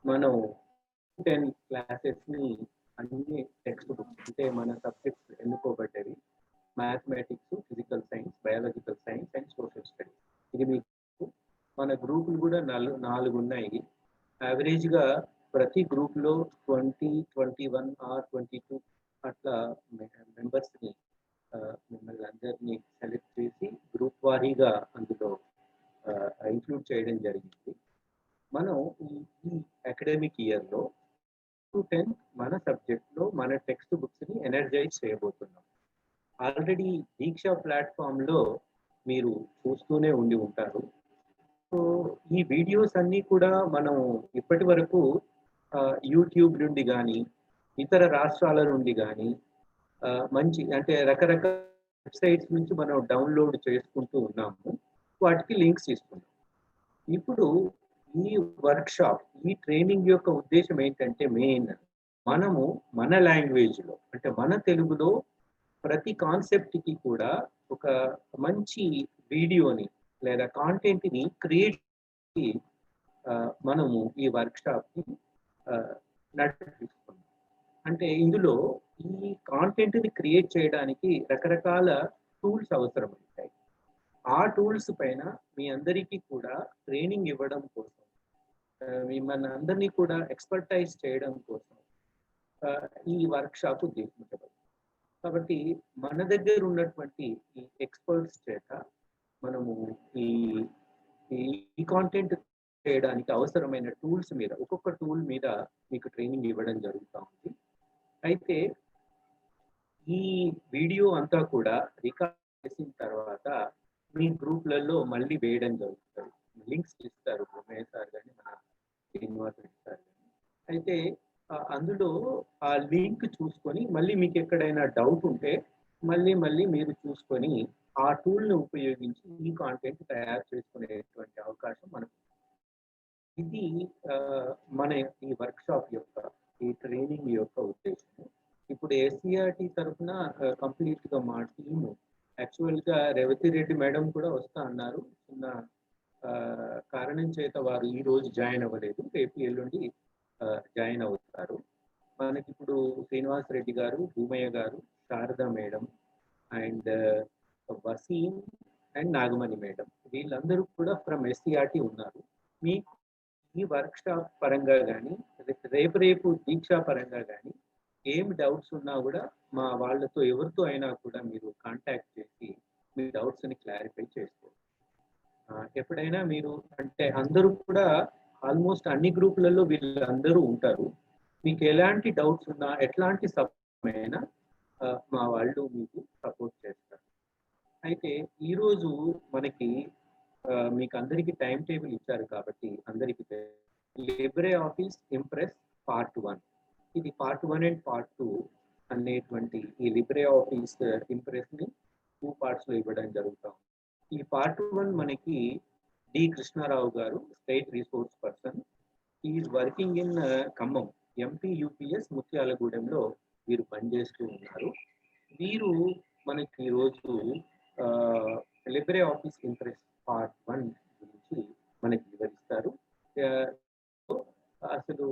మనం 10 క్లాసెస్ని అన్ని text books అంటే మన సబ్జెక్ట్స్ ఎన్నుకోబడ్డవి mathematics, physical science, biological science and social studies. ఇది మీకు మన గ్రూపులు కూడా 4 ఉన్నాయి. యావరేజ్గా ప్రతి గ్రూప్లో 20, 21 ఆర్ 22 అట్లా మెంబర్స్ని మిమ్మల్ని అందరినీ సెలెక్ట్ చేసి గ్రూప్ వారీగా అందులో ఇంక్లూడ్ చేయడం జరిగింది. మనం ఈ అకాడమిక్ ఇయర్లో 10 మన సబ్జెక్ట్లో మన టెక్స్ట్ బుక్స్ని ఎనర్జైజ్ చేయబోతున్నాం. ఆల్రెడీ దీక్ష ప్లాట్ఫామ్లో మీరు చూస్తూనే ఉండి ఉంటారు. సో ఈ వీడియోస్ అన్నీ కూడా మనం ఇప్పటి వరకు యూట్యూబ్ నుండి కానీ ఇతర రాష్ట్రాల నుండి కానీ మంచి అంటే రకరకాల వెబ్సైట్స్ నుంచి మనం డౌన్లోడ్ చేసుకుంటూ ఉన్నాము. వాటికి లింక్స్ ఇస్తున్నాం. ఇప్పుడు ఈ వర్క్షాప్, ఈ ట్రైనింగ్ యొక్క ఉద్దేశం ఏంటంటే మెయిన్ మనము మన లాంగ్వేజ్లో అంటే మన తెలుగులో ప్రతి కాన్సెప్ట్కి కూడా ఒక మంచి వీడియోని లేదా కాంటెంట్ని క్రియేట్ చేసి మనము ఈ వర్క్షాప్ని నడిపిస్తున్నాం. అంటే ఇందులో ఈ కాంటెంట్ని క్రియేట్ చేయడానికి రకరకాల టూల్స్ అవసరమవుతాయి. ఆ టూల్స్ పైన మీ అందరికీ కూడా ట్రైనింగ్ ఇవ్వడం కోసం, మిమ్మల్ని అందరినీ కూడా ఎక్స్పర్టైజ్ చేయడం కోసం ఈ వర్క్షాప్ ఉద్దేశించబడింది. కాబట్టి మన దగ్గర ఉన్నటువంటి ఈ ఎక్స్పర్ట్స్ చేత మనము ఈ కాంటెంట్ చేయడానికి అవసరమైన టూల్స్ మీద ఒక్కొక్క టూల్ మీద మీకు ట్రైనింగ్ ఇవ్వడం జరుగుతూ ఉంది. అయితే ఈ వీడియో అంతా కూడా రికార్డ్ చేసిన తర్వాత మీ గ్రూప్లలో మళ్ళీ వేయడం జరుగుతుంది. లింక్స్ ఇస్తారు ఉమేష్ సార్ కానీ మన శ్రీనివాస్ రెడ్డి సార్ కానీ. అయితే అందులో ఆ లింక్ చూసుకొని మళ్ళీ మీకు ఎక్కడైనా డౌట్ ఉంటే మళ్ళీ మీరు చూసుకొని ఆ టూల్ని ఉపయోగించి ఈ కాంటెంట్ తయారు చేసుకునేటువంటి అవకాశం మనకు. ఇది మన ఈ వర్క్షాప్ యొక్క ఈ ట్రైనింగ్ యొక్క ఉద్దేశం. ఇప్పుడు ఎస్సీఆర్టీ తరఫున కంప్లీట్గా మా టీము యాక్చువల్గా రేవతి రెడ్డి మేడం కూడా వస్తా అన్నారు. చిన్న కారణం చేత వారు ఈ రోజు జాయిన్ అవ్వలేదు. రేపు ఎల్లుండి జాయిన్ అవుతారు. మనకి ఇప్పుడు శ్రీనివాస్ రెడ్డి గారు, భూమయ్య గారు, Sharada madam and Waseem and Nagamani madam వీళ్ళందరూ కూడా ఫ్రమ్ ఎస్సీఆర్టీ ఉన్నారు. మీకు ఈ వర్క్షాప్ పరంగా కానీ రేపు దీక్షా పరంగా కానీ ఏం డౌట్స్ ఉన్నా కూడా మా వాళ్ళతో ఎవరితో అయినా కూడా మీరు కాంటాక్ట్ చేసి మీ డౌట్స్ని క్లారిఫై చేసుకోండి. ఎప్పుడైనా మీరు అంటే అందరూ కూడా ఆల్మోస్ట్ అన్ని గ్రూపులలో వీళ్ళందరూ ఉంటారు. మీకు ఎలాంటి డౌట్స్ ఉన్నా ఎట్లాంటి సపోర్ట్ అయినా మా వాళ్ళు మీకు సపోర్ట్ చేస్తారు. అయితే ఈరోజు మనకి మీకు అందరికీ టైం టేబుల్ ఇచ్చారు కాబట్టి అందరికీ లిబ్రే ఆఫీస్ ఇంప్రెస్ పార్ట్ 1. ఇది పార్ట్ 1 అండ్ పార్ట్ 2 అనేటువంటి ఈ లిబ్రే ఆఫీస్ ఇంప్రెస్ని 2 పార్ట్స్లో ఇవ్వడం జరుగుతాం. ఈ పార్ట్ 1 మనకి డి కృష్ణారావు గారు state resource person. Is working in Khammam MP UPS ముత్యాలగూడెంలో వీరు పనిచేస్తూ ఉన్నారు. వీరు మనకి ఈరోజు లిబ్రే ఆఫీస్ ఇంప్రెస్ పార్ట్ 1 గురించి మనకి వివరిస్తారు. అసలు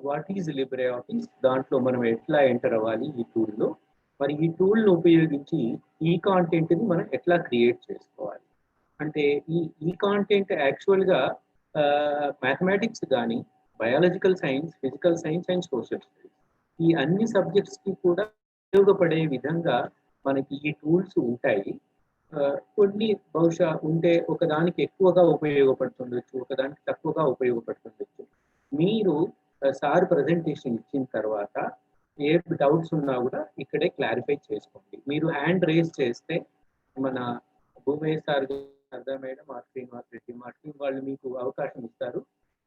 వాట్ ఈజ్ లిబ్రే ఆఫీస్, దాంట్లో మనం ఎట్లా ఎంటర్ అవ్వాలి ఈ టూల్లో, మరి ఈ టూల్ను ఉపయోగించి ఈ కాంటెంట్ని మనం ఎట్లా క్రియేట్ చేసుకోవాలి. అంటే ఈ కాంటెంట్ యాక్చువల్గా మ్యాథమెటిక్స్ కానీ biological science, physical science and social studies ఈ అన్ని సబ్జెక్ట్స్కి కూడా ఉపయోగపడే విధంగా మనకి ఈ టూల్స్ ఉంటాయి. కొన్ని బహుశా ఉంటే ఒకదానికి ఎక్కువగా ఉపయోగపడుతుండొచ్చు, ఒకదానికి తక్కువగా ఉపయోగపడుతుండొచ్చు. మీరు సార్ ప్రజెంటేషన్ ఇచ్చిన తర్వాత ఏ డౌట్స్ ఉన్నా కూడా ఇక్కడే క్లారిఫై చేసుకోండి. మీరు హ్యాండ్ రేజ్ చేస్తే మన భూమేష్ సార్, శారదా మేడం, శ్రీనివాస్ రెడ్డి మా టీం వాళ్ళు మీకు అవకాశం ఇస్తారు.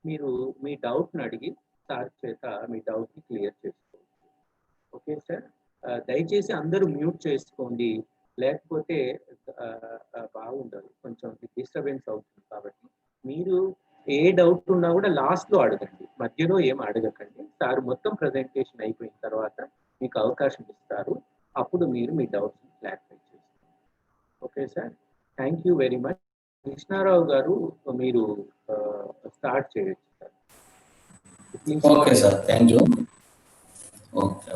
మీరు మీ డౌట్ని అడిగి సార్ చేత మీ డౌట్ని క్లియర్ చేసుకోవచ్చు. ఓకే సార్, దయచేసి అందరూ మ్యూట్ చేసుకోండి, లేకపోతే బాగుండదు, కొంచెం డిస్టర్బెన్స్ అవుతుంది. కాబట్టి మీరు ఏ డౌట్ ఉన్నా కూడా లాస్ట్లో అడగండి, మధ్యలో ఏం అడగకండి. సార్ మొత్తం ప్రజెంటేషన్ అయిపోయిన తర్వాత మీకు అవకాశం ఇస్తారు, అప్పుడు మీరు మీ డౌట్స్ క్లారిఫై చేస్తారు. Okay sir, thank you very much. Krishna Rao గారు మీరు స్టార్ట్ చేయొచ్చు sir. Please. Okay, sir. Thank you. Okay.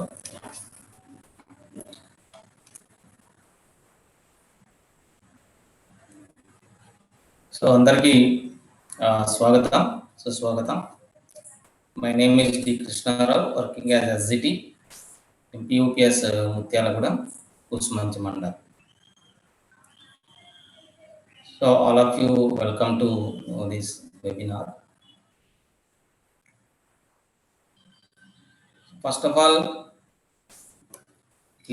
So, అందరికీ స్వాగతం, సుస్వాగతం. My name is D. Krishnarao, working as SGT in PUPS Mutyalagudam, Kusumanchi Mandal. So, all of you, welcome to this webinar. First of all,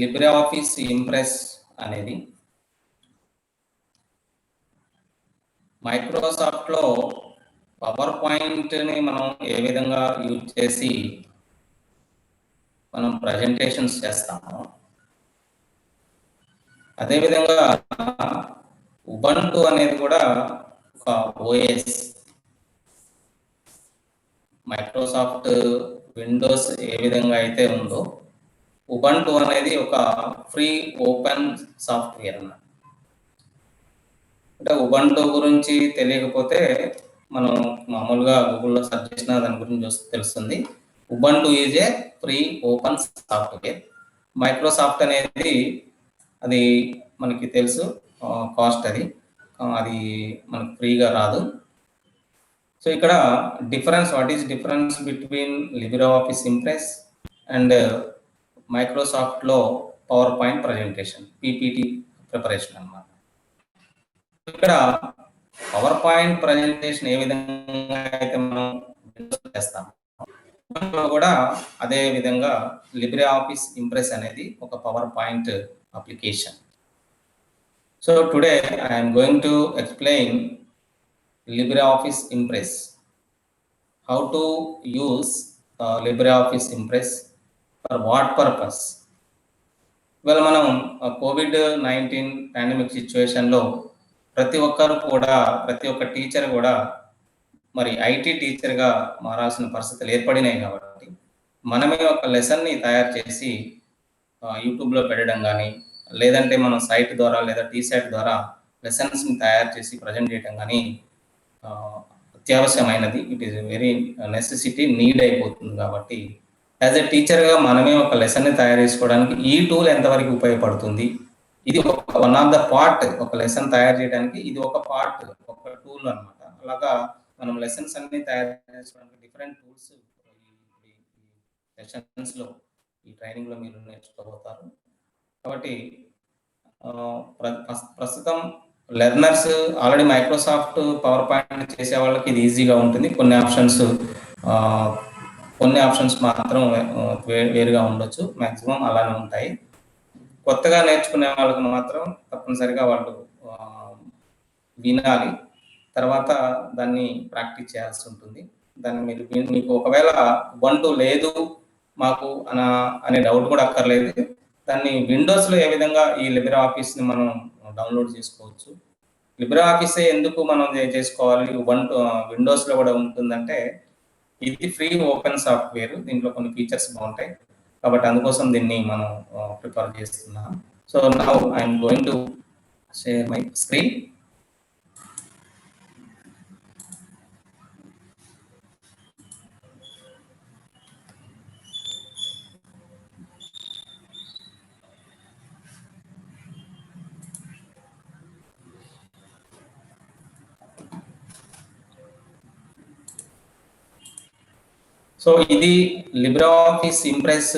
LibreOffice Impress అనేది మైక్రోసాఫ్ట్లో power పాయింట్ని మనం ఏ విధంగా use చేసి మనం presentations చేస్తాము, అదేవిధంగా ఉబంటు అనేది కూడా ఒక ఓఎస్. మైక్రోసాఫ్ట్ విండోస్ ఏ విధంగా అయితే ఉందో, ఉబంటు అనేది ఒక ఫ్రీ ఓపెన్ సాఫ్ట్వేర్ అన్నమాట. అంటే ఉబంటు గురించి తెలియకపోతే మనం మామూలుగా గూగుల్లో సెర్చ్ చేసినా దాని గురించి తెలుస్తుంది. Ubuntu is a free open software. Microsoft అనేది అది మనకి తెలుసు, కాస్ట్ అది మనకు ఫ్రీగా రాదు. సో ఇక్కడ what is difference between LibreOffice Impress and మైక్రోసాఫ్ట్లో PowerPoint presentation, PPT preparation అన్నమాట. ఇక్కడ పవర్ పాయింట్ ప్రజెంటేషన్ ఏ విధంగా అయితే మనం చేస్తాం, కూడా అదే విధంగా లిబ్రేఆఫీస్ ఇంప్రెస్ అనేది ఒక power point application. So today I'm going to explain LibreOffice Impress, how to use LibreOffice Impress for what purpose. Well, మనం COVID-19 పాండమిక్ సిచ్యువేషన్లో ప్రతి ఒక్క టీచర్ కూడా మరి ఐటీ టీచర్గా మారాల్సిన పరిస్థితులు ఏర్పడినాయి. కాబట్టి మనమే ఒక లెసన్ని తయారు చేసి యూట్యూబ్లో పెట్టడం కానీ, లేదంటే మనం సైట్ ద్వారా లేదా టీసైట్ ద్వారా లెసన్స్ని తయారు చేసి ప్రజెంట్ చేయడం కానీ అత్యవసరమైనది. It is very necessity, need అయిపోతుంది. కాబట్టి యాజ్ ఎ టీచర్గా మనమే ఒక లెసన్ని తయారు చేసుకోవడానికి ఈ టూల్ ఎంతవరకు ఉపయోగపడుతుంది, ఇది వన్ ఆఫ్ ద పార్ట్. ఒక లెసన్ తయారు చేయడానికి ఇది ఒక పార్ట్, ఒక టూల్ అనమాట. అలాగా మనం లెసన్స్ అన్ని తయారు చేసుకోవడానికి డిఫరెంట్ టూల్స్ సెషన్స్లో, ఈ ట్రైనింగ్లో మీరు నేర్చుకోబోతారు. కాబట్టి ప్రస్తుతం learners already Microsoft power point చేసే వాళ్ళకి ఇది ఈజీగా ఉంటుంది. కొన్ని ఆప్షన్స్ మాత్రం వేరుగా ఉండొచ్చు, మ్యాక్సిమం అలానే ఉంటాయి. కొత్తగా నేర్చుకునే వాళ్ళకి మాత్రం తప్పనిసరిగా వాళ్ళు వినాలి, తర్వాత దాన్ని ప్రాక్టీస్ చేయాల్సి ఉంటుంది. దాన్ని మీకు ఒకవేళ ఉబంటు లేదు మాకు అనే డౌట్ కూడా అక్కర్లేదు. దాన్ని విండోస్లో ఏ విధంగా ఈ లిబ్రేఆఫీస్ని మనం డౌన్లోడ్ చేసుకోవచ్చు. లిబ్రేఆఫీసే ఎందుకు మనం చేసుకోవాలి, ఉబంటు విండోస్లో కూడా ఉంటుందంటే, ఇది ఫ్రీ ఓపెన్ సాఫ్ట్వేర్, దీంట్లో కొన్ని ఫీచర్స్ బాగుంటాయి. కాబట్టి అందుకోసం దీన్ని మనం ప్రిపేర్ చేస్తున్నాం. So now I'm going to share my screen. So ఇది లిబ్రేఆఫీస్ ఇంప్రెస్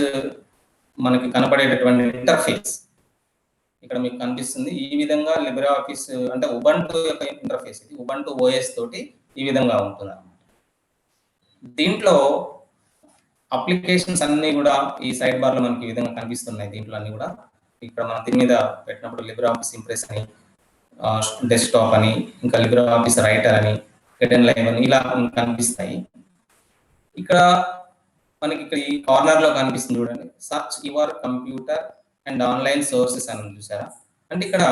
మనకి కనపడేటటువంటి ఇంటర్ఫేస్. ఇక్కడ మీకు కనిపిస్తుంది ఈ విధంగా లిబ్రేఆఫీస్ అంటే ఉబంటు యొక్క ఇంటర్ఫేస్. ఇది ఉబంటు ఓఎస్ తోటి ఈ విధంగా ఉంటుంది అన్నమాట. దీంట్లో అప్లికేషన్స్ అన్ని కూడా ఈ సైడ్ బార్లో మనకి ఈ విధంగా కనిపిస్తున్నాయి. దీంట్లో అన్ని కూడా ఇక్కడ మనం దీని మీద పెట్టినప్పుడు లిబ్రేఆఫీస్ ఇంప్రెస్ అని, డెస్క్టాప్ అని, ఇంకా లిబ్రేఆఫీస్ రైటర్ అని, హిడెన్ లైవ్ అని ఇలా కనిపిస్తాయి. ఇక్కడ మనకి ఇక్కడ ఈ కార్నర్ లో కనిపిస్తుంది చూడండి, search your computer and online sources అని చూసారా. అంటే ఇక్కడ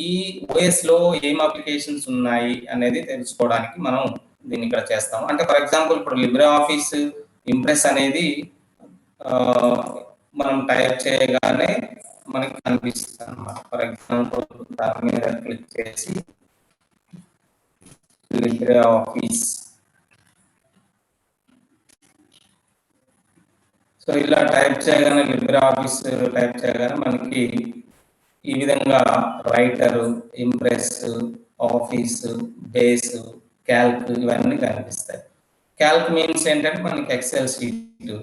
ఈ ఓఎస్ లో ఏం అప్లికేషన్స్ ఉన్నాయి అనేది తెలుసుకోవడానికి మనం దీన్ని ఇక్కడ చేస్తాం. అంటే ఫర్ ఎగ్జాంపుల్ ఇప్పుడు లిబ్రేఆఫీస్ ఇంప్రెస్ అనేది మనం టైప్ చేయగానే మనకి కనిపిస్తుంది అన్నమాట. ఫర్ ఎగ్జాంపుల్ దాని మీద క్లిక్ చేసి LibreOffice సో ఇలా టైప్ చేయగానే లిబ్రే ఆఫీస్ టైప్ చేయగానే మనకి ఈ విధంగా Writer, Impress, office, Base, Calc ఇవన్నీ కనిపిస్తాయి. క్యాల్క్ మీన్స్ ఏంటంటే మనకి Excel sheet,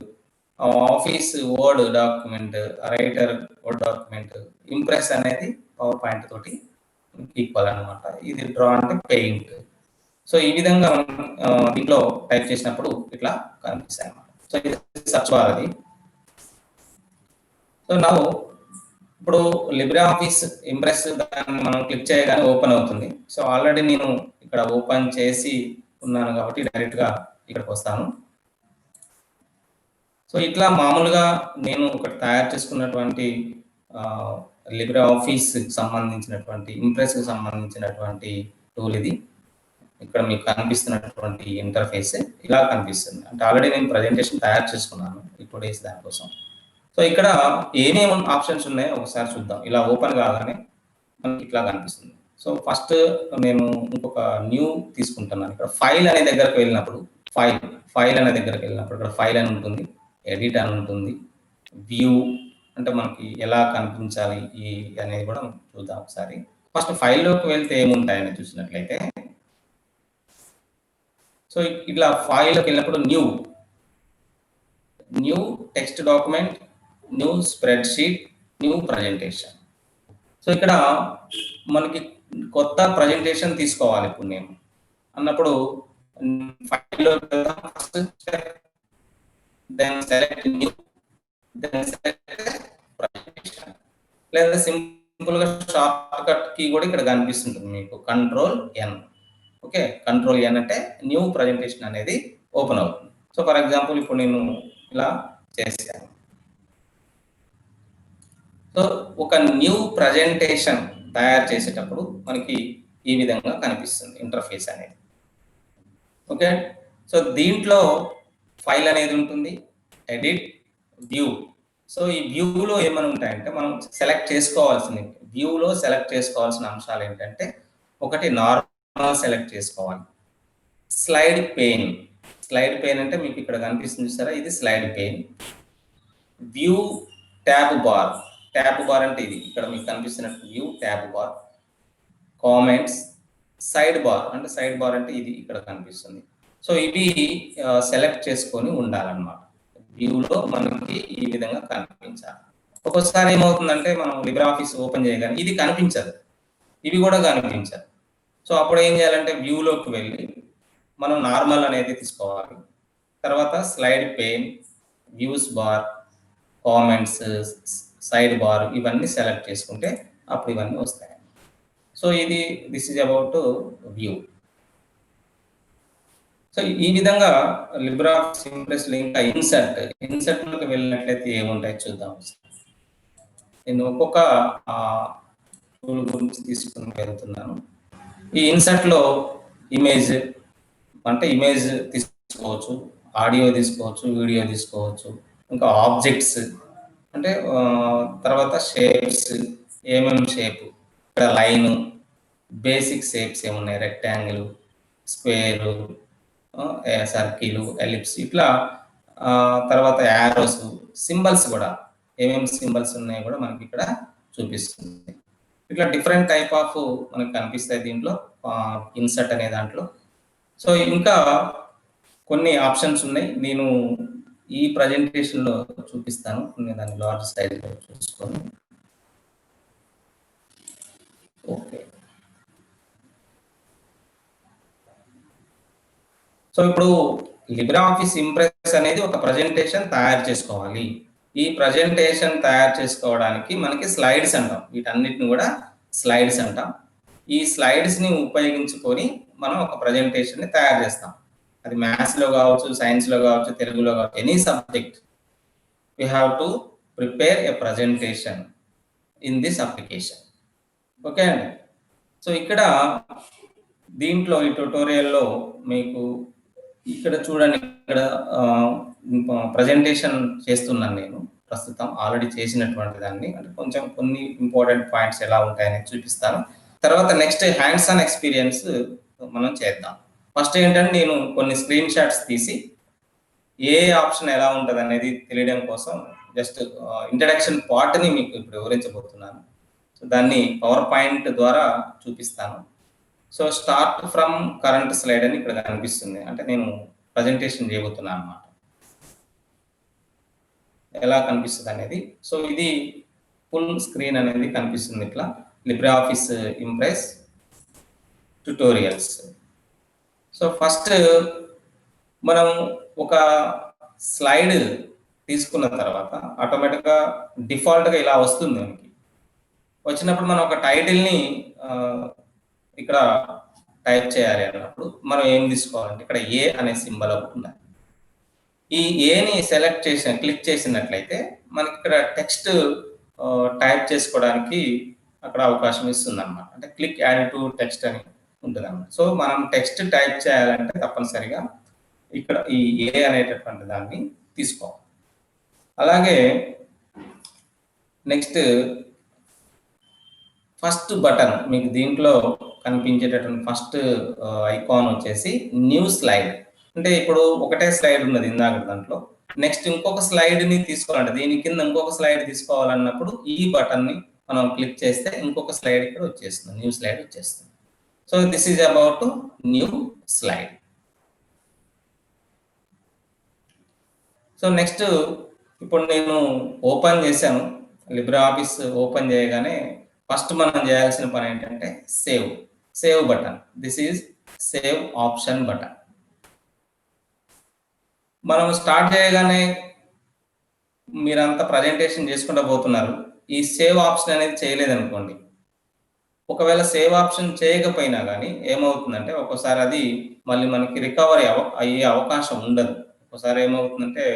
office Word document, Writer Word document, Impress అనేది పవర్ పాయింట్ తోటి ఈక్వల్ అనమాట. ఇది డ్రా అంటే పెయింట్. సో ఈ విధంగా దీంట్లో టైప్ చేసినప్పుడు ఇట్లా కనిపిస్తాయి అన్నమాట. సో ఇది సర్చ్ బార్ అది. సో నా ఇప్పుడు లిబ్రే ఆఫీస్ ఇంప్రెస్ దాన్ని మనం క్లిక్ చేయగానే ఓపెన్ అవుతుంది. సో ఆల్రెడీ నేను ఇక్కడ ఓపెన్ చేసి ఉన్నాను కాబట్టి డైరెక్ట్గా ఇక్కడికి వస్తాను. సో ఇట్లా మామూలుగా నేను ఒకటి తయారు చేసుకున్నటువంటి లిబ్రే ఆఫీస్ సంబంధించినటువంటి ఇంప్రెస్కి సంబంధించినటువంటి టూల్ ఇది. ఇక్కడ మీకు కనిపిస్తున్నటువంటి ఇంటర్ఫేస్ ఇలా కనిపిస్తుంది. అంటే ఆల్రెడీ నేను ప్రజెంటేషన్ తయారు చేసుకున్నాను ఈ 2 days దానికోసం. సో ఇక్కడ ఏమేమి ఆప్షన్స్ ఉన్నాయో ఒకసారి చూద్దాం. ఇలా ఓపెన్ కాగానే మనకి ఇట్లా కనిపిస్తుంది. సో ఫస్ట్ నేను ఇంకొక న్యూ తీసుకుంటున్నాను. ఇక్కడ ఫైల్ అనే దగ్గరకు వెళ్ళినప్పుడు ఫైల్ అనే దగ్గరకు వెళ్ళినప్పుడు ఇక్కడ ఫైల్ అని ఉంటుంది, ఎడిట్ అని ఉంటుంది, వ్యూ అంటే మనకి ఎలా కనిపించాలి ఈ అనేది కూడా చూద్దాం ఒకసారి. ఫస్ట్ ఫైల్లోకి వెళ్తే ఏముంటాయని చూసినట్లయితే, సో ఇట్లా ఫైల్లోకి వెళ్ళినప్పుడు new text document, new spreadsheet, new presentation. So ఇక్కడ మనకి కొత్త ప్రజెంటేషన్ తీసుకోవాలి ఇప్పుడు నేను అన్నప్పుడు ఫైల్లో first then select new, then select presentation. లేదా సింపుల్గా షార్ట్ కట్ కీ కూడా ఇక్కడ కనిపిస్తుంటుంది మీకు, Ctrl+N. ఓకే, Ctrl+N అంటే న్యూ ప్రజెంటేషన్ అనేది ఓపెన్ అవుతుంది. సో ఫర్ ఎగ్జాంపుల్ ఇప్పుడు నేను ఇలా చేశాను. సో ఒక న్యూ ప్రజెంటేషన్ తయారు చేసేటప్పుడు మనకి ఈ విధంగా కనిపిస్తుంది ఇంటర్ఫేస్ అనేది. ఓకే, సో దీంట్లో ఫైల్ అనేది ఉంటుంది, ఎడిట్, వ్యూ. సో ఈ వ్యూలో ఏమైనా ఉంటాయంటే మనం సెలెక్ట్ చేసుకోవాల్సింది, వ్యూలో సెలెక్ట్ చేసుకోవాల్సిన అంశాలు ఏంటంటే, ఒకటి నార్మల్ సెలెక్ట్ చేసుకోవాలి, స్లైడ్ పెయిన్ అంటే మీకు ఇక్కడ కనిపిస్తుంది చూసారా, ఇది slide pane. View tab bar అంటే ఇది ఇక్కడ మీకు కనిపిస్తున్నట్టు view tab bar. Comments, side bar అంటే ఇది ఇక్కడ కనిపిస్తుంది. సో ఇవి సెలెక్ట్ చేసుకొని ఉండాలన్నమాట. వ్యూలో మనకి ఈ విధంగా కనిపించాలి. ఒక్కోసారి ఏమవుతుందంటే మనం లిబ్రే ఆఫీస్ ఓపెన్ చేయగానే ఇది కనిపించదు, ఇవి కూడా కనిపించదు. సో అప్పుడు ఏం చేయాలంటే వ్యూలోకి వెళ్ళి మనం నార్మల్ అనేది తీసుకోవాలి. తర్వాత slide pain, views bar, comments, side bar ఇవన్నీ సెలెక్ట్ చేసుకుంటే అప్పుడు ఇవన్నీ వస్తాయి. So this is about view. So ఈ విధంగా లిబ్రే ఆఫీస్ ఇంప్రెస్ ఇంకా ఇన్సర్ట్లోకి వెళ్ళినట్లయితే ఏముంటాయి చూద్దాం. నేను ఒక్కొక్క టూల్ గురించి తీసుకుని వెళ్తున్నాను. ఈ ఇన్సర్ట్లో ఇమేజ్ తీసుకోవచ్చు, ఆడియో తీసుకోవచ్చు, వీడియో తీసుకోవచ్చు, ఇంకా ఆబ్జెక్ట్స్ అంటే తర్వాత షేప్స్, ఏమేమి షేప్, ఇక్కడ లైను, బేసిక్ షేప్స్ ఏమున్నాయి, రెక్టాంగిల్, స్క్వేరు, సర్కిల్, ఎలిప్స్, ఇట్లా తర్వాత యారోస్, సింబల్స్ కూడా ఏమేమి సింబల్స్ ఉన్నాయో కూడా మనకి ఇక్కడ చూపిస్తుంది. ఇట్లా డిఫరెంట్ టైప్ ఆఫ్ మనకి కనిపిస్తాయి దీంట్లో ఇన్సర్ట్ అనే దాంట్లో. సో ఇంకా కొన్ని ఆప్షన్స్ ఉన్నాయి, నేను ఈ ప్రజెంటేషన్లో చూపిస్తాను. నేను దాన్ని లార్జ్ సైజ్లో చూసుకొని. ఓకే, సో ఇప్పుడు లిబ్రే ఆఫీస్ ఇంప్రెస్ అనేది ఒక ప్రజెంటేషన్ తయారు చేసుకోవాలి. ఈ ప్రజెంటేషన్ తయారు చేసుకోవడానికి మనకి స్లైడ్స్ అంటాం, వీటన్నిటిని కూడా స్లైడ్స్ అంటాం. ఈ స్లైడ్స్ని ఉపయోగించుకొని మనం ఒక ప్రజెంటేషన్ని తయారు చేస్తాం. అది మ్యాథ్స్లో కావచ్చు, సైన్స్లో కావచ్చు, తెలుగులో కావచ్చు, any subject we have to prepare a presentation in this application. Okay అండి. సో ఇక్కడ దీంట్లో ఈ ట్యుటోరియల్లో మీకు ఇక్కడ చూడండి, ఇక్కడ ప్రజెంటేషన్ చేస్తున్నాను నేను ప్రస్తుతం, ఆల్రెడీ చేసినటువంటి దాన్ని, అంటే కొంచెం కొన్ని ఇంపార్టెంట్ పాయింట్స్ ఎలా ఉంటాయని చూపిస్తాను. తర్వాత నెక్స్ట్ హ్యాండ్స్ ఆన్ ఎక్స్పీరియన్స్ మనం చేద్దాం. ఫస్ట్ ఏంటంటే నేను కొన్ని స్క్రీన్ షాట్స్ తీసి ఏ ఆప్షన్ ఎలా ఉంటుంది అనేది తెలియడం కోసం జస్ట్ ఇంట్రడక్షన్ పార్ట్ని మీకు ఇప్పుడు వివరించబోతున్నాను. సో దాన్ని పవర్ పాయింట్ ద్వారా చూపిస్తాను. So start from current slide అని ఇక్కడ కనిపిస్తుంది, అంటే నేను ప్రజెంటేషన్ చేయబోతున్నాను అన్నమాట. ఎలా కనిపిస్తుంది అనేది, సో ఇది ఫుల్ స్క్రీన్ అనేది కనిపిస్తుంది ఇట్లా, LibreOffice impress tutorials. So first మనం ఒక స్లైడ్ తీసుకున్న తర్వాత ఆటోమేటిక్గా డిఫాల్ట్గా ఇలా వస్తుంది. మనకి వచ్చినప్పుడు మనం ఒక టైటిల్ని ఇక్కడ టైప్ చేయాలి అన్నప్పుడు మనం ఏం తీసుకోవాలంటే ఇక్కడ ఏ అనే సింబల్ ఒకటి ఉంది. ఈ ఏని సెలెక్ట్ క్లిక్ చేసినట్లయితే మనకి ఇక్కడ టెక్స్ట్ టైప్ చేసుకోవడానికి అక్కడ అవకాశం ఇస్తుంది అన్నమాట. అంటే క్లిక్ యాడ్ టు టెక్స్ట్ అని ఉంటుంది అన్నమాట. సో మనం టెక్స్ట్ టైప్ చేయాలంటే తప్పనిసరిగా ఇక్కడ ఈ ఏ అనేటటువంటి దాన్ని తీసుకోవాలి. అలాగే నెక్స్ట్ ఫస్ట్ బటన్ మీకు దీంట్లో కనిపించేటటువంటి ఫస్ట్ ఐకాన్ వచ్చేసి న్యూ స్లైడ్. అంటే ఇప్పుడు ఒకటే స్లైడ్ ఉన్నది ఇందాక దాంట్లో, నెక్స్ట్ ఇంకొక స్లైడ్ని తీసుకోవాలంటే దీని కింద ఇంకొక స్లైడ్ తీసుకోవాలన్నప్పుడు ఈ బటన్ని మనం క్లిక్ చేస్తే ఇంకొక స్లైడ్ ఇక్కడ వచ్చేస్తుంది, న్యూ స్లైడ్ వచ్చేస్తుంది. So this is about new slide. So next ఇప్పుడు నేను ఓపెన్ చేశాను, లిబ్రేఆఫీస్ ఓపెన్ చేయగానే ఫస్ట్ మనం చేయాల్సిన పని ఏంటంటే save button. This is save option button. మనం స్టార్ట్ చేయగానే మీరంతా ప్రజెంటేషన్ చేసుకుంటూ పోతున్నారు, ఈ సేవ్ ఆప్షన్ అనేది చేయలేదనుకోండి, ఒకవేళ సేవ్ ఆప్షన్ చేయకపోయినా కానీ ఏమవుతుందంటే ఒక్కోసారి అది మళ్ళీ మనకి రికవరీ అయ్యే అవకాశం ఉండదు. ఒకసారి ఏమవుతుందంటే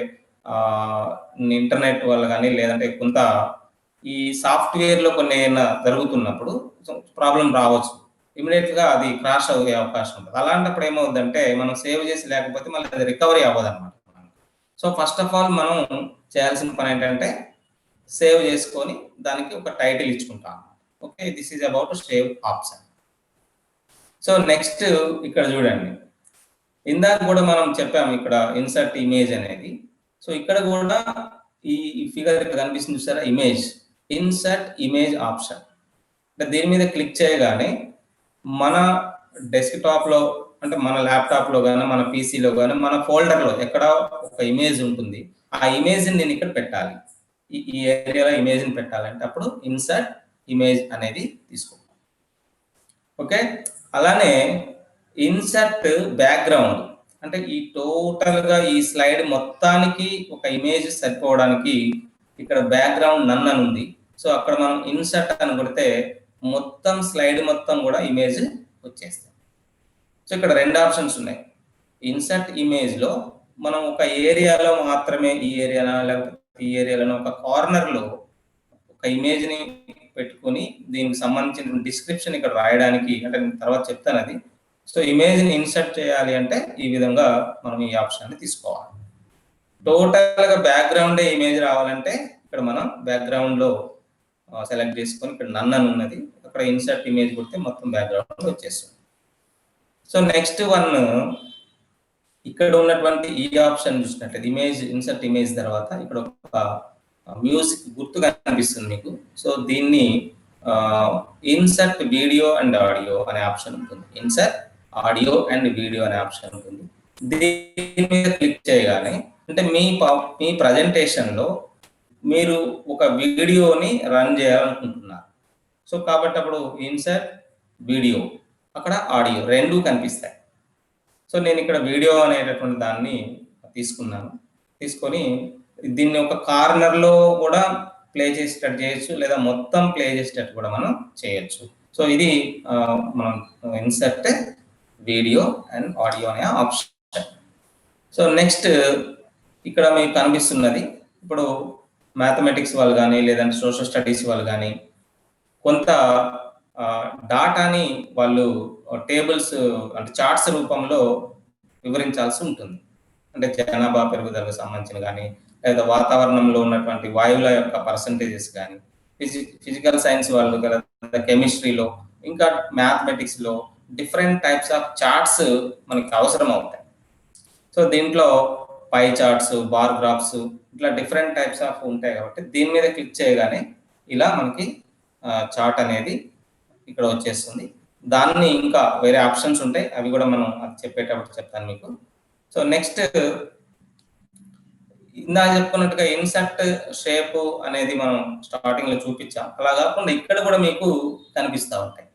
ఇంటర్నెట్ వల్ల కానీ లేదంటే కొంత ఈ సాఫ్ట్వేర్లో కొన్ని ఏమైనా జరుగుతున్నప్పుడు ప్రాబ్లం రావచ్చు, ఇమీడియట్గా అది క్రాష్ అయ్యే అవకాశం ఉంటుంది. అలాంటప్పుడు ఏమవుతుందంటే మనం సేవ్ చేసి లేకపోతే మళ్ళీ అది రికవరీ అవ్వదు అనమాట. సో ఫస్ట్ ఆఫ్ ఆల్ మనం చేయాల్సిన పని ఏంటంటే సేవ్ చేసుకొని దానికి ఒక టైటిల్ ఇచ్చుకుంటాం. Okay, this is about save option. So next ఇక్కడ చూడండి, ఇందాక కూడా మనం చెప్పాము ఇక్కడ ఇన్సర్ట్ ఇమేజ్ అనేది. సో ఇక్కడ కూడా ఈ ఫిగర్ ఇక్కడ కనిపిస్తుంది చూసారా, ఇమేజ్, ఇన్సర్ట్ ఇమేజ్ ఆప్షన్. అంటే దీని మీద క్లిక్ చేయగానే మన డెస్క్టాప్లో అంటే మన ల్యాప్టాప్లో కానీ మన పీసీలో కానీ మన ఫోల్డర్లో ఎక్కడ ఒక ఇమేజ్ ఉంటుంది, ఆ ఇమేజ్ని నేను ఇక్కడ పెట్టాలి, ఈ ఏరియాలో ఇమేజ్ని పెట్టాలంటే అప్పుడు ఇన్సర్ట్ ఇమేజ్ అనేది తీసుకోవాలి. ఓకే, అలానే ఇన్సర్ట్ బ్యాక్గ్రౌండ్, అంటే ఈ టోటల్గా ఈ స్లైడ్ మొత్తానికి ఒక ఇమేజ్ సరిపోవడానికి ఇక్కడ బ్యాక్గ్రౌండ్ నన్ అని ఉంది. సో అక్కడ మనం ఇన్సర్ట్ అని కొడితే మొత్తం స్లైడ్ మొత్తం కూడా ఇమేజ్ వచ్చేస్తుంది. సో ఇక్కడ రెండు ఆప్షన్స్ ఉన్నాయి. ఇన్సర్ట్ ఇమేజ్లో మనం ఒక ఏరియాలో మాత్రమే, ఈ ఏరియాలో లేకపోతే ఈ ఏరియాలో ఒక కార్నర్లో ఒక ఇమేజ్ని పెట్టుకుని దీనికి సంబంధించిన డిస్క్రిప్షన్ ఇక్కడ రాయడానికి, అంటే నేను తర్వాత చెప్తాను అది. సో ఇమేజ్ని ఇన్సర్ట్ చేయాలి అంటే ఈ విధంగా మనం ఈ ఆప్షన్ని తీసుకోవాలి. టోటల్గా బ్యాక్గ్రౌండే ఇమేజ్ రావాలంటే ఇక్కడ మనం బ్యాక్గ్రౌండ్లో సెలెక్ట్ చేసుకొని ఇక్కడ నన్ అని ఉన్నది, అక్కడ ఇన్సర్ట్ ఇమేజ్ కొడితే మొత్తం బ్యాక్గ్రౌండ్ వచ్చేస్తుంది. సో నెక్స్ట్ వన్, ఇక్కడ ఉన్నటువంటి ఈ ఆప్షన్ చూసినట్లయితే ఇమేజ్ ఇన్సర్ట్ ఇమేజ్ తర్వాత ఇక్కడ ఒక మ్యూజిక్ గుర్తుగా కనిపిస్తుంది మీకు. సో దీన్ని ఇన్సర్ట్ వీడియో అండ్ ఆడియో అనే ఆప్షన్ ఉంటుంది, ఇన్సర్ట్ ఆడియో అండ్ వీడియో అనే ఆప్షన్ ఉంటుంది. దీని మీద క్లిక్ చేయగానే అంటే మీ ప్రజెంటేషన్లో మీరు ఒక వీడియోని రన్ చేయాలనుకుంటున్నారు. సో కాబట్టి అప్పుడు ఇన్సర్ట్ వీడియో, అక్కడ ఆడియో రెండు కనిపిస్తాయి. సో నేను ఇక్కడ వీడియో అనేటటువంటి దాన్ని తీసుకున్నాను, తీసుకొని దీన్ని ఒక కార్నర్లో కూడా ప్లే చేసేటట్టు చేయొచ్చు, లేదా మొత్తం ప్లే చేసేటట్టు కూడా మనం చేయొచ్చు. సో ఇది మనం ఇన్సర్ట్ వీడియో అండ్ ఆడియో అనే ఆప్షన్. సో నెక్స్ట్ ఇక్కడ మీకు కనిపిస్తున్నది, ఇప్పుడు మ్యాథమెటిక్స్ వాళ్ళు కానీ లేదంటే సోషల్ స్టడీస్ వాళ్ళు కానీ కొంత డాటాని వాళ్ళు టేబుల్స్ అంటే చార్ట్స్ రూపంలో వివరించాల్సి ఉంటుంది. అంటే జనాభా పెరుగుదలకు సంబంధించిన కానీ, లేదా వాతావరణంలో ఉన్నటువంటి వాయువుల యొక్క పర్సంటేజెస్ కానీ, ఫిజికల్ సైన్స్ వాళ్ళు కదా కెమిస్ట్రీలో ఇంకా మ్యాథమెటిక్స్లో డిఫరెంట్ టైప్స్ ఆఫ్ చార్ట్స్ మనకి అవసరం అవుతాయి. సో దీంట్లో పై చార్ట్స్, బార్ గ్రాఫ్స్ ఇట్లా డిఫరెంట్ టైప్స్ ఆఫ్ ఉంటాయి కాబట్టి దీని మీద క్లిక్ చేయగానే ఇలా మనకి చార్ట్ అనేది ఇక్కడ వచ్చేస్తుంది. దాన్ని ఇంకా వేరే ఆప్షన్స్ ఉంటాయి, అవి కూడా మనం అది చెప్పేటప్పుడు చెప్తాను మీకు. సో నెక్స్ట్ ఇందాక చెప్పుకున్నట్టుగా ఇన్సర్ట్ షేప్ అనేది మనం స్టార్టింగ్ లో చూపించాం. అలా కాకుండా ఇక్కడ కూడా మీకు కనిపిస్తూ ఉంటాయి.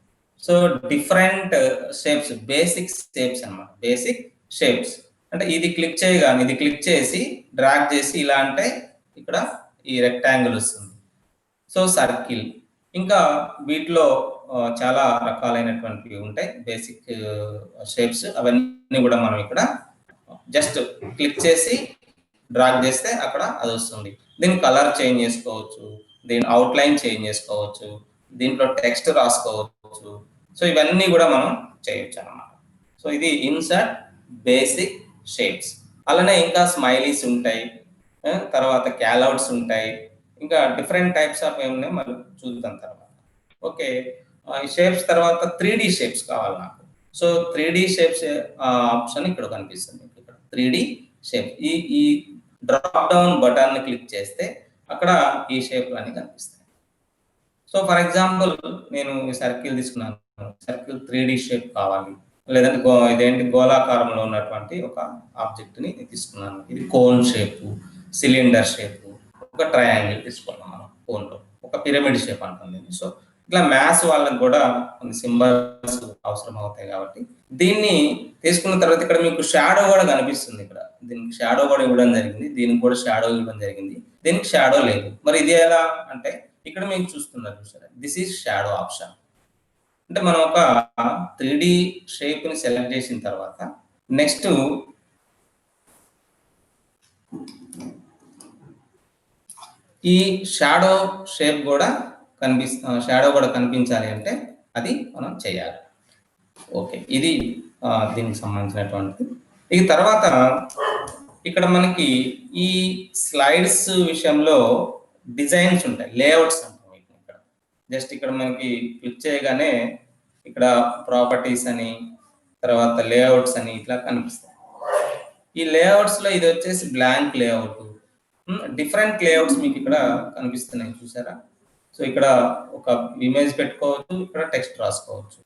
So different shapes, basic shapes అన్నమాట. బేసిక్ షేప్స్ అంటే ఇది క్లిక్ చేయగానే, ఇది క్లిక్ చేసి డ్రాగ్ చేసి ఇలా అంటే ఇక్కడ ఈ రెక్టాంగిల్ వస్తుంది. సో సర్కిల్, ఇంకా వీటిలో చాలా రకాలైనటువంటివి ఉంటాయి బేసిక్ షేప్స్. అవన్నీ కూడా మనం ఇక్కడ జస్ట్ క్లిక్ చేసి డ్రాగ్ చేస్తే అక్కడ అది వస్తుంది. దీని కలర్ చేంజ్ చేసుకోవచ్చు, దీని అవుట్లైన్ చేంజ్ చేసుకోవచ్చు, దీంట్లో టెక్స్ట్ రాసుకోవచ్చు. సో ఇవన్నీ కూడా మనం చేయొచ్చు అన్నమాట. సో ఇది ఇన్సర్ట్ బేసిక్ షేప్స్. అలానే ఇంకా స్మైలీస్ ఉంటాయి, తర్వాత క్యాలౌట్స్ ఉంటాయి, ఇంకా డిఫరెంట్ టైప్స్ ఆఫ్ ఏమున్నాయి మనం చూద్దాం తర్వాత. ఓకే, ఈ షేప్స్ తర్వాత 3D షేప్స్ కావాలి నాకు. సో 3D షేప్స్ ఆప్షన్ ఇక్కడ కనిపిస్తుంది. ఇక్కడ 3D షేప్, ఈ డ్రాప్ డౌన్ బటన్ క్లిక్ చేస్తే అక్కడ ఈ షేప్లు అన్ని కనిపిస్తాయి. సో ఫర్ ఎగ్జాంపుల్ నేను ఈ సర్కిల్ తీసుకున్నాను, సర్కిల్ 3D షేప్ కావాలి, లేదంటే ఇదేంటి గోళాకారంలో ఉన్నటువంటి ఒక ఆబ్జెక్ట్ ని తీసుకున్నాను. ఇది కోన్ షేప్, సిలిండర్ షేప్, ఒక ట్రయాంగిల్ తీసుకున్నాం మనం కోన్ లో, ఒక పిరమిడ్ షేప్ అంటుంది. సో ఇట్లా మ్యాథ్స్ వాళ్ళకి కూడా కొన్ని సింబల్స్ అవసరం అవుతాయి కాబట్టి దీన్ని తీసుకున్న తర్వాత ఇక్కడ మీకు షాడో కూడా కనిపిస్తుంది. ఇక్కడ దీనికి షాడో కూడా ఇవ్వడం జరిగింది, దీనికి కూడా షాడో ఇవ్వడం జరిగింది, దీనికి షాడో లేదు. మరి ఇది ఎలా అంటే ఇక్కడ మీకు చూస్తున్నారు చూసారా, దిస్ ఈజ్ షాడో ఆప్షన్. అంటే మనం ఒక 3D షేప్ ని సెలెక్ట్ చేసిన తర్వాత నెక్స్ట్ ఈ షాడో షేప్ కూడా షాడో కూడా కనిపించాలి అంటే అది మనం చేయాలి. ఓకే, ఇది దీనికి సంబంధించినటువంటి. ఇక తర్వాత ఇక్కడ మనకి ఈ స్లైడ్స్ విషయంలో డిజైన్స్ ఉంటాయి, లేఅవుట్స్ అంటాం. ఇక్కడ జస్ట్ ఇక్కడ మనకి క్లిక్ చేయగానే ఇక్కడ ప్రాపర్టీస్ అని, తర్వాత లేఅవుట్స్ అని ఇట్లా కనిపిస్తాయి. ఈ లేఅవుట్స్ లో ఇది వచ్చేసి బ్లాంక్ లేఅవుట్. డిఫరెంట్ లేఅవుట్స్ మీకు ఇక్కడ కనిపిస్తున్నాయి చూసారా. సో ఇక్కడ ఒక ఇమేజ్ పెట్టుకోవచ్చు, ఇక్కడ టెక్స్ట్ రాసుకోవచ్చు,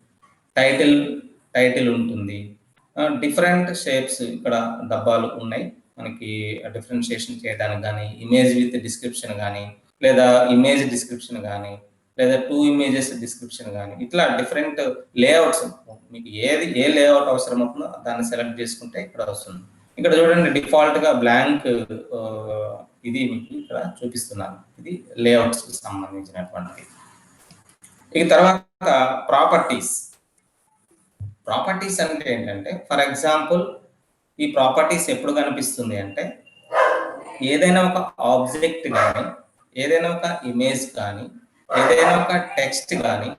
టైటిల్ ఉంటుంది, డిఫరెంట్ షేప్స్ ఇక్కడ డబ్బాలు ఉన్నాయి మనకి డిఫరెన్షియేషన్ చేయడానికి కానీ, ఇమేజ్ విత్ డిస్క్రిప్షన్ కానీ, లేదా ఇమేజ్ డిస్క్రిప్షన్ కానీ, లేదా 2 ఇమేజెస్ డిస్క్రిప్షన్ కానీ, ఇట్లా డిఫరెంట్ లేఅవుట్స్. మీకు ఏ లేఅవుట్ అవసరం అవుతుందో దాన్ని సెలెక్ట్ చేసుకుంటే ఇక్కడ వస్తుంది. ఇక్కడ చూడండి డిఫాల్ట్ గా బ్లాంక్ ఇది మీకు ఇక్కడ చూపిస్తున్నాను. ఇది లేఅవుట్స్ కి సంబంధించినటువంటిది. ఇక తర్వాత ప్రాపర్టీస్ అంటే ఏంటంటే, ఫర్ ఎగ్జాంపుల్ ఈ ప్రాపర్టీస్ ఎప్పుడు కనిపిస్తుంది అంటే, ఏదైనా ఒక ఆబ్జెక్ట్ కానీ, ఏదైనా ఒక ఇమేజ్ కానీ, ఏదైనా ఒక టెక్స్ట్ కానీ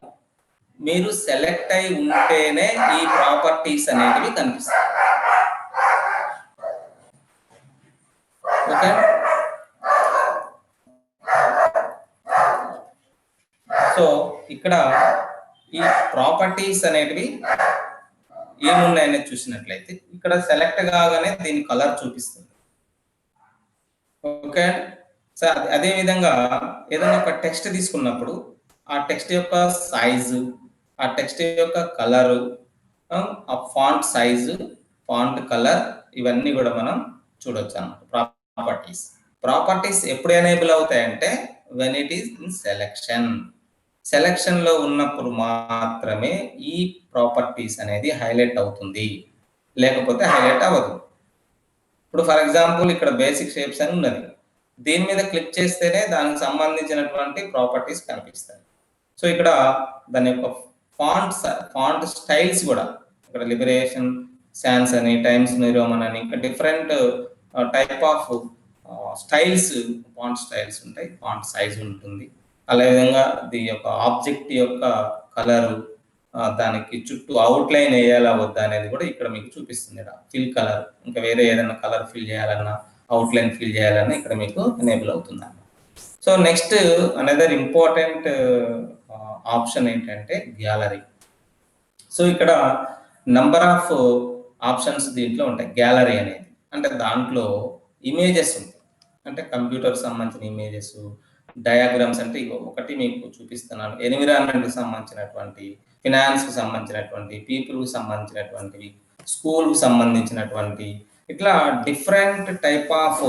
మీరు సెలెక్ట్ అయి ఉంటేనే ఈ ప్రాపర్టీస్ అనేటివి కనిపిస్తాయి. ఓకే, సో ఇక్కడ ఈ ప్రాపర్టీస్ అనేటివి ఏమున్నాయనేది చూసినట్లయితే ఇక్కడ సెలెక్ట్ కాగానే దీని కలర్ చూపిస్తుంది. ఓకే, సో అదే విధంగా ఏదైనా ఒక టెక్స్ట్ తీసుకున్నప్పుడు ఆ టెక్స్ట్ యొక్క సైజు, ఆ టెక్స్ట్ యొక్క కలరు, ఆ ఫాంట్ సైజు, ఫాంట్ కలర్, ఇవన్నీ కూడా మనం చూడొచ్చు అన్నమాట. ప్రాపర్టీస్ ఎప్పుడు ఎనేబుల్ అవుతాయంటే when it is in selection లో ఉన్నప్పుడు మాత్రమే ఈ ప్రాపర్టీస్ అనేది హైలైట్ అవుతుంది, లేకపోతే హైలైట్ అవ్వదు. ఇప్పుడు ఫర్ ఎగ్జాంపుల్ ఇక్కడ బేసిక్ షేప్స్ అని ఉన్నది, దీని మీద క్లిక్ చేస్తేనే దానికి సంబంధించినటువంటి ప్రాపర్టీస్ కనిపిస్తాయి. సో ఇక్కడ దాని యొక్క ఫాంట్ స్టైల్స్ కూడా, ఇక్కడ లిబరేషన్ సాన్స్ అని, టైమ్స్ న్యూ రోమన్ అని, ఇంకా different type of styles, font styles ఉంటాయి, ఫాంట్ సైజ్ ఉంటుంది. అదే విధంగా దీని యొక్క ఆబ్జెక్ట్ యొక్క కలరు, దానికి చుట్టూ అవుట్లైన్ వేయాలా వద్దా అనేది కూడా ఇక్కడ మీకు చూపిస్తుంది. ఫిల్ కలర్, ఇంకా వేరే ఏదైనా కలర్ ఫిల్ చేయాలన్నా, అవుట్లైన్ ఫిల్ చేయాలన్నా ఇక్కడ మీకు ఎనేబుల్ అవుతుంది. So next another important option ఏంటంటే గ్యాలరీ. సో ఇక్కడ నంబర్ ఆఫ్ ఆప్షన్స్ దీంట్లో ఉంటాయి. గ్యాలరీ అనేది అంటే దాంట్లో ఇమేజెస్ ఉంటాయి. అంటే కంప్యూటర్కి సంబంధించిన ఇమేజెస్, డయాగ్రామ్స్ అంటే ఒకటి మీకు చూపిస్తున్నాను. ఎన్విరాన్మెంట్కి సంబంధించినటువంటి, ఫినాన్స్కి సంబంధించినటువంటి, పీపుల్కి సంబంధించినటువంటివి, స్కూల్కి సంబంధించినటువంటి, ఇట్లా different type of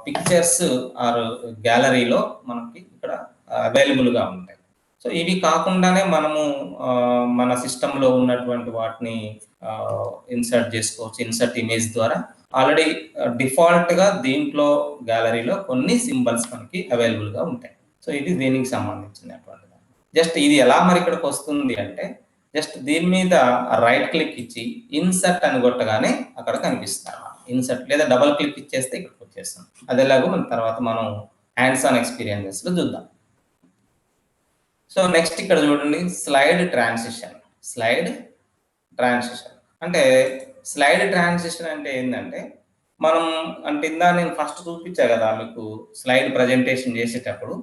pictures or గ్యాలరీలో మనకి ఇక్కడ అవైలబుల్గా ఉంటాయి. సో ఇవి కాకుండానే మనము మన సిస్టంలో ఉన్నటువంటి వాటిని ఇన్సర్ట్ చేసుకోవచ్చు. ఇన్సర్ట్ ఇమేజ్ ద్వారా ఆల్రెడీ డిఫాల్ట్గా దీంట్లో గ్యాలరీలో కొన్ని సింబల్స్ మనకి అవైలబుల్గా ఉంటాయి. సో ఇది దీనికి సంబంధించినటువంటిది. జస్ట్ ఇది ఎలా మరి ఇక్కడికి వస్తుంది అంటే, జస్ట్ దీని మీద రైట్ క్లిక్ ఇచ్చి ఇన్సర్ట్ అని కొట్టగానే అక్కడ కనిపిస్తాం. ఇన్సర్ట్ లేదా డబల్ క్లిక్ ఇచ్చేస్తే ఇక్కడికి వచ్చేస్తాం. అదేలాగో మన తర్వాత మనం హ్యాండ్స్ ఆన్ ఎక్స్పీరియన్సెస్లో చూద్దాం. సో నెక్స్ట్ ఇక్కడ చూడండి, స్లైడ్ ట్రాన్సిషన్. అంటే స్లైడ్ ట్రాన్సిషన్ అంటే ఏంటంటే, మనం అంటే ఇందా నేను ఫస్ట్ చూపించా కదా మీకు, స్లైడ్ ప్రజెంటేషన్ చేసేటప్పుడు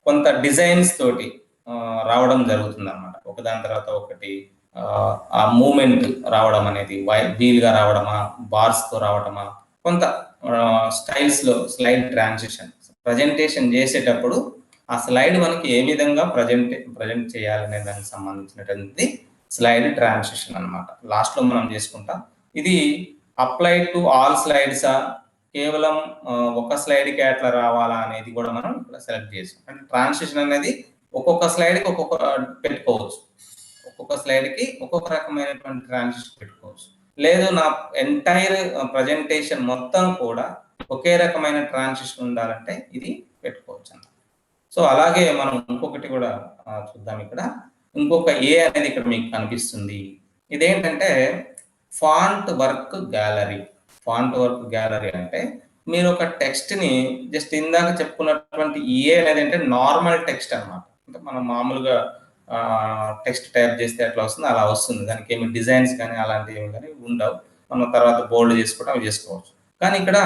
కొంత డిజైన్స్ తోటి రావడం జరుగుతుంది అనమాట. ఒకదాని తర్వాత ఒకటి ఆ మూమెంట్ రావడం అనేది వీల్గా రావడమా, బార్స్తో రావడమా, కొంత స్టైల్స్లో స్లైడ్ ట్రాన్సిషన్ ప్రజెంటేషన్ చేసేటప్పుడు ఆ స్లైడ్ మనకి ఏ విధంగా ప్రజెంట్ చేయాలనే దానికి సంబంధించినటువంటి స్లైడ్ ట్రాన్సిషన్ అనమాట. లాస్ట్లో మనం చేసుకుంటాం. ఇది అప్లై టు ఆల్ స్లైడ్సా, కేవలం ఒక స్లైడ్కి అట్లా రావాలా అనేది కూడా మనం ఇక్కడ సెలెక్ట్ చేసాం. అంటే ట్రాన్సిషన్ అనేది ఒక్కొక్క స్లైడ్కి ఒక్కొక్క పెట్టుకోవచ్చు. ఒక్కొక్క స్లైడ్కి ఒక్కొక్క రకమైనటువంటి ట్రాన్సిషన్ పెట్టుకోవచ్చు. లేదు నా ఎంటైర్ ప్రజెంటేషన్ మొత్తం కూడా ఒకే రకమైన ట్రాన్సిషన్ ఉండాలంటే ఇది పెట్టుకోవచ్చు అన్నమాట. సో అలాగే మనం ఇంకొకటి కూడా చూద్దాం. ఇక్కడ ఇంకొక ఏ అనేది ఇక్కడ మీకు కనిపిస్తుంది. ఇదేంటంటే ఫాంట్ వర్క్ గ్యాలరీ. అంటే మీరు ఒక టెక్స్ట్ని జస్ట్ ఇందాక చెప్పుకున్నటువంటి ఏ అనేది అంటే నార్మల్ టెక్స్ట్ అనమాట. అంటే మనం మామూలుగా టెక్స్ట్ టైప్ చేస్తే ఎట్లా వస్తుంది అలా వస్తుంది. దానికి ఏమి డిజైన్స్ కానీ అలాంటివి ఏమి కానీ ఉండవు. మనం తర్వాత బోల్డ్ చేసుకోవడం అవి చేసుకోవచ్చు. కానీ ఇక్కడ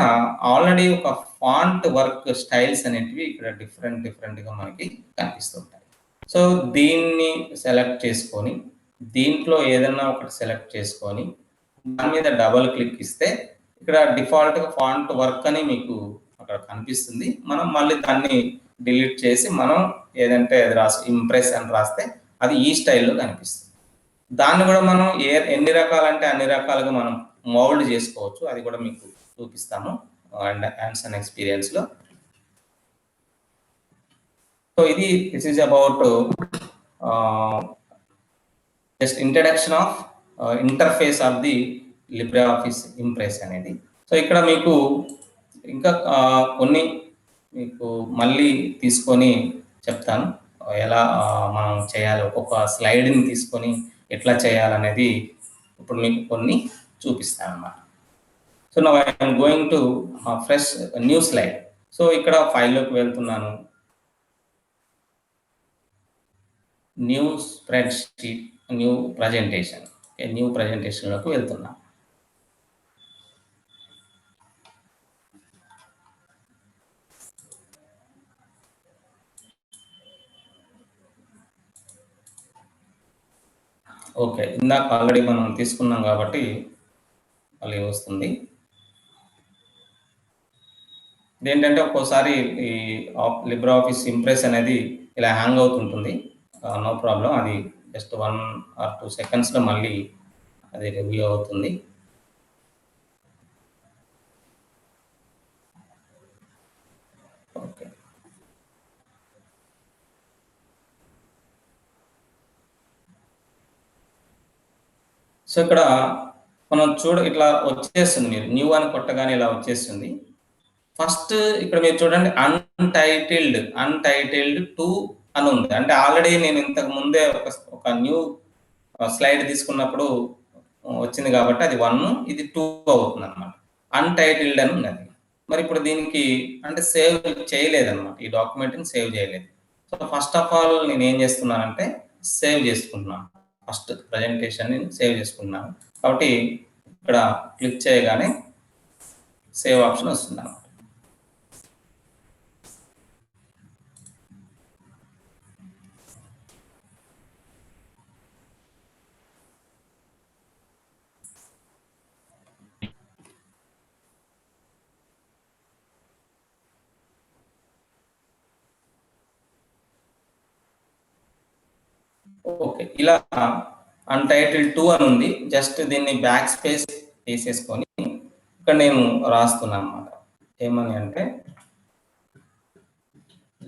ఆల్రెడీ ఒక ఫాంట్ వర్క్ స్టైల్స్ అనేటివి ఇక్కడ డిఫరెంట్గా మనకి కనిపిస్తుంటాయి. సో దీన్ని సెలెక్ట్ చేసుకొని దీంట్లో ఏదన్నా ఒకటి సెలెక్ట్ చేసుకొని దాని మీద డబల్ క్లిక్ ఇస్తే ఇక్కడ డిఫాల్ట్గా ఫాంట్ వర్క్ అని మీకు అక్కడ కనిపిస్తుంది. మనం మళ్ళీ దాన్ని డిలీట్ చేసి మనం ఏదంటే అది ఇంప్రెస్ అని రాస్తే అది ఈ స్టైల్లో కనిపిస్తుంది. దాన్ని కూడా మనం ఎన్ని రకాలంటే అన్ని రకాలుగా మనం మౌల్డ్ చేసుకోవచ్చు. అది కూడా మీకు చూపిస్తాము అండ్ హ్యాండ్స్ ఆన్ ఎక్స్పీరియన్స్లో. So this is about just introduction of interface of the LibreOffice Impress అనేది. సో ఇక్కడ మీకు ఇంకా కొన్ని మీకు మళ్ళీ తీసుకొని చెప్తాను ఎలా మనం చేయాలి. ఒక్కొక్క స్లైడ్ని తీసుకొని ఎట్లా చేయాలనేది ఇప్పుడు మీకు కొన్ని చూపిస్తాను అన్నమాట. So now I'm going to fresh new slide. So ఇక్కడ ఫైల్లోకి వెళ్తున్నాను, న్యూ స్ప్రెడ్షీట్, న్యూ ప్రజెంటేషన్లోకి వెళ్తున్నాను. ఓకే, ఇందాక ఆల్రెడీ మనం తీసుకున్నాం కాబట్టి మళ్ళీ వస్తుంది. ఇదేంటంటే ఒక్కోసారి ఈ లిబ్రేఆఫీస్ ఇంప్రెస్ అనేది ఇలా హ్యాంగ్ అవుతుంటుంది. నో ప్రాబ్లం, అది జస్ట్ 1 or 2 secondsలో మళ్ళీ అది రివ్యూ అవుతుంది. ఓకే, సో ఇక్కడ మనం ఇట్లా వచ్చేస్తుంది. మీరు న్యూ అని కొట్టగానే ఇలా వచ్చేస్తుంది. ఫస్ట్ ఇక్కడ మీరు చూడండి, అన్టైటిల్డ్ 2 అని ఉంది. అంటే ఆల్రెడీ నేను ఇంతకు ముందే ఒక న్యూ స్లైడ్ తీసుకున్నప్పుడు వచ్చింది కాబట్టి అది 1, ఇది 2 అవుతుంది అనమాట. అన్టైటిల్డ్ అని ఉన్నది. మరి ఇప్పుడు దీనికి అంటే సేవ్ చేయలేదన్నమాట, ఈ డాక్యుమెంట్ని సేవ్ చేయలేదు. సో ఫస్ట్ ఆఫ్ ఆల్ నేను ఏం చేస్తున్నానంటే సేవ్ చేసుకుంటున్నాను. ఫస్ట్ ప్రజెంటేషన్ని సేవ్ చేసుకుంటున్నాను కాబట్టి ఇక్కడ క్లిక్ చేయగానే సేవ్ ఆప్షన్ వస్తుంది అన్నమాట. ఓకే, ఇలా అన్టైటిల్ 2 అని ఉంది. జస్ట్ దీన్ని బ్యాక్ స్పేస్ తీసేసుకొని ఇక్కడ నేను రాస్తున్నాను అన్నమాట. ఏమని అంటే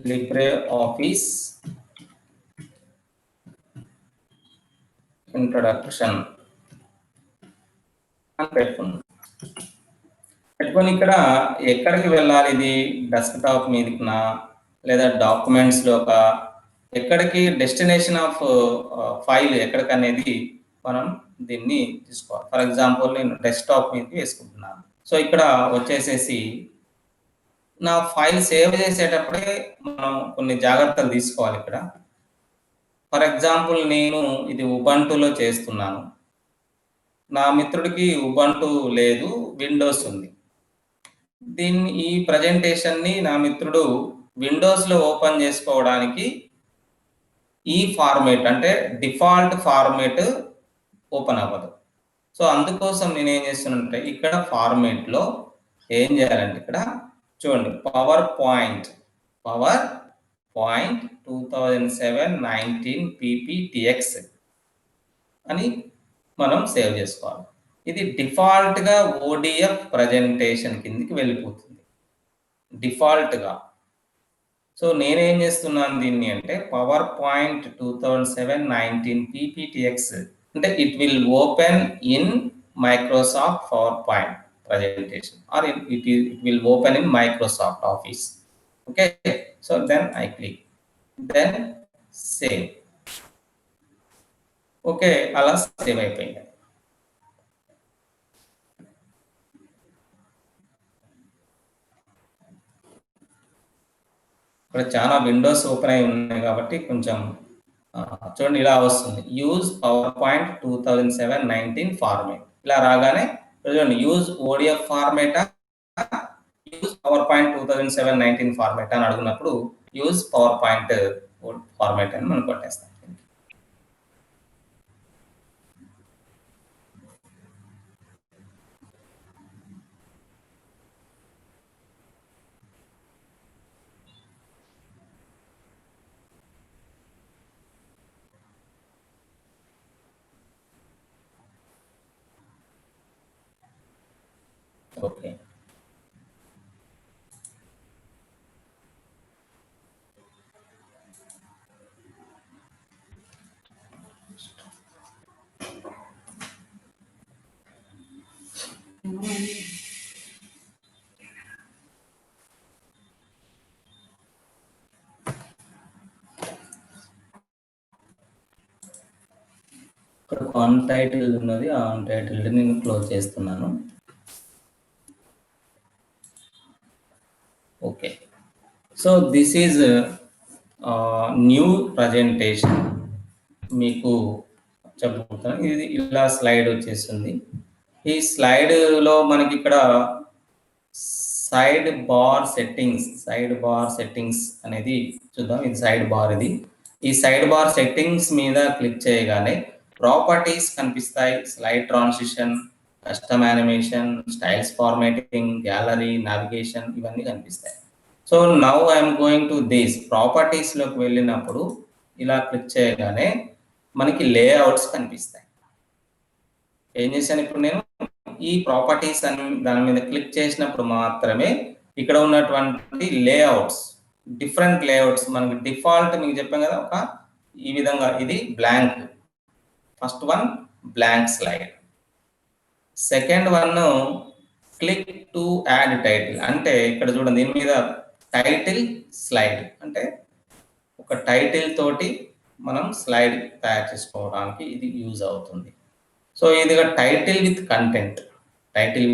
లిబ్రే ఆఫీస్ ఇంట్రడక్షన్ అని పెట్టుకొని ఇక్కడ ఎక్కడికి వెళ్ళాలి, ఇది డెస్క్టాప్ మీదకినా లేదా డాక్యుమెంట్స్లోక, ఎక్కడికి డెస్టినేషన్ ఆఫ్ ఫైల్ ఎక్కడికి అనేది మనం దీన్ని తీసుకోవాలి. ఫర్ ఎగ్జాంపుల్ నేను డెస్క్టాప్ మీదకి వేసుకుంటున్నాను. సో ఇక్కడ వచ్చేసేసి నా ఫైల్ సేవ్ చేసేటప్పుడే మనం కొన్ని జాగ్రత్తలు తీసుకోవాలి. ఇక్కడ ఫర్ ఎగ్జాంపుల్ నేను ఇది ఉబంటులో చేస్తున్నాను, నా మిత్రుడికి ఉబంటు లేదు, విండోస్ ఉంది. ఈ ప్రజెంటేషన్ని నా మిత్రుడు విండోస్లో ఓపెన్ చేసుకోవడానికి ఈ ఫార్మేట్ అంటే డిఫాల్ట్ ఫార్మేట్ ఓపెన్ అవ్వదు. సో అందుకోసం నేను ఏం చేస్తున్నానంటే ఇక్కడ ఫార్మేట్లో ఏం చేయాలంటే ఇక్కడ చూడండి, పవర్ పాయింట్ 2007-19 PPTX అని మనం సేవ్ చేసుకోవాలి. ఇది డిఫాల్ట్గా ఓడిఎఫ్ ప్రజెంటేషన్ కిందకి వెళ్ళిపోతుంది డిఫాల్ట్గా. సో నేనేం చేస్తున్నాను దీన్ని అంటే పవర్ పాయింట్ 2007-19 PPTX అంటే it will open in Microsoft power point presentation or it will open in Microsoft Office. Okay, so then I click, then save. Okay, అలా సేవ్ అయిపోయింది. ఇక్కడ చాలా విండోస్ ఓపెన్ అయి ఉన్నాయి కాబట్టి కొంచెం చూడండి ఇలా వస్తుంది, యూజ్ పవర్ పాయింట్ 2007-19 ఫార్మేట్. ఇలా రాగానే చూడండి, యూజ్ ఓడిఎఫ్ ఫార్మేటా యూజ్ పవర్ పాయింట్ 2007-19 ఫార్మేట్ అని అడుగున్నప్పుడు యూజ్ పవర్ పాయింట్ ఫార్మేట్ అని మనం కొట్టేస్తాం. ఓకే, ఇక్కడ అన్టైటిల్డ్ ఉన్నది, ఆ అన్టైటిల్డ్ నేను క్లోజ్ చేస్తున్నాను. Okay, so this is new presentation. మీకు చెప్పుకుంటాను, ఇది ఇలా స్లైడ్ వచ్చేస్తుంది. ఈ స్లైడ్లో మనకి ఇక్కడ సైడ్ బార్ సెట్టింగ్స్ అనేది చూద్దాం. ఇది సైడ్ బార్. ఈ సైడ్ బార్ సెట్టింగ్స్ మీద క్లిక్ చేయగానే ప్రాపర్టీస్ కనిపిస్తాయి, slide transition, custom animation, styles formatting, gallery, navigation, ఇవన్నీ కనిపిస్తాయి. So now I'm going to this ప్రాపర్టీస్లోకి వెళ్ళినప్పుడు ఇలా క్లిక్ చేయగానే మనకి లేఅవుట్స్ కనిపిస్తాయి. ఏం చేశాను ఇప్పుడు నేను ఈ ప్రాపర్టీస్ అని దాని మీద క్లిక్ చేసినప్పుడు మాత్రమే ఇక్కడ ఉన్నటువంటి లేఅవుట్స్, డిఫరెంట్ లేఅవుట్స్ మనకి డిఫాల్ట్ మీకు చెప్పాం కదా, ఒక ఈ విధంగా ఇది blank. First one blank slide, second one click to add title. అంటే ఇక్కడ చూడండి, దీని మీద టైటిల్ స్లైడ్ అంటే ఒక టైటిల్ తోటి మనం స్లైడ్ తయారు చేసుకోవడానికి ఇది యూజ్ అవుతుంది. సో ఇది title with content, title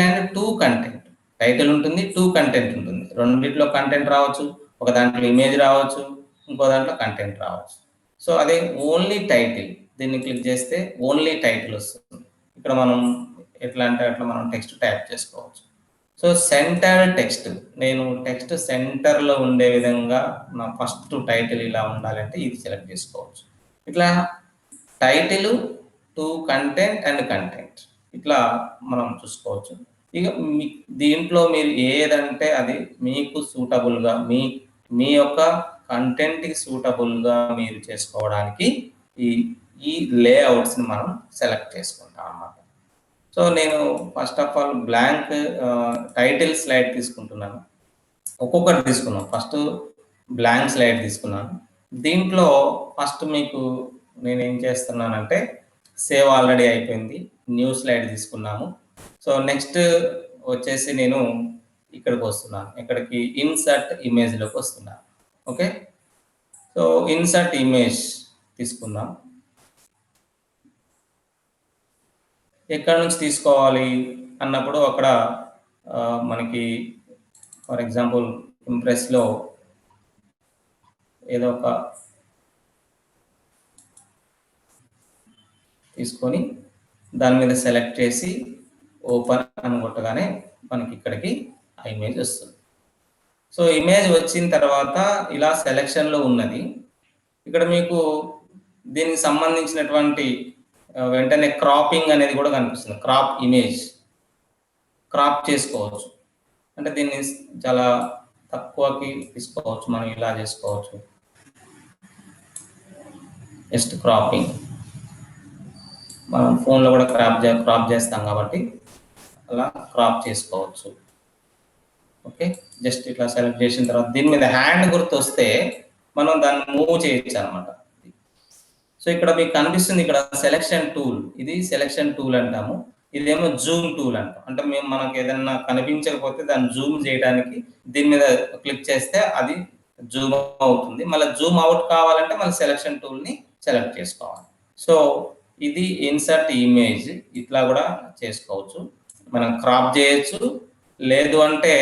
and two content. Title ఉంటుంది, టూ కంటెంట్ ఉంటుంది. రెండిట్లో కంటెంట్ రావచ్చు, ఒక దాంట్లో ఇమేజ్ రావచ్చు, ఇంకో దాంట్లో కంటెంట్ రావచ్చు. సో అదే ఓన్లీ టైటిల్, దీన్ని క్లిక్ చేస్తే ఓన్లీ టైటిల్ వస్తుంది. ఇక్కడ మనం ఎట్లా అంటే అట్లా మనం టెక్స్ట్ టైప్ చేసుకోవచ్చు. సో సెంటర్ టెక్స్ట్, నేను టెక్స్ట్ సెంటర్లో ఉండే విధంగా నా ఫస్ట్ టైటిల్ ఇలా ఉండాలంటే ఇది సెలెక్ట్ చేసుకోవచ్చు. ఇట్లా title, to content and content ఇట్లా మనం చూసుకోవచ్చు. ఇక దీంట్లో మీరు ఏదంటే అది మీకు సూటబుల్గా మీ యొక్క కంటెంట్కి సూటబుల్గా మీరు చేసుకోవడానికి ఈ ఈ లేఅవుట్స్ని మనం సెలెక్ట్ చేసుకుంటాం అన్నమాట. సో నేను first of all blank title slide తీసుకుంటున్నాను. ఒక్కొక్కటి తీసుకున్నాం. ఫస్ట్ బ్లాంక్ స్లైడ్ తీసుకున్నాను. దీంట్లో ఫస్ట్ మీకు నేను ఏం చేస్తున్నానంటే సేవ్ ఆల్రెడీ అయిపోయింది. న్యూ స్లైడ్ తీసుకున్నాము. సో నెక్స్ట్ వచ్చేసి నేను ఇక్కడికి వస్తున్నాను. ఇక్కడికి ఇన్సర్ట్ ఇమేజ్లోకి వస్తున్నాను. ఓకే, సో ఇన్సర్ట్ ఇమేజ్ తీసుకుందాం. ఎక్కడి నుంచి తీసుకోవాలి అన్నప్పుడు అక్కడ మనకి ఫర్ ఎగ్జాంపుల్ ఇంప్రెస్లో ఏదో ఒక తీసుకొని దాని మీద సెలెక్ట్ చేసి ఓపెన్ అని కొట్టగానే మనకి ఇక్కడికి ఆ ఇమేజ్ వస్తుంది. సో ఇమేజ్ వచ్చిన తర్వాత ఇలా సెలెక్షన్లో ఉన్నది. ఇక్కడ మీకు దీనికి సంబంధించినటువంటి వెంటనే క్రాపింగ్ అనేది కూడా కనిపిస్తుంది. క్రాప్ ఇమేజ్ క్రాప్ చేసుకోవచ్చు. అంటే దీన్ని చాలా తక్కువకి తీసుకోవచ్చు. మనం ఇలా చేసుకోవచ్చు. జస్ట్ క్రాపింగ్ మనం ఫోన్లో కూడా క్రాప్ చేస్తాం కాబట్టి అలా క్రాప్ చేసుకోవచ్చు. ఓకే, జస్ట్ ఇట్లా సెలెక్ట్ చేసిన తర్వాత దీని మీద హ్యాండ్ గుర్తు వస్తే మనం దాన్ని మూవ్ చేయొచ్చు అనమాట. సో ఇక్కడ మీకు కనిపిస్తుంది ఇక్కడ సెలెక్షన్ టూల్. ఇది సెలెక్షన్ టూల్ అంటాము. ఇదేమో జూమ్ టూల్ అంటాం. అంటే మేము మనకు ఏదైనా కనిపించకపోతే దాన్ని జూమ్ చేయడానికి దీని మీద క్లిక్ చేస్తే అది జూమ్ అవుతుంది. మళ్ళీ జూమ్ అవుట్ కావాలంటే మళ్ళీ సెలెక్షన్ టూల్ని సెలెక్ట్ చేసుకోవాలి. సో ఇది ఇన్సర్ట్ ఇమేజ్. ఇట్లా కూడా చేసుకోవచ్చు. మనం క్రాప్ చేయొచ్చు. లేదు అంటే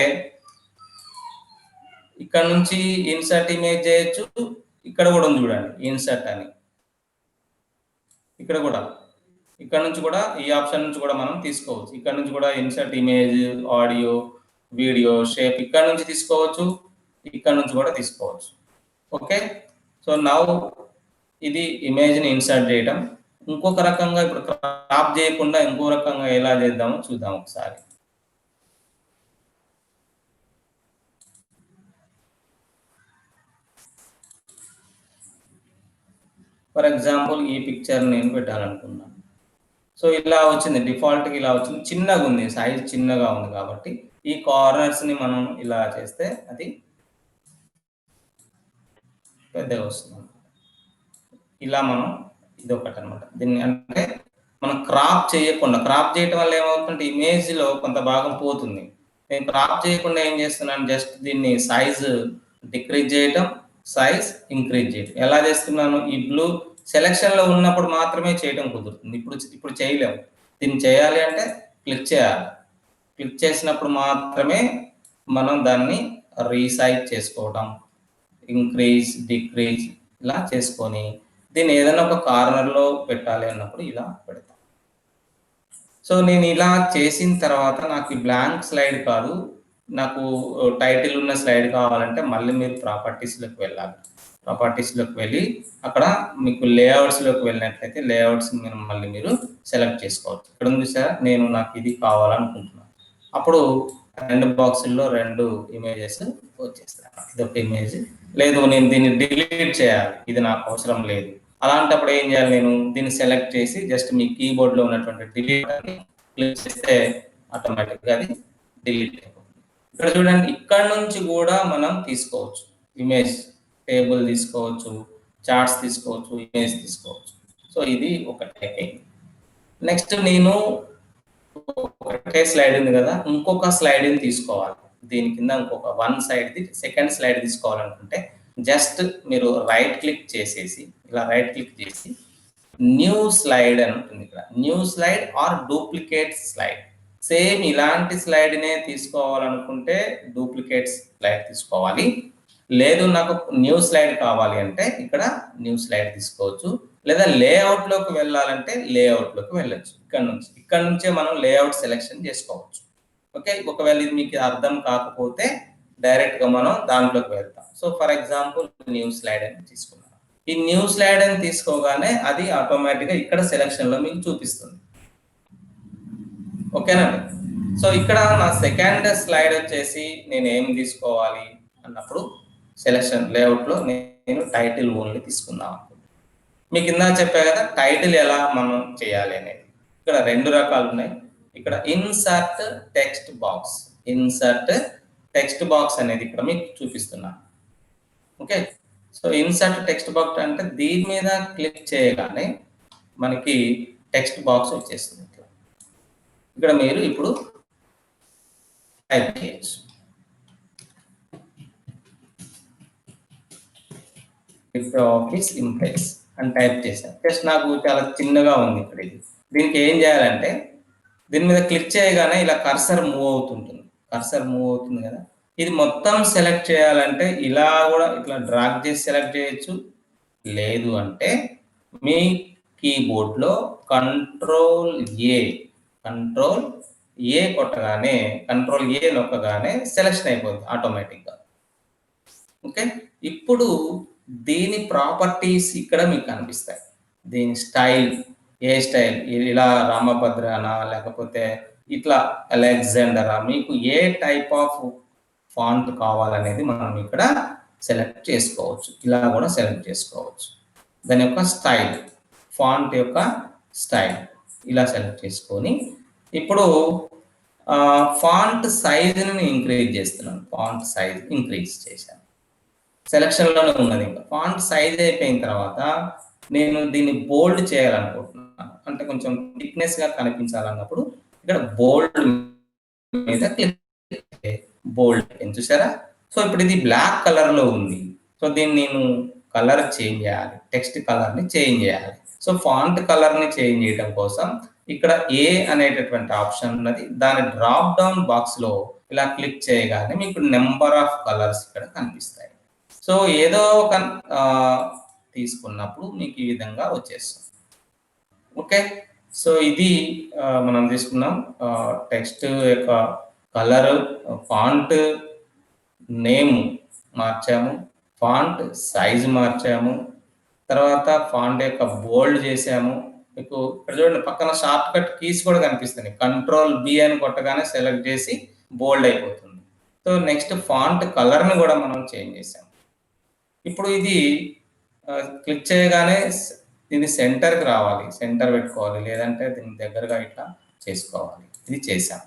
ఇక్కడ నుంచి ఇన్సర్ట్ ఇమేజ్ చేయొచ్చు. ఇక్కడ కూడా ఉంది చూడండి ఇన్సర్ట్ అని. ఇక్కడ కూడా ఇక్కడ నుంచి కూడా ఈ ఆప్షన్ నుంచి కూడా మనం తీసుకోవచ్చు. ఇక్కడ నుంచి కూడా insert image, audio, video, shape ఇక్కడ నుంచి తీసుకోవచ్చు. ఇక్కడ నుంచి కూడా తీసుకోవచ్చు. ఓకే, సో నౌ ఇది ఇమేజ్ని ఇన్సర్ట్ చేయడం. ఇంకొక రకంగా ఇప్పుడు క్రాప్ చేయకుండా ఇంకో రకంగా ఎలా చేద్దామో చూద్దాం ఒకసారి. ఫర్ ఎగ్జాంపుల్ ఈ పిక్చర్ నేను పెట్టాలనుకున్నాను. సో ఇలా వచ్చింది, డిఫాల్ట్గా ఇలా వచ్చింది. చిన్నగా ఉంది, సైజ్ చిన్నగా ఉంది కాబట్టి ఈ కార్నర్స్ని మనం ఇలా చేస్తే అది పెద్దగా వస్తుంది. ఇలా మనం ఇది ఒకటి అనమాట. దీన్ని అంటే మనం క్రాప్ చేయకుండా, క్రాప్ చేయటం వల్ల ఏమవుతుందంటే ఇమేజ్లో కొంత భాగం పోతుంది. నేను క్రాప్ చేయకుండా ఏం చేస్తున్నాను, జస్ట్ దీన్ని సైజ్ డిక్రీజ్ చేయటం, సైజ్ ఇంక్రీజ్ చేయటం. ఎలా చేస్తున్నాను, ఈ బ్లూ సెలెక్షన్లో ఉన్నప్పుడు మాత్రమే చేయటం కుదురుతుంది. ఇప్పుడు చేయలేము. దీన్ని చేయాలి అంటే క్లిక్ చేయాలి. క్లిక్ చేసినప్పుడు మాత్రమే మనం దాన్ని రీసైజ్ చేసుకోవడం, ఇంక్రీజ్ డిక్రీజ్ ఇలా చేసుకొని దీన్ని ఏదైనా ఒక కార్నర్లో పెట్టాలి అన్నప్పుడు ఇలా పెడతాం. సో నేను ఇలా చేసిన తర్వాత నాకు ఈ బ్లాంక్ స్లైడ్ కాదు, నాకు టైటిల్ ఉన్న స్లైడ్ కావాలంటే మళ్ళీ మీరు ప్రాపర్టీస్లోకి వెళ్ళాలి. ప్రాపర్టీస్లోకి వెళ్ళి అక్కడ మీకు లేఅవుట్స్లోకి వెళ్ళినట్లయితే లేఅవుట్స్ మళ్ళీ మీరు సెలెక్ట్ చేసుకోవచ్చు. ఇక్కడ ఉంది సార్, నాకు ఇది కావాలనుకుంటున్నాను. అప్పుడు 2 బాక్సుల్లో 2 ఇమేజెస్ వచ్చేస్తాయి. ఇదొక ఇమేజ్. లేదు నేను దీన్ని డిలీట్ చేయాలి, ఇది నాకు అవసరం లేదు, అలాంటప్పుడు ఏం చేయాలి, నేను దీన్ని సెలెక్ట్ చేసి జస్ట్ మీ కీబోర్డ్లో ఉన్నటువంటి డిలీట్ అని క్లిక్ చేస్తే ఆటోమేటిక్గా అది డిలీట్ అయిపోతుంది. ఇక్కడ చూడండి, ఇక్కడ నుంచి కూడా మనం తీసుకోవచ్చు. ఇమేజ్ టేబుల్ తీసుకోవచ్చు, చార్ట్స్ తీసుకోవచ్చు, ఇమేజ్ తీసుకోవచ్చు. సో ఇది ఒక టైపింగ్. నెక్స్ట్ నేను ఒకటే స్లైడ్ ఉంది కదా, ఇంకొక స్లైడ్ని తీసుకోవాలి. దీని కింద ఇంకొక 1 సైడ్ది సెకండ్ స్లైడ్ తీసుకోవాలనుకుంటే జస్ట్ మీరు రైట్ క్లిక్ చేసేసి ఇలా రైట్ క్లిక్ చేసి న్యూ స్లైడ్ అని ఉంటుంది. ఇక్కడ new slide or duplicate slide. Same ఇలాంటి స్లైడ్నే తీసుకోవాలనుకుంటే డూప్లికేట్ స్లైడ్ తీసుకోవాలి. లేదు నాకు న్యూ స్లైడ్ కావాలి అంటే ఇక్కడ న్యూ స్లైడ్ తీసుకోవచ్చు. లేదా లేఅవుట్లోకి వెళ్ళాలంటే లేఅవుట్లోకి వెళ్ళొచ్చు. ఇక్కడ నుంచే మనం లేఅవుట్ సెలెక్షన్ చేసుకోవచ్చు. ఓకే, ఒకవేళ ఇది మీకు అర్థం కాకపోతే డైరెక్ట్గా మనం దాంట్లోకి వెళ్తాం. So for example new slide అని తీసుకున్నాం. ఈ న్యూ స్లైడ్ అని తీసుకోగానే అది ఆటోమేటిక్గా ఇక్కడ సెలెక్షన్లో మీకు చూపిస్తుంది. ఓకేనండి. సో ఇక్కడ నా సెకండ్ స్లైడ్ వచ్చేసి నేను ఏం తీసుకోవాలి అన్నప్పుడు సెలక్షన్ లేఅవుట్లో నేను టైటిల్ ఓన్లీ తీసుకుందాం. మీకు ఇందా చెప్పా కదా టైటిల్ ఎలా మనం చేయాలి అనేది. ఇక్కడ 2 రకాలు ఉన్నాయి. ఇక్కడ insert text box, insert text box అనేది ఇక్కడ మీకు చూపిస్తున్నాను. Okay, so insert text box అంటే దీని మీద క్లిక్ చేయగానే మనకి టెక్స్ట్ బాక్స్ వచ్చేస్తుంది. ఇక్కడ మీరు ఇప్పుడు టైప్ చేయొచ్చు. ఆఫీస్ ఇంప్రెస్ అని టైప్ చేశాను. జస్ట్ నాకు చాలా చిన్నగా ఉంది ఇక్కడ. ఇది దీనికి ఏం చేయాలంటే దీని మీద క్లిక్ చేయగానే ఇలా కర్సర్ మూవ్ అవుతుంటుంది. కర్సర్ మూవ్ అవుతుంది కదా, ఇది మొత్తం సెలెక్ట్ చేయాలంటే ఇలా కూడా ఇట్లా డ్రాగ్ చేసి సెలెక్ట్ చేయొచ్చు. లేదు అంటే మీ కీబోర్డ్లో కంట్రోల్ ఏ కొట్టగానే, కంట్రోల్ ఏ నొక్కగానే సెలెక్షన్ అయిపోతుంది ఆటోమేటిక్గా. ఓకే, ఇప్పుడు దీని ప్రాపర్టీస్ ఇక్కడ మీకు కనిపిస్తాయి. దీని స్టైల్, ఏ స్టైల్, ఇలా రామభద్రనా లేకపోతే ఇట్లా అలెగ్జాండరా, మీకు ఏ టైప్ ఆఫ్ ఫాంట్ కావాలనేది మనం ఇక్కడ సెలెక్ట్ చేసుకోవచ్చు. ఇలా కూడా సెలెక్ట్ చేసుకోవచ్చు. దాని యొక్క స్టైల్, ఫాంట్ యొక్క స్టైల్ ఇలా సెలెక్ట్ చేసుకొని ఇప్పుడు ఫాంట్ సైజుని ఇంక్రీజ్ చేస్తున్నాను. ఫాంట్ సైజ్ ఇంక్రీజ్ చేశాను. సెలక్షన్లోనే ఉన్నది. ఇంకా ఫాంట్ సైజ్ అయిపోయిన తర్వాత నేను దీన్ని బోల్డ్ చేయాలనుకుంటున్నాను. అంటే కొంచెం థిక్నెస్గా కనిపించాలన్నప్పుడు ఇక్కడ బోల్డ్ మీద క్లిక్, బోల్డ్ చూసారా. సో ఇప్పుడు ఇది బ్లాక్ కలర్లో ఉంది. సో దీన్ని నేను కలర్ చేంజ్ చేయాలి, టెక్స్ట్ కలర్ని చేంజ్ చేయాలి. సో ఫాంట్ కలర్ని చేంజ్ చేయడం కోసం ఇక్కడ ఏ అనేటటువంటి ఆప్షన్ ఉన్నది. దాని డ్రాప్ డౌన్ బాక్స్లో ఇలా క్లిక్ చేయగానే మీకు నెంబర్ ఆఫ్ కలర్స్ ఇక్కడ కనిపిస్తాయి. సో ఏదో ఒక తీసుకున్నప్పుడు మీకు ఈ విధంగా వచ్చేస్తుంది. ఓకే, సో ఇది మనం తీసుకున్నాం. టెక్స్ట్ యొక్క కలర్, ఫాంట్ నేమ్ మార్చాము, ఫాంట్ సైజ్ మార్చాము, తర్వాత ఫాంట్ యొక్క బోల్డ్ చేసాము. మీకు ఇక్కడ చూడండి పక్కన షార్ట్ కట్ కీస్ కూడా కనిపిస్తుంది. కంట్రోల్ బి అని కొట్టగానే సెలెక్ట్ చేసి బోల్డ్ అయిపోతుంది. సో నెక్స్ట్ ఫాంట్ కలర్ని కూడా మనం చేంజ్ చేసాము. ఇప్పుడు ఇది క్లిక్ చేయగానే దీన్ని సెంటర్కి రావాలి, సెంటర్ పెట్టుకోవాలి, లేదంటే దీని దగ్గరగా ఇట్లా చేసుకోవాలి. ఇది చేసాం.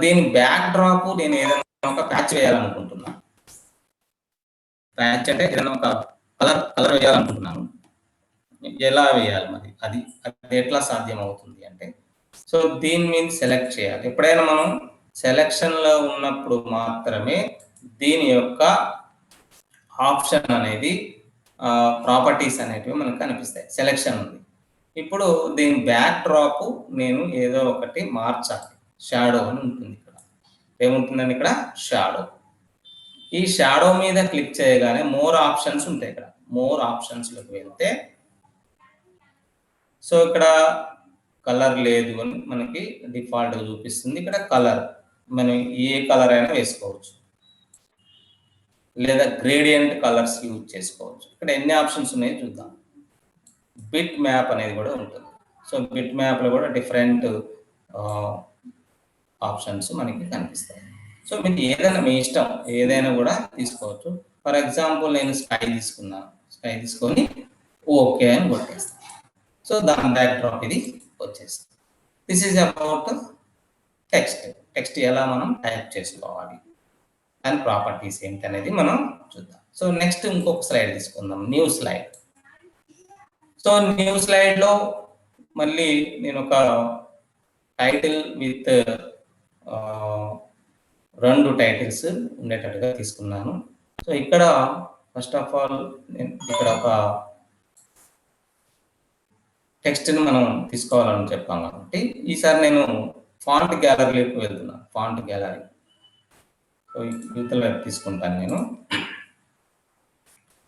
దీని బ్యాక్ డ్రాప్ నేను ఏదైనా ఒక ప్యాచ్ వేయాలనుకుంటున్నాను. ప్యాచ్ అంటే ఏదైనా ఒక కలర్ వేయాలనుకుంటున్నాను. ఎలా వేయాలి మరి అది ఎట్లా సాధ్యం అవుతుంది అంటే, సో దీని మీద సెలెక్ట్ చేయాలి. ఎప్పుడైనా మనం సెలెక్షన్లో ఉన్నప్పుడు మాత్రమే దీని యొక్క ఆప్షన్ అనేది, ప్రాపర్టీస్ అనేటివి మనకు కనిపిస్తాయి. సెలెక్షన్ ఉంది. ఇప్పుడు దీని బ్యాక్ డ్రాప్ నేను ఏదో ఒకటి మార్చాలి. షాడో అని ఉంటుంది. ఇక్కడ ఏముంటుందండి, ఇక్కడ షాడో. ఈ షాడో మీద క్లిక్ చేయగానే మోర్ ఆప్షన్స్ ఉంటాయి. ఇక్కడ మోర్ ఆప్షన్స్లోకి వెళ్తే సో ఇక్కడ కలర్ లేదు అని మనకి డిఫాల్ట్గా చూపిస్తుంది. ఇక్కడ కలర్ మనం ఏ కలర్ అయినా వేసుకోవచ్చు, లేదా గ్రేడియంట్ కలర్స్ యూజ్ చేసుకోవచ్చు. ఇక్కడ ఎన్ని ఆప్షన్స్ ఉన్నాయో చూద్దాం. బిట్ మ్యాప్ అనేది కూడా ఉంటుంది. సో బిట్ మ్యాప్లో కూడా డిఫరెంట్ ఆప్షన్స్ మనకి కనిపిస్తాయి. సో మీకు ఏదైనా మీ ఇష్టం, ఏదైనా కూడా తీసుకోవచ్చు. ఫర్ ఎగ్జాంపుల్ నేను స్కై తీసుకున్నాను. స్కై తీసుకొని ఓకే అని కొట్టేస్తాను. సో దాని బ్యాక్ డ్రాప్ ఇది వచ్చేస్తుంది. దిస్ ఈజ్ అబౌట్ టెక్స్ట్ ఎలా మనం టైప్ చేసుకోవాలి అండ్ ప్రాపర్టీస్ ఏంటి అనేది మనం చూద్దాం. సో నెక్స్ట్ ఇంకొక స్లైడ్ తీసుకుందాం, న్యూ స్లైడ్. సో న్యూ స్లైడ్లో మళ్ళీ నేను ఒక టైటిల్ విత్ 2 టైటిల్స్ ఉండేటట్టుగా తీసుకున్నాను. సో ఇక్కడ ఫస్ట్ ఆఫ్ ఆల్ నేను ఇక్కడ ఒక టెక్స్ట్ని మనం తీసుకోవాలని చెప్పాం కాబట్టి ఈసారి నేను ఫాంట్ గ్యాలరీలోకి వెళ్తున్నాను. ఫాంట్ గ్యాలరీ సో యూతల వైపు తీసుకుంటాను నేను,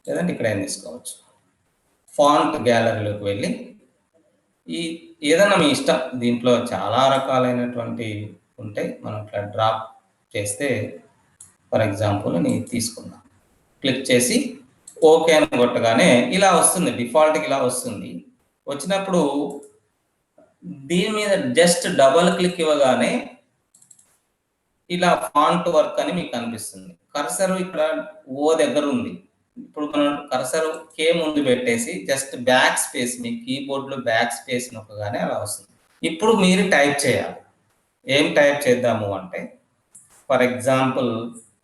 లేదంటే ఇక్కడ ఏం తీసుకోవచ్చు. ఫాంట్ గ్యాలరీలోకి వెళ్ళి ఏదైనా మీ ఇష్టం, దీంట్లో చాలా రకాలైనటువంటి ఉంటాయి. మనం ఇట్లా డ్రాప్ చేస్తే ఫర్ ఎగ్జాంపుల్ నేను తీసుకున్నా, క్లిక్ చేసి ఓకే అని కొట్టగానే ఇలా వస్తుంది. డిఫాల్ట్గా ఇలా వస్తుంది. వచ్చినప్పుడు దీని మీద జస్ట్ డబుల్ క్లిక్ ఇవ్వగానే ఇలా ఫాంట్ వర్క్ అని మీకు కనిపిస్తుంది. కర్సర్ ఇక్కడ ఓ దగ్గర ఉంది. ఇప్పుడు మనం కర్సర్ కే ముందు పెట్టేసి జస్ట్ బ్యాక్ స్పేస్ మీ కీబోర్డ్లో బ్యాక్ స్పేస్ నొక్కగానే అలా వస్తుంది. ఇప్పుడు మీరు టైప్ చేయాలి. ఏం టైప్ చేద్దాము అంటే ఫర్ ఎగ్జాంపుల్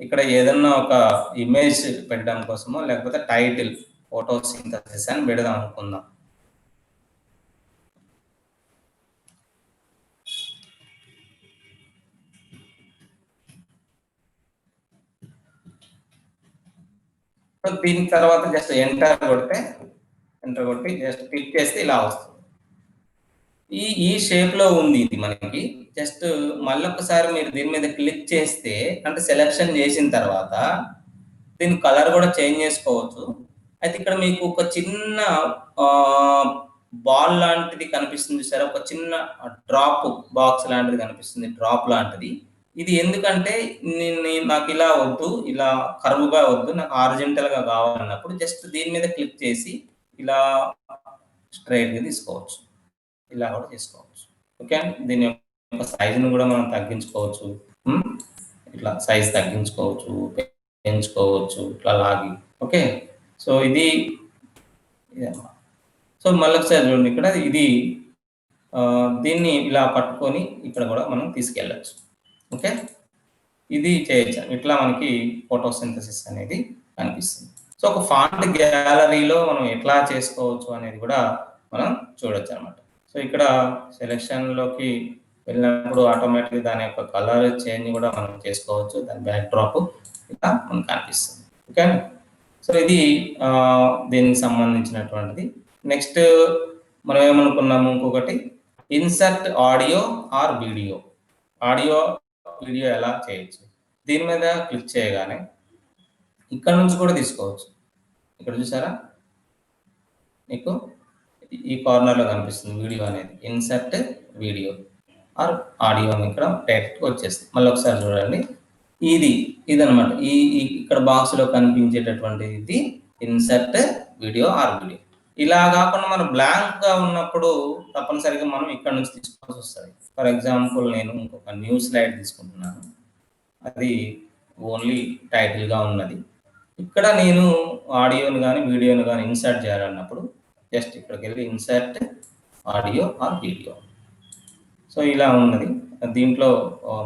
ఇక్కడ ఏదన్నా ఒక ఇమేజ్ పెట్టడం కోసమో లేకపోతే టైటిల్ ఫోటోసింథసిస్ అని పెడదాం అనుకుందాం. దీని తర్వాత జస్ట్ ఎంటర్ కొట్టి జస్ట్ క్లిక్ చేస్తే ఇలా వస్తుంది. ఈ షేప్ లో ఉంది ఇది మనకి. జస్ట్ మళ్ళొకసారి మీరు దీని మీద క్లిక్ చేస్తే అంటే సెలెక్షన్ చేసిన తర్వాత దీని కలర్ కూడా చేంజ్ చేసుకోవచ్చు. అయితే ఇక్కడ మీకు ఒక చిన్న బాల్ లాంటిది కనిపిస్తుంది సార్, ఒక చిన్న డ్రాప్ బాక్స్ లాంటిది కనిపిస్తుంది, డ్రాప్ లాంటిది. ఇది ఎందుకంటే నాకు ఇలా వద్దు, ఇలా కర్వ్గా వద్దు, నాకు హారిజంటల్ గా కావాలన్నప్పుడు జస్ట్ దీని మీద క్లిక్ చేసి ఇలా స్ట్రైట్ గా తీసుకోవచ్చు, ఇలా కూడా తీసుకోవచ్చు. ఓకే అండి. దీని యొక్క సైజును కూడా మనం తగ్గించుకోవచ్చు, ఇట్లా సైజ్ తగ్గించుకోవచ్చు, పెంచుకోవచ్చు, ఇట్లా లాగి. ఓకే, సో ఇది సో మళ్ళీ ఒకసారి చూడండి, ఇక్కడ ఇది దీన్ని ఇలా పట్టుకొని ఇక్కడ కూడా మనం తీసుకెళ్ళచ్చు. ఓకే, ఇది చేయొచ్చు. ఇట్లా మనకి ఫోటోసింథసిస్ అనేది కనిపిస్తుంది. సో ఒక ఫాంట్ గ్యాలరీలో మనం ఎట్లా చేసుకోవచ్చు అనేది కూడా మనం చూడొచ్చు అనమాట. సో ఇక్కడ సెలెక్షన్లోకి వెళ్ళినప్పుడు ఆటోమేటిక్గా దాని యొక్క కలర్ చేంజ్ కూడా మనం చేసుకోవచ్చు, దాని బ్యాక్ డ్రాప్ ఇలా మనకు కనిపిస్తుంది. ఓకే, సో ఇది దీనికి సంబంధించినటువంటిది. నెక్స్ట్ మనం ఏమనుకున్నాము, ఇంకొకటి insert audio or video. Audio video ఎలా చేయొచ్చు, దీని మీద క్లిక్ చేయగానే ఇక్కడ నుంచి కూడా తీసుకోవచ్చు. ఇక్కడ చూసారా, మీకు ఈ కార్నర్లో కనిపిస్తుంది వీడియో అనేది, ఇన్సర్ట్ వీడియో ఆర్ ఆడియో అని ఇక్కడ డైరెక్ట్గా వచ్చేస్తుంది. మళ్ళీ ఒకసారి చూడండి, ఇదనమాట ఈ ఇక్కడ బాక్స్లో కనిపించేటటువంటి ఇది ఇన్సర్ట్ వీడియో ఆర్ వీడియో. ఇలా కాకుండా మనం బ్లాంక్గా ఉన్నప్పుడు తప్పనిసరిగా మనం ఇక్కడ నుంచి తీసుకోవాల్సి వస్తుంది. ఫర్ ఎగ్జాంపుల్ నేను ఇంకొక న్యూ స్లైడ్ తీసుకుంటున్నాను, అది ఓన్లీ టైటిల్గా ఉన్నది. ఇక్కడ నేను ఆడియోని కానీ వీడియోని కానీ ఇన్సర్ట్ చేయాలన్నప్పుడు జస్ట్ ఇక్కడికి వెళ్ళి insert audio or video. So ఇలా ఉన్నది. దీంట్లో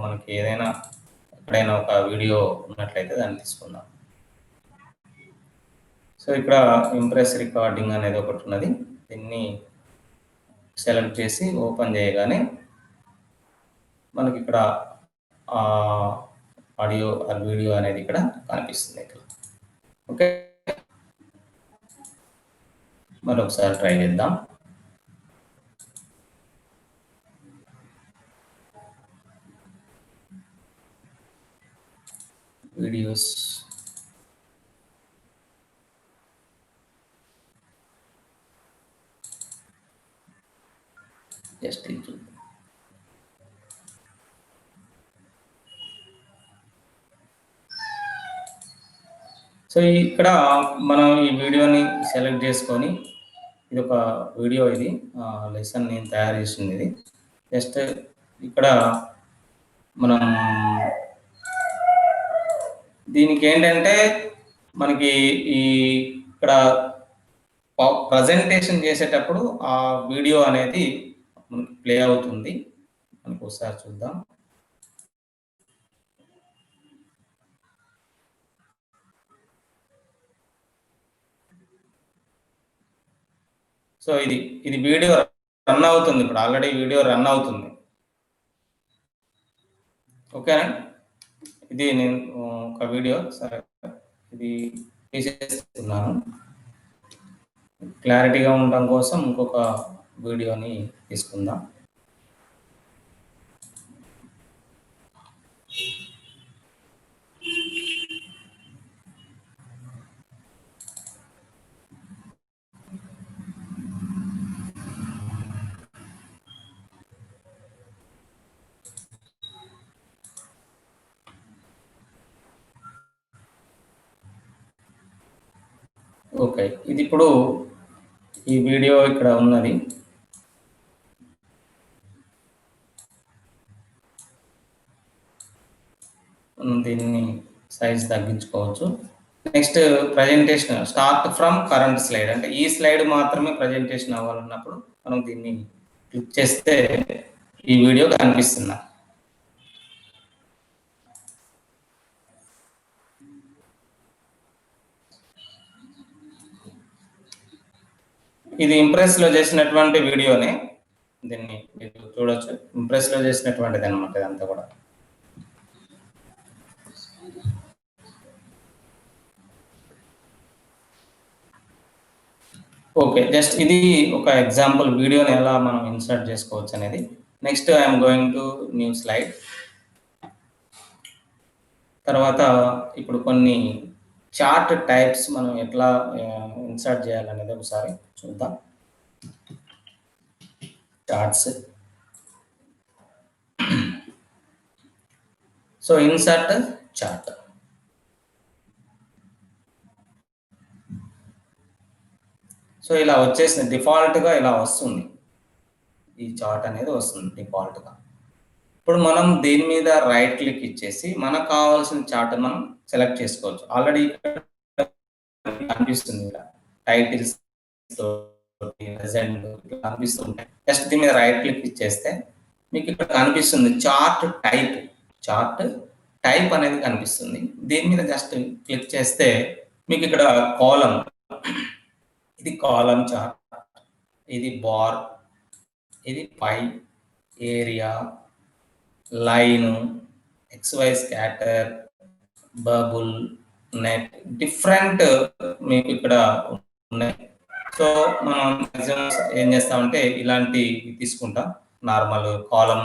మనకి ఏదైనా ఎక్కడైనా ఒక వీడియో ఉన్నట్లయితే దాన్ని తీసుకుందాం. సో ఇక్కడ ఇంప్రెస్ రికార్డింగ్ అనేది ఒకటి ఉన్నది, దీన్ని సెలెక్ట్ చేసి ఓపెన్ చేయగానే మనకి ఇక్కడ ఆడియో ఆర్ వీడియో అనేది ఇక్కడ కనిపిస్తుంది. ఇక్కడ ఓకే, మరొకసారి ట్రై చేద్దాం. వీడియోస్ జస్ట్ ఇది చూద్దాం. సో ఇక్కడ మనం ఈ వీడియోని సెలెక్ట్ చేసుకొని, ఇది ఒక వీడియో, ఇది లెసన్ నేను తయారు చేసింది. ఇది జస్ట్ ఇక్కడ మనం దీనికి ఏంటంటే మనకి ఇక్కడ ప్రజెంటేషన్ చేసేటప్పుడు ఆ వీడియో అనేది మనకి ప్లే అవుతుంది. మనకు ఒకసారి చూద్దాం. సో ఇది వీడియో రన్ అవుతుంది, ఇప్పుడు ఆల్రెడీ వీడియో రన్ అవుతుంది. ఓకేనా, ఇది నేను ఒక వీడియో, సరే ఇది తీసేస్తున్నాను, క్లారిటీగా ఉండడం కోసం ఇంకొక వీడియోని తీసుకుందాం. ఓకే, ఇది ఇప్పుడు ఈ వీడియో ఇక్కడ ఉన్నది. దీన్ని సైజ్ తగ్గించుకోవచ్చు. Next presentation start from current slide, అంటే ఈ స్లైడ్ మాత్రమే ప్రజెంటేషన్ అవ్వాలన్నప్పుడు మనం దీన్ని క్లిక్ చేస్తే ఈ వీడియో కనిపిస్తుంది. ఇది ఇంప్రెస్లో చేసినటువంటి వీడియోనే, దీన్ని మీరు చూడొచ్చు. ఇంప్రెస్లో చేసినటువంటిది అనమాట ఇదంతా కూడా. ఓకే, జస్ట్ ఇది ఒక ఎగ్జాంపుల్ వీడియోని ఎలా మనం ఇన్సర్ట్ చేసుకోవచ్చు అనేది. Next I'm going to new slide. తర్వాత ఇప్పుడు కొన్ని చార్ట్ టైప్స్ మనం ఎట్లా ఇన్సర్ట్ చేయాలనేది ఒకసారి చూద్దాం. Charts. So insert chart. So ఇలా వచ్చేసింది, డిఫాల్ట్గా ఇలా వస్తుంది, ఈ చార్ట్ అనేది వస్తుంది డిఫాల్ట్గా. ఇప్పుడు మనం దీని మీద రైట్ క్లిక్ ఇచ్చేసి మనకు కావాల్సిన చార్ట్ మనం సెలెక్ట్ చేసుకోవచ్చు. ఆల్రెడీ కనిపిస్తుంది ఇలా టైటిల్స్ కనిపిస్తుంటాయి. జస్ట్ దీని మీద రైట్ క్లిక్ ఇచ్చేస్తే మీకు ఇక్కడ కనిపిస్తుంది చార్ట్ టైప్. చార్ట్ టైప్ అనేది కనిపిస్తుంది. దీని మీద జస్ట్ క్లిక్ చేస్తే మీకు ఇక్కడ కాలం, ఇది కాలం చార్ట్, ఇది బార్, ఇది pie, area, line, XY scatter, bubble, net, different మీకు ఇక్కడ ఉన్నాయి. సో మనం ఏం చేస్తామంటే ఇలాంటి తీసుకుంటాం. నార్మల్ కాలం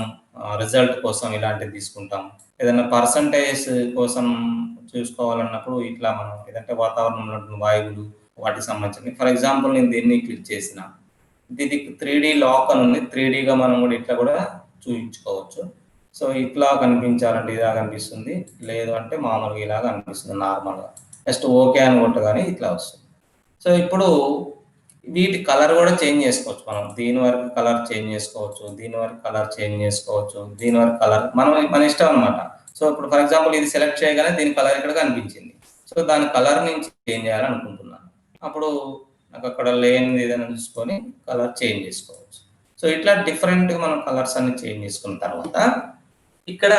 రిజల్ట్ కోసం ఇలాంటివి తీసుకుంటాం. ఏదైనా పర్సంటేజ్ కోసం చూసుకోవాలన్నప్పుడు ఇట్లా మనం ఏదంటే వాతావరణంలో వాయువులు వాటికి సంబంధించి, ఫర్ ఎగ్జాంపుల్ నేను దీన్ని క్లిక్ చేసిన, ఇది 3D లాక్ అని ఉంది. 3Dగా మనం కూడా ఇట్లా కూడా చూపించుకోవచ్చు. సో ఇట్లా కనిపించాలంటే ఇలా కనిపిస్తుంది, లేదు అంటే మామూలుగా ఇలా కనిపిస్తుంది నార్మల్గా. జస్ట్ ఓకే అని కొట్టగానే ఇట్లా వస్తుంది. సో ఇప్పుడు వీటి కలర్ కూడా చేంజ్ చేసుకోవచ్చు. మనం దీని వరకు కలర్ చేంజ్ చేసుకోవచ్చు, దీని వరకు కలర్ చేంజ్ చేసుకోవచ్చు, దీని వరకు కలర్ మన ఇష్టం అనమాట. సో ఇప్పుడు ఫర్ ఎగ్జాంపుల్ ఇది సెలెక్ట్ చేయగానే దీని కలర్ ఇక్కడ కనిపించింది. సో దాని కలర్ నుంచి చేంజ్ చేయాలనుకుంటున్నాను. అప్పుడు నాకు అక్కడ లేనిది ఏదైనా చూసుకొని కలర్ చేంజ్ చేసుకోవచ్చు. సో ఇట్లా డిఫరెంట్గా మనం కలర్స్ అన్ని చేంజ్ చేసుకున్న తర్వాత ఇక్కడ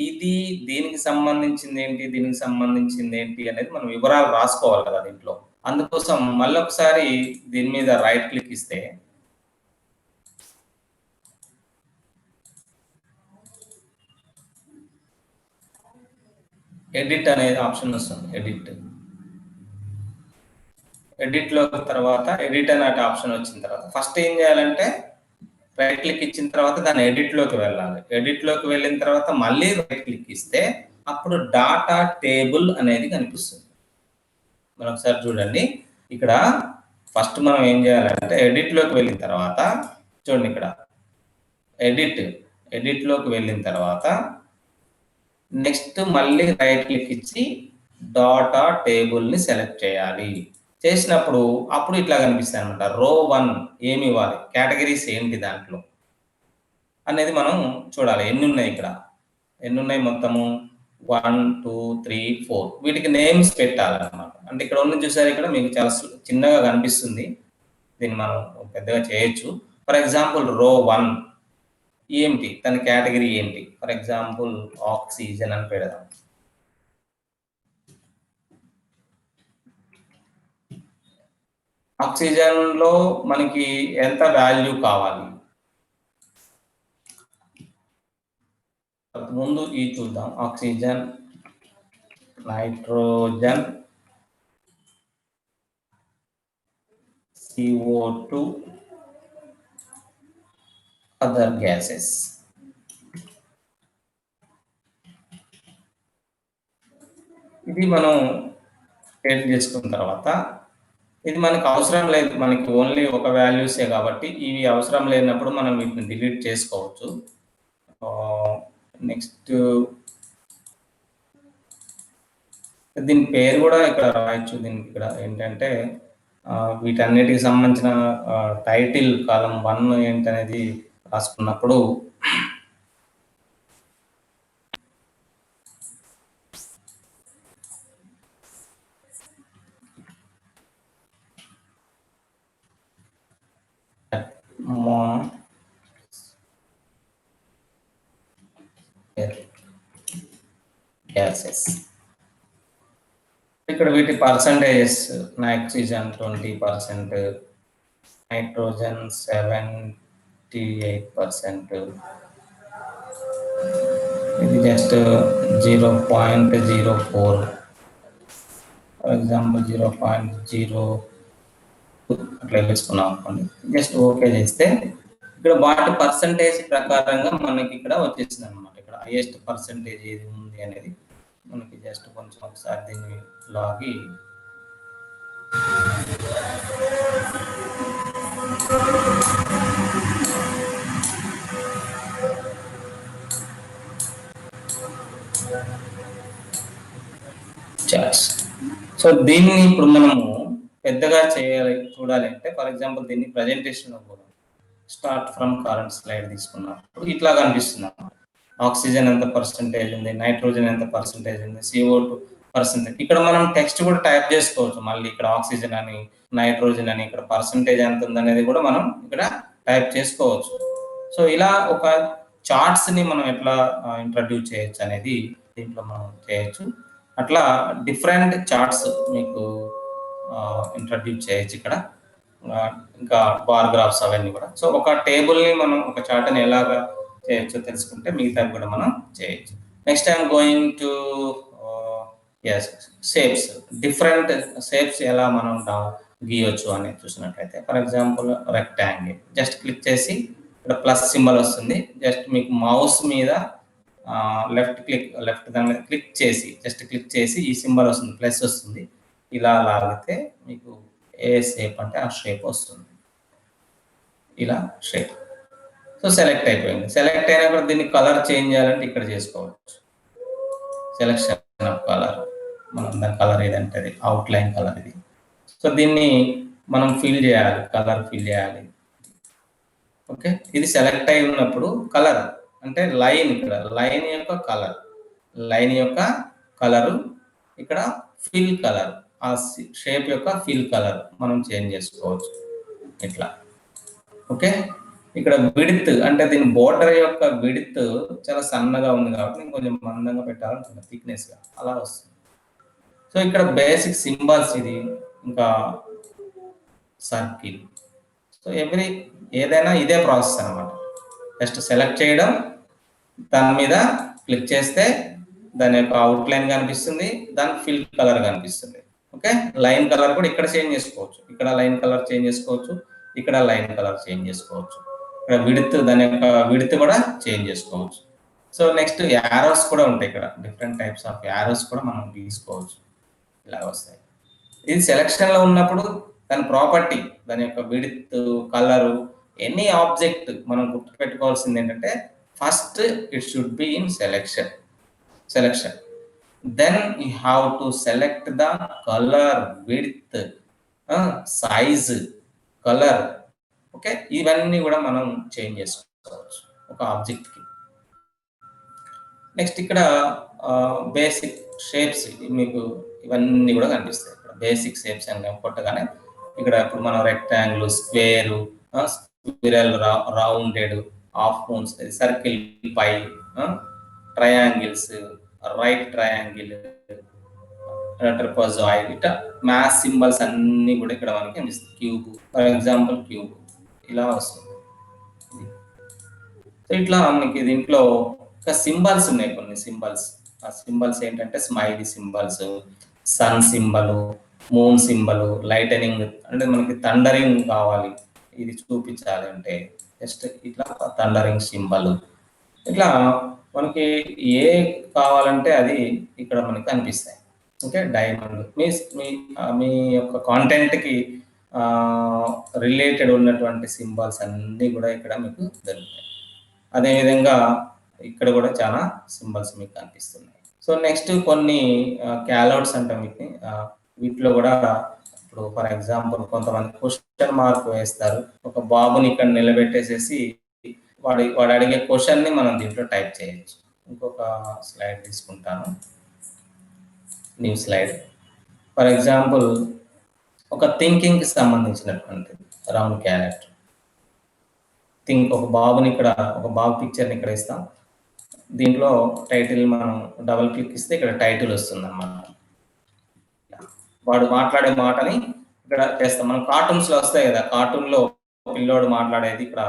ఇది దీనికి సంబంధించింది ఏంటి, దీనికి సంబంధించింది ఏంటి అనేది మనం వివరాలు రాసుకోవాలి కదా దీంట్లో. అందుకోసం మళ్ళీ ఒకసారి దీని మీద రైట్ క్లిక్ ఇస్తే ఎడిట్ అనేది ఆప్షన్ వస్తుంది. ఎడిట్లో తర్వాత ఎడిట్ అనే ఆప్షన్ వచ్చిన తర్వాత ఫస్ట్ ఏం చేయాలంటే రైట్ క్లిక్ ఇచ్చిన తర్వాత దాన్ని ఎడిట్లోకి వెళ్ళాలి. ఎడిట్లోకి వెళ్ళిన తర్వాత మళ్ళీ రైట్ క్లిక్ ఇస్తే అప్పుడు డాటా టేబుల్ అనేది కనిపిస్తుంది. మనం ఒకసారి చూడండి, ఇక్కడ ఫస్ట్ మనం ఏం చేయాలంటే ఎడిట్లోకి వెళ్ళిన తర్వాత చూడండి, ఇక్కడ ఎడిట్లోకి వెళ్ళిన తర్వాత నెక్స్ట్ మళ్ళీ రైట్ క్లిక్ ఇచ్చి డాటా టేబుల్ని సెలెక్ట్ చేయాలి. చేసినప్పుడు అప్పుడు ఇట్లా కనిపిస్తాయి అనమాట. రో 1 ఏమి ఇవ్వాలి, కేటగిరీస్ ఏంటి దాంట్లో అనేది మనం చూడాలి. ఎన్ని ఉన్నాయి ఇక్కడ, ఎన్ని ఉన్నాయి మొత్తము 1 2 3 4. వీటికి నేమ్స్ పెట్టాలన్నమాట. అంటే ఇక్కడ ఉన్న చూసారు, ఇక్కడ మీకు చాలా చిన్నగా కనిపిస్తుంది, దీన్ని మనం పెద్దగా చేయొచ్చు. ఫర్ ఎగ్జాంపుల్ రో 1 ఏంటి, దాని కేటగిరీ ఏంటి, ఫర్ ఎగ్జాంపుల్ ఆక్సిజన్ అని పెడదాం. ఆక్సిజన్ లో మనకి ఎంత వాల్యూ కావాలి, ముందు ఈ చూద్దాం. Oxygen, nitrogen, CO2, other gases. ఇది మనం క్రియేట్ చేసుకున్న తర్వాత ఇది మనకు అవసరం లేదు, మనకి ఓన్లీ ఒక వాల్యూసే కాబట్టి ఇవి అవసరం లేనప్పుడు మనం వీటిని డిలీట్ చేసుకోవచ్చు. నెక్స్ట్ దీని పేరు కూడా ఇక్కడ రాయొచ్చు. దీనికి ఇక్కడ ఏంటంటే వీటన్నిటికి సంబంధించిన టైటిల్ కాలం 1 ఏంటనేది రాసుకున్నప్పుడు గ్యాసెస్. ఇక్కడ వీటి పర్సంటేజెస్ నైట్రోజన్ 20%, నైట్రోజన్ 78%, ఇది జస్ట్ 0.04, ఫర్ ఎగ్జాంపుల్ 0.0 అట్లా వేసుకున్నాం అనుకోండి. జస్ట్ ఓకే చేస్తే ఇక్కడ వాటి పర్సంటేజ్ ప్రకారంగా మనకి ఇక్కడ వచ్చేసింది అనమాట. ఇక్కడ హైయెస్ట్ పర్సంటేజ్ ఏది ఉంది అనేది మనకి జస్ట్ కొంచెం ఒకసారి దీన్ని లాగి చార్ట్స్. సో దీన్ని ఇప్పుడు మనము పెద్దగా చూడాలి అంటే, ఫర్ ఎగ్జాంపుల్ దీన్ని presentation start from current slide తీసుకున్నప్పుడు ఇట్లా కనిపిస్తుంది. ఆక్సిజన్ ఎంత పర్సంటేజ్ ఉంది, నైట్రోజన్ ఎంత పర్సంటేజ్ ఉంది, CO2 పర్సంటేజ్. ఇక్కడ మనం టెక్స్ట్ కూడా టైప్ చేసుకోవచ్చు. మళ్ళీ ఇక్కడ ఆక్సిజన్ అని, నైట్రోజన్ అని, ఇక్కడ పర్సంటేజ్ ఎంత ఉంది అనేది కూడా మనం ఇక్కడ టైప్ చేసుకోవచ్చు. సో ఇలా ఒక చార్ట్స్ ని మనం ఎట్లా ఇంట్రడ్యూస్ చేయొచ్చు అనేది దీంట్లో మనం చేయొచ్చు. అట్లా డిఫరెంట్ చార్ట్స్ మీకు ఇంట్రడ్యూస్ చేయొచ్చు ఇక్కడ. ఇంకా బార్ గ్రాఫ్స్ అవన్నీ కూడా. సో ఒక టేబుల్ని మనం ఒక చార్ట్ని ఎలాగా చేయొచ్చో తెలుసుకుంటే మిగతా కూడా మనం చేయొచ్చు. Next I'm going to shapes. Different shapes ఎలా మనం గీయొచ్చు అనేది చూసినట్లయితే, for example rectangle just click చేసి ఇక్కడ ప్లస్ సింబల్ వస్తుంది. జస్ట్ మీకు మౌస్ మీద లెఫ్ట్ దాని మీద క్లిక్ చేసి జస్ట్ క్లిక్ చేసి ఈ సింబల్ వస్తుంది, ప్లస్ వస్తుంది. ఇలా లాగితే మీకు ఏ షేప్ అంటే ఆ షేప్ వస్తుంది. ఇలా షేప్. సో సెలెక్ట్ అయిపోయింది. సెలెక్ట్ అయినప్పుడు దీన్ని కలర్ చేంజ్ చేయాలంటే ఇక్కడ చేసుకోవచ్చు. సెలెక్షన్ ఆఫ్ కలర్, మనం దాని కలర్ ఏదంటే అది అవుట్లైన్ కలర్ ఇది. సో దీన్ని మనం ఫిల్ చేయాలి, కలర్ ఫిల్ చేయాలి. ఓకే, ఇది సెలెక్ట్ అయి ఉన్నప్పుడు కలర్ అంటే లైన్, ఇక్కడ లైన్ యొక్క కలర్, లైన్ యొక్క కలరు, ఇక్కడ ఫిల్ కలర్, ఆ షేప్ యొక్క ఫిల్ కలర్ మనం చేంజ్ చేసుకోవచ్చు ఇట్లా. ఓకే, ఇక్కడ విడ్త్ అంటే దీని బోర్డర్ యొక్క విడ్త్ చాలా సన్నగా ఉంది కాబట్టి నేను కొంచెం మందంగా పెట్టాలనుకున్నా, థిక్నెస్ గా అలా వస్తుంది. సో ఇక్కడ బేసిక్ సింబల్స్ ఇది, ఇంకా సర్కిల్. సో ఏదైనా ఇదే ప్రాసెస్ అనమాట. జస్ట్ సెలెక్ట్ చేయడం, దాని మీద క్లిక్ చేస్తే దాని యొక్క అవుట్లైన్ కనిపిస్తుంది, దాని ఫిల్ కలర్ కనిపిస్తుంది. ఓకే, లైన్ కలర్ కూడా ఇక్కడ చేంజ్ చేసుకోవచ్చు. ఇక్కడ లైన్ కలర్ చేంజ్ చేసుకోవచ్చు, ఇక్కడ లైన్ కలర్ చేంజ్ చేసుకోవచ్చు. ఇక్కడ విడ్త్, దాని యొక్క విడ్త్ కూడా చేంజ్ చేసుకోవచ్చు. సో నెక్స్ట్ యారోస్ కూడా ఉంటాయి. ఇక్కడ డిఫరెంట్ టైప్స్ ఆఫ్ యారోస్ కూడా మనం తీసుకోవచ్చు. ఇలా వస్తాయి. ఇది సెలెక్షన్ లో ఉన్నప్పుడు దాని ప్రాపర్టీ, దాని యొక్క విడ్త్, కలరు, ఎనీ ఆబ్జెక్ట్ మనం గుర్తుపెట్టుకోవాల్సింది ఏంటంటే, first it should be in selection. Then you have to select the colour, width, size, colour. Okay, ఇవన్నీ కూడా మనం చేంజ్ చేసుకోవచ్చు ఒక ఆబ్జెక్ట్ కి. నెక్స్ట్ ఇక్కడ బేసిక్ షేప్స్ మీకు ఇవన్నీ కూడా కనిపిస్తాయి. ఇక్కడ బేసిక్ షేప్స్ అని కొట్టగానే ఇక్కడ ఇప్పుడు మనం rectangle, square, squirrel, rounded, half moons, circle, pie, triangles, right triangle, trapezoid, ఇట్లా మ్యాథ్ సింబల్స్ అన్ని కూడా ఇక్కడ మనకి కనిపిస్తుంది. క్యూబ్, ఫర్ ఎగ్జాంపుల్ క్యూబ్ ఇలా వస్తుంది. సో ఇట్లా మనకి దీంట్లో సింబల్స్ ఉన్నాయి, కొన్ని సింబల్స్. ఆ సింబల్స్ ఏంటంటే smiley symbols, sun symbol, moon symbol, lightning అంటే మనకి థండరింగ్ కావాలి, ఇది చూపించాలి అంటే జస్ట్ ఇట్లా థండరింగ్ సింబల్. ఇట్లా మనకి ఏ కావాలంటే అది ఇక్కడ మనకి కనిపిస్తాయి. ఓకే, డైమండ్ మీ యొక్క కాంటెంట్కి రిలేటెడ్ ఉన్నటువంటి సింబల్స్ అన్నీ కూడా ఇక్కడ మీకు దొరుకుతాయి. అదేవిధంగా ఇక్కడ కూడా చాలా సింబల్స్ మీకు కనిపిస్తున్నాయి. సో నెక్స్ట్ కొన్ని క్యాలౌట్స్ అంటాం వీటిని. వీటిలో కూడా ఇప్పుడు ఫర్ ఎగ్జాంపుల్ కొంతమంది క్వశ్చన్ మార్క్ వేస్తారు. ఒక బాబుని ఇక్కడ నిలబెట్టేసేసి వాడు అడిగే క్వశ్చన్ ని మనం దీంట్లో టైప్ చేయొచ్చు. ఇంకొక స్లైడ్ తీసుకుంటాను, న్యూ స్లైడ్. ఫర్ ఎగ్జాంపుల్ ఒక థింకింగ్ కి సంబంధించినటువంటి రౌండ్ క్యారెక్టర్. థింక్ ఒక బాబుని ఇక్కడ ఒక బాబు పిక్చర్ని ఇక్కడ ఇస్తాం. దీంట్లో టైటిల్ మనం డబుల్ క్లిక్ ఇస్తే ఇక్కడ టైటిల్ వస్తుంది అన్నమాట. వాడు మాట్లాడే మాటని ఇక్కడ చేస్తాం. మనం కార్టూన్స్ లో వస్తాయి కదా, కార్టూన్ లో పిల్లోడు మాట్లాడేది ఇక్కడ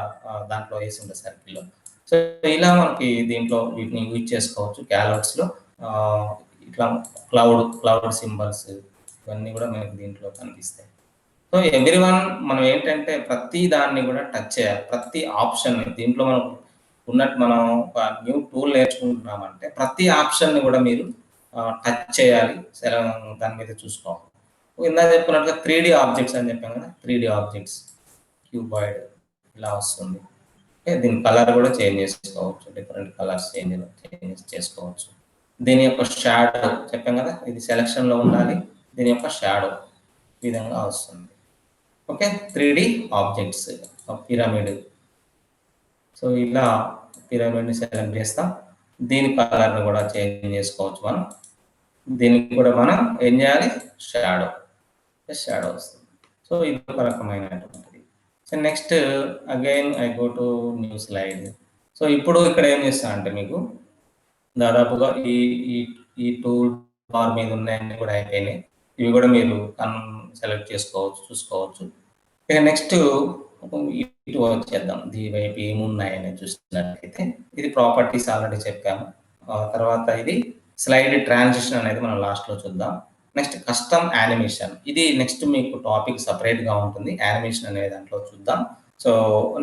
దాంట్లో వేసి ఉంటుంది సర్కిల్లో. సో ఇలా మనకి దీంట్లో వీటిని యూజ్ చేసుకోవచ్చు. క్యాలర్స్ లో ఇట్లా క్లౌడ్ సింబల్స్ ఇవన్నీ కూడా మనకి దీంట్లో కనిపిస్తాయి. సో ఎవ్రీ వన్ మనం ఏంటంటే ప్రతి దాన్ని కూడా టచ్ చేయాలి. ప్రతి ఆప్షన్ దీంట్లో మనం ఉన్నట్టు మనం ఒక న్యూ టూల్ నేర్చుకుంటున్నామంటే ప్రతి ఆప్షన్ని కూడా మీరు టచ్ చేయాలి, దాని మీద చూసుకోవాలి. ఇందాక చెప్పుకున్నట్టుగా 3D ఆబ్జెక్ట్స్ అని చెప్పాం కదా, 3D ఆబ్జెక్ట్స్ క్యూబాయిడ్ ఇలా వస్తుంది. దీని కలర్ కూడా చేంజ్ చేసుకోవచ్చు, డిఫరెంట్ కలర్స్ చేంజ్ చేసుకోవచ్చు. దీని యొక్క షాడో చెప్పాం కదా, ఇది సెలక్షన్లో ఉండాలి. దీని యొక్క షాడో ఈ విధంగా వస్తుంది. Okay, 3D objects pyramid. So ఇలా పిరమిడ్ని సెలెక్ట్ చేస్తాం. దీని కలర్ని కూడా చేంజ్ చేసుకోవచ్చు మనం. దీనికి కూడా మనం ఏం చేయాలి, షాడో వస్తుంది. సో ఇది ఒక రకమైనటువంటిది. So next again I go to new slide. So ఇప్పుడు ఇక్కడ ఏం చేస్తా అంటే మీకు దాదాపుగా ఈ టూల్ బార్ మీద ఉన్నాయన్నీ కూడా అయిపోయినాయి. ఇవి కూడా మీరు సెలెక్ట్ చేసుకోవచ్చు, చూసుకోవచ్చు. ఇక నెక్స్ట్ ఇటు వచ్చేద్దాం. దీని వైపు ఏమున్నాయని చూసినట్లయితే ఇది ప్రాపర్టీస్ ఆల్రెడీ చెప్పాము. తర్వాత ఇది స్లైడ్ ట్రాన్సిషన్ అనేది మనం లాస్ట్లో చూద్దాం. నెక్స్ట్ కస్టమ్ యానిమేషన్, ఇది నెక్స్ట్ మీకు టాపిక్ సపరేట్గా ఉంటుంది. యానిమేషన్ అనే దాంట్లో చూద్దాం. సో